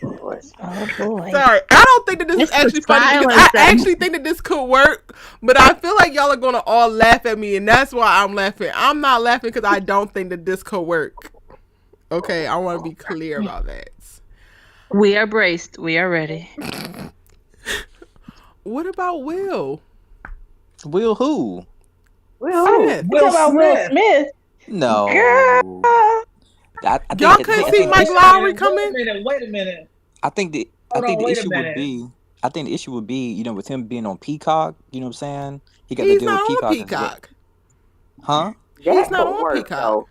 Oh boy. Sorry, I don't think that this is It's the actually funny because silence I that- actually think that this could work, but I feel like y'all are gonna all laugh at me, and that's why I'm laughing. I'm not laughing because I don't think that this could work. Okay, I want to be clear about that. We are braced. We are ready. What about Will? Will who? Smith. Will about Will Smith. No. Girl. I think Y'all that- couldn't I see think Mike the- Lowry coming? Wait a minute. I think the Hold on, wait a issue would minute. be. I think the issue would be, you know, with him being on Peacock. You know what I'm saying? He got to He's deal not with on Peacock. Peacock. Huh? He's not could on work, Peacock. though.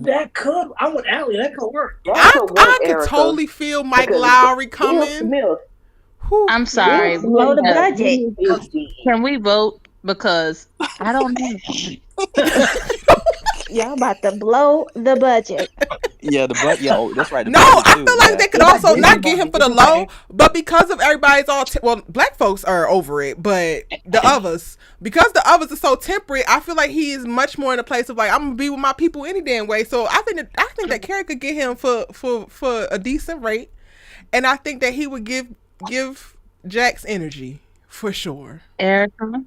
That could. I'm with Allie. That could work. That could work, I could Erica, totally feel Mike because Lowry Will coming. Smith. Whew. I'm sorry. Will Smith Blow the has budget. PhD. Can we vote? Because I don't know. Y'all about to blow the budget. Yeah, that's right. the No, budget I too, feel like yeah. they could also not get him for the low, but because of everybody's all well, black folks are over it, but the others, because the others are so temperate, I feel like he is much more in a place of like, I'm gonna be with my people any damn way. So I think that Carrie could get him for a decent rate, and I think that he would give Jax energy for sure. Erica,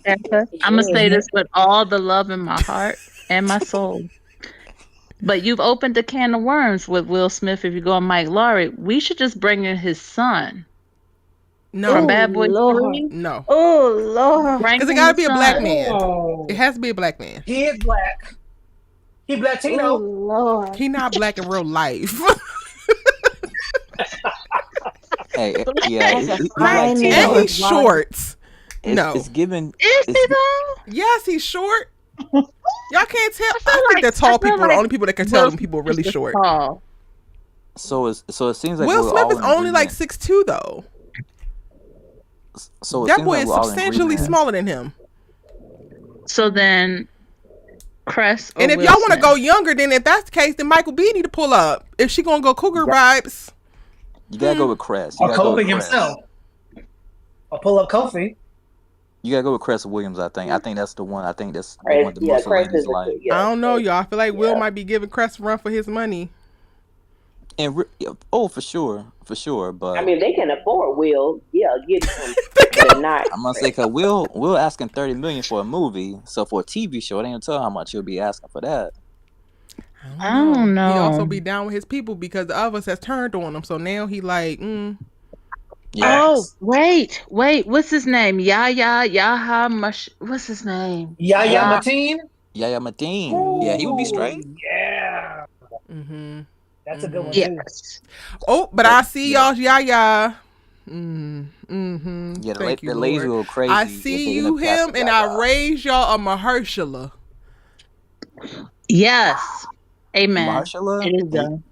Erica, I'm going to say this with all the love in my heart and my soul. But you've opened a can of worms with Will Smith if you go on Mike Lowry. We should just bring in his son No, from Bad Boys Lord. 3. no, Oh Lord. Bring because it in gotta his be a black son. man. Oh, It has to be a black man. he is black. He Oh Latino. Lord. He not black in real life. Hey, yeah, That's a he's fine Latino. And man. he's short. It's, No. it's given. Is he It's- though? Yes, he's short. Y'all can't tell. I feel think like- that tall I feel people are the like only people that can tell Will them people are Smith really is short. tall. So it seems like Will we're Smith all is in only like agreement. 6'2" though. So it That seems boy like is we're all in substantially agreement. smaller than him. So then, Cress or And if Will y'all want to Smith? go younger, then if that's the case, then Michael B need to pull up. If she gonna go cougar vibes, You gotta go with Cress. You Or gotta go with Kofi Cress. himself. I'll pull up Kofi. You gotta go with Cress Williams. I think that's the one. I think that's the Cress, one that yeah, most Cress ladies is a like. good. Yeah, I don't know, Cress. y'all. I feel like Will Yeah. might be giving Crest a run for his money. And for sure. But I mean, they can afford Will. Yeah, get him, but not. I'm gonna say, cause Will asking $30 million for a movie. So for a TV show, it ain't tell how much he'll be asking for that. I don't know. He also be down with his people because the others has turned on him. So now he like, Yeah. Oh, wait. What's his name? What's his name? Yahya Yeah. Mateen. Yahya Mateen. Yeah, he would be straight. Yeah. mm-hmm. That's a good one too. Yes. Oh, but I see Yeah. y'all's Yaya. Mm-hmm. Yeah, Thank you, the ladies Lord. go crazy. I if see they end you up casting him, and Yahya. I raise y'all a Mahershala. Yes. Amen. Mahershala? It is done.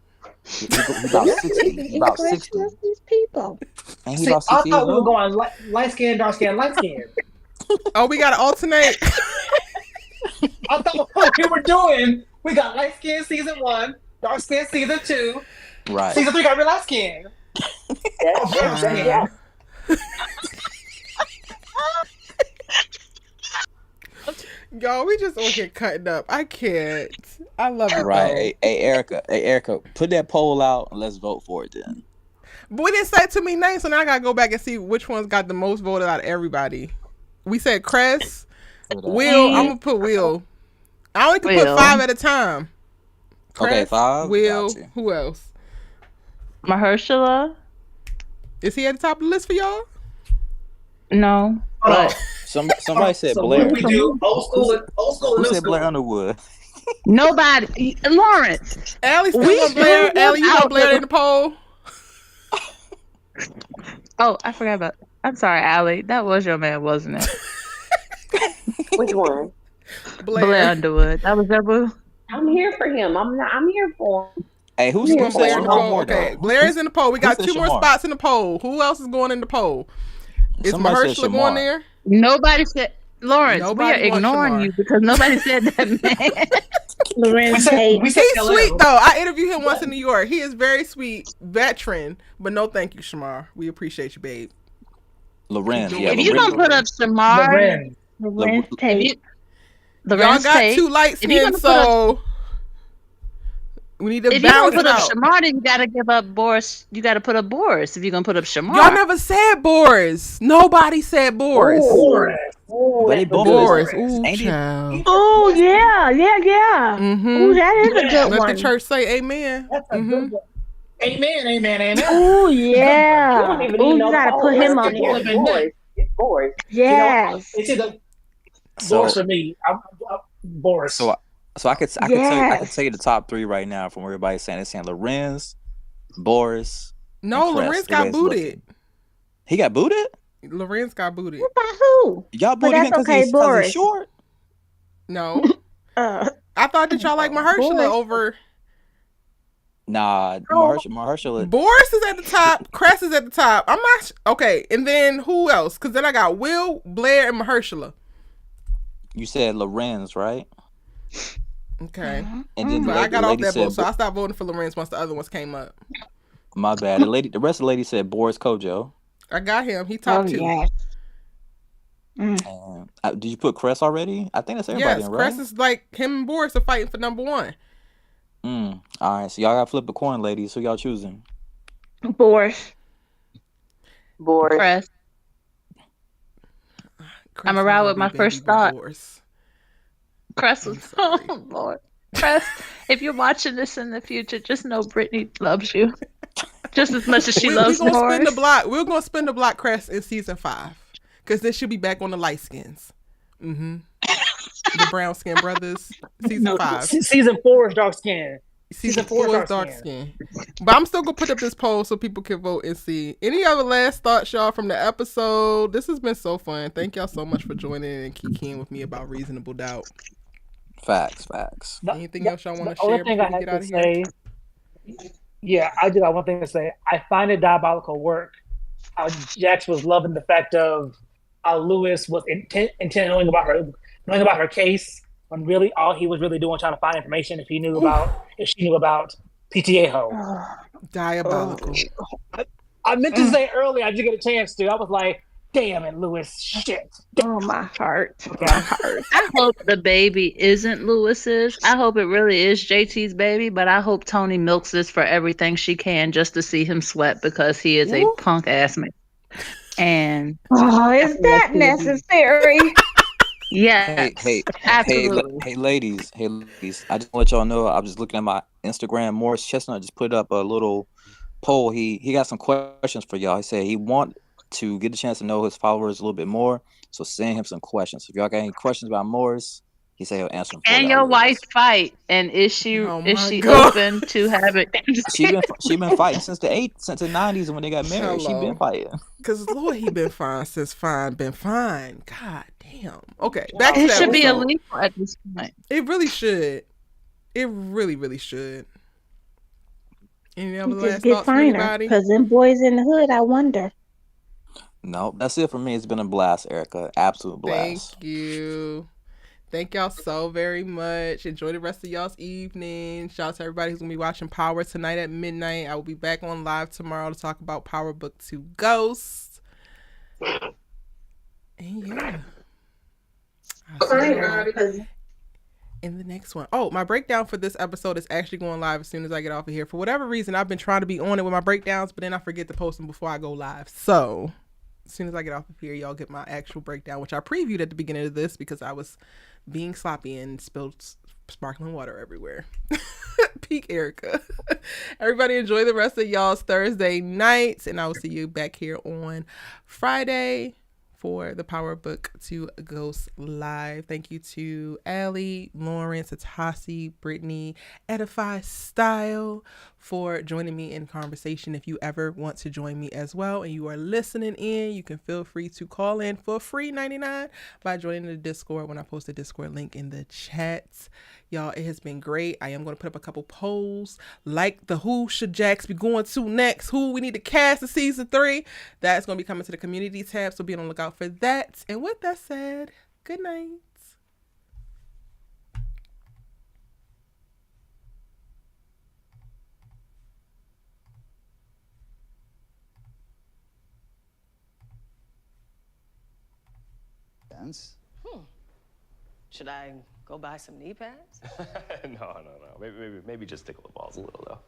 He about 60. He about 60. These people. Ain't he See, about I 60 years thought we were old? going light skin, dark skin, light skin. Oh, we gotta alternate. I thought what we were doing. We got light skin season 1, dark skin season 2, Right. season 3 got real light skin. Yeah. Y'all, we just on here cutting up. I can't. I love it. Right. Hey, Erica, put that poll out and let's vote for it then. But we didn't say too many names, so now I gotta go back and see which ones got the most voted out of everybody. We said Cress, Will. I'm gonna put Will. I only can put Will. 5 at a time. Okay, 5. Will. Gotcha. Who else? Mahershala? Is he at the top of the list for y'all? No. Oh, But Somebody said so Blair. what do we do? Old school and Who new said school. Blair Underwood? Nobody. Lawrence. Allie still We want Blair. threw Allie, you him want out Blair the- in the poll? Oh, I forgot about. I'm sorry, Allie. That was your man, wasn't it? Which one? Blair Underwood. That was your boo. I'm here for him. I'm here for him. Hey, who You said want Blair in the Shamar poll? more, Okay, though? Blair is in the poll. We got said 2 more Shamar? spots in the poll. Who else is going in the poll? Is Somebody said Mahershala going Shamar. there? Nobody said. Lawrence, Nobody we are wants ignoring Shamar. you because nobody said that man. Lorenz Tate. We said He's LL. sweet though. I interviewed him once in New York. He is very sweet, veteran. But no, thank you, Shamar. We appreciate you, babe. Lorenz. If Yeah, If you Lorenz. gonna put up Shamar, Lorenz. Lorenz if Tate. you, Y'all Lorenz got Tate, 2 light if you skins, gonna put up- so we need to if you're gonna balance put it up out. Shamar, then you gotta give up Boris. You gotta put up Boris if you're gonna put up Shamar. Y'all never said Boris. Nobody said Boris. Boris. Ooh, But they that's both a good Boris. one. Ooh, Ain't he- child. Oh yeah. Mm-hmm. Ooh, that is a good Let one. the church say amen. That's a Mm-hmm. good one. Amen. Oh You yeah. don't even Ooh, need you no gotta poll. put him It's on Boris. there. Boris. It's Boris. Yes. It's either So, Boris for me. I'm Boris. so I could tell you the top 3 right now from where everybody's saying. They're saying Lorenz, Boris. No, and Crest. Lorenz The got rest booted. looking. He got booted? Lorenz got booted. By who? Y'all But booted him that's because okay, he's Boris. short? No. Uh, I thought that y'all like Mahershala Boris. over. Nah, Oh. Mahershala. Boris is at the top. Crest is at the top. I'm not. Okay. And then who else? Because then I got Will, Blair, and Mahershala. You said Lorenz, right? Okay. And then But I got the off lady that said, vote, so I stopped voting for Lorenz once the other ones came up. my bad. The rest of the lady said Boris Kojo. I got him. He top 2. yes. And, did you put Crest already? I think that's everybody, Yes, right? Crest is like him and Boris are fighting for number 1. All right, so y'all got to flip a coin, ladies. Who y'all choosing? Boris. Boris. Crest. Crest I'm is around gonna with be my baby first thought. Boris. Crest I'm was. sorry. Oh Lord, Crest. If you're watching this in the future, just know Brittany loves you just as much as she We loves gonna spin the Boris. block. We're gonna spin the block, Crest, in season 5, because this should be back on the light skins. Mm-hmm. The brown skin brothers, season 5. Season 4 is dark skin. Season 4 is dark skin. But I'm still gonna put up this poll so people can vote and see. Any other last thoughts, y'all, from the episode? This has been so fun. Thank y'all so much for joining and kikiing with me about Reasonable Doubt. Facts. Anything else y'all want to The only share thing before I we have get to out of here? say, yeah, I do got one thing to say. I find it diabolical work how Jax was loving the fact of how Lewis was intent knowing about her case, when really all he was really doing trying to find information if she knew about PTA Ho. Diabolical. I meant to say earlier, I didn't get a chance to. I was like, damn it, Lewis, shit. Oh, my heart. I hope the baby isn't Lewis's. I hope it really is JT's baby, but I hope Tony milks this for everything she can just to see him sweat because he is a punk ass man. And Is that necessary? yeah, absolutely. Hey, ladies. I just want to let y'all know. I was just looking at my Instagram. Morris Chestnut just put up a little poll. He got some questions for y'all. He said he want to get a chance to know his followers a little bit more. So send him some questions. If y'all got any questions about Morris, he said he'll answer them for And y'all. your wife fight, and is she God. open to having? She been fighting since the 90s when they got married. She been fighting. Cause Lord, he been fine since been fine. God damn. Okay, back to It that should be episode. illegal at this point. It really should. It really should. Any other Just last get thoughts from finer. anybody? Because them boys in the hood, I wonder. No, that's it for me. It's been a blast, Erica. Absolute blast. Thank you. Thank y'all so very much. Enjoy the rest of y'all's evening. Shout out to everybody who's going to be watching Power tonight at midnight. I will be back on live tomorrow to talk about Power Book 2 Ghosts. And yeah. I'll see y'all in the next one. Oh, my breakdown for this episode is actually going live as soon as I get off of here. For whatever reason, I've been trying to be on it with my breakdowns, but then I forget to post them before I go live. So as soon as I get off of here, y'all get my actual breakdown, which I previewed at the beginning of this because I was being sloppy and spilled sparkling water everywhere. Peak Erica. Everybody enjoy the rest of y'all's Thursday nights, and I will see you back here on Friday for the Power Book to Ghost Live. Thank you to Allie, Lauren, Satasi, Brittany, Edify Style for joining me in conversation. If you ever want to join me as well and you are listening in, you can feel free to call in for free 99 by joining the Discord when I post the Discord link in the chat. Y'all, it has been great. I am going to put up a couple polls like the who should Jax be going to next, who we need to cast in season 3. That's going to be coming to the community tab, so be on the lookout for that. And with that said, good night. Should I go buy some knee pads? No. Maybe just tickle the balls a little, though.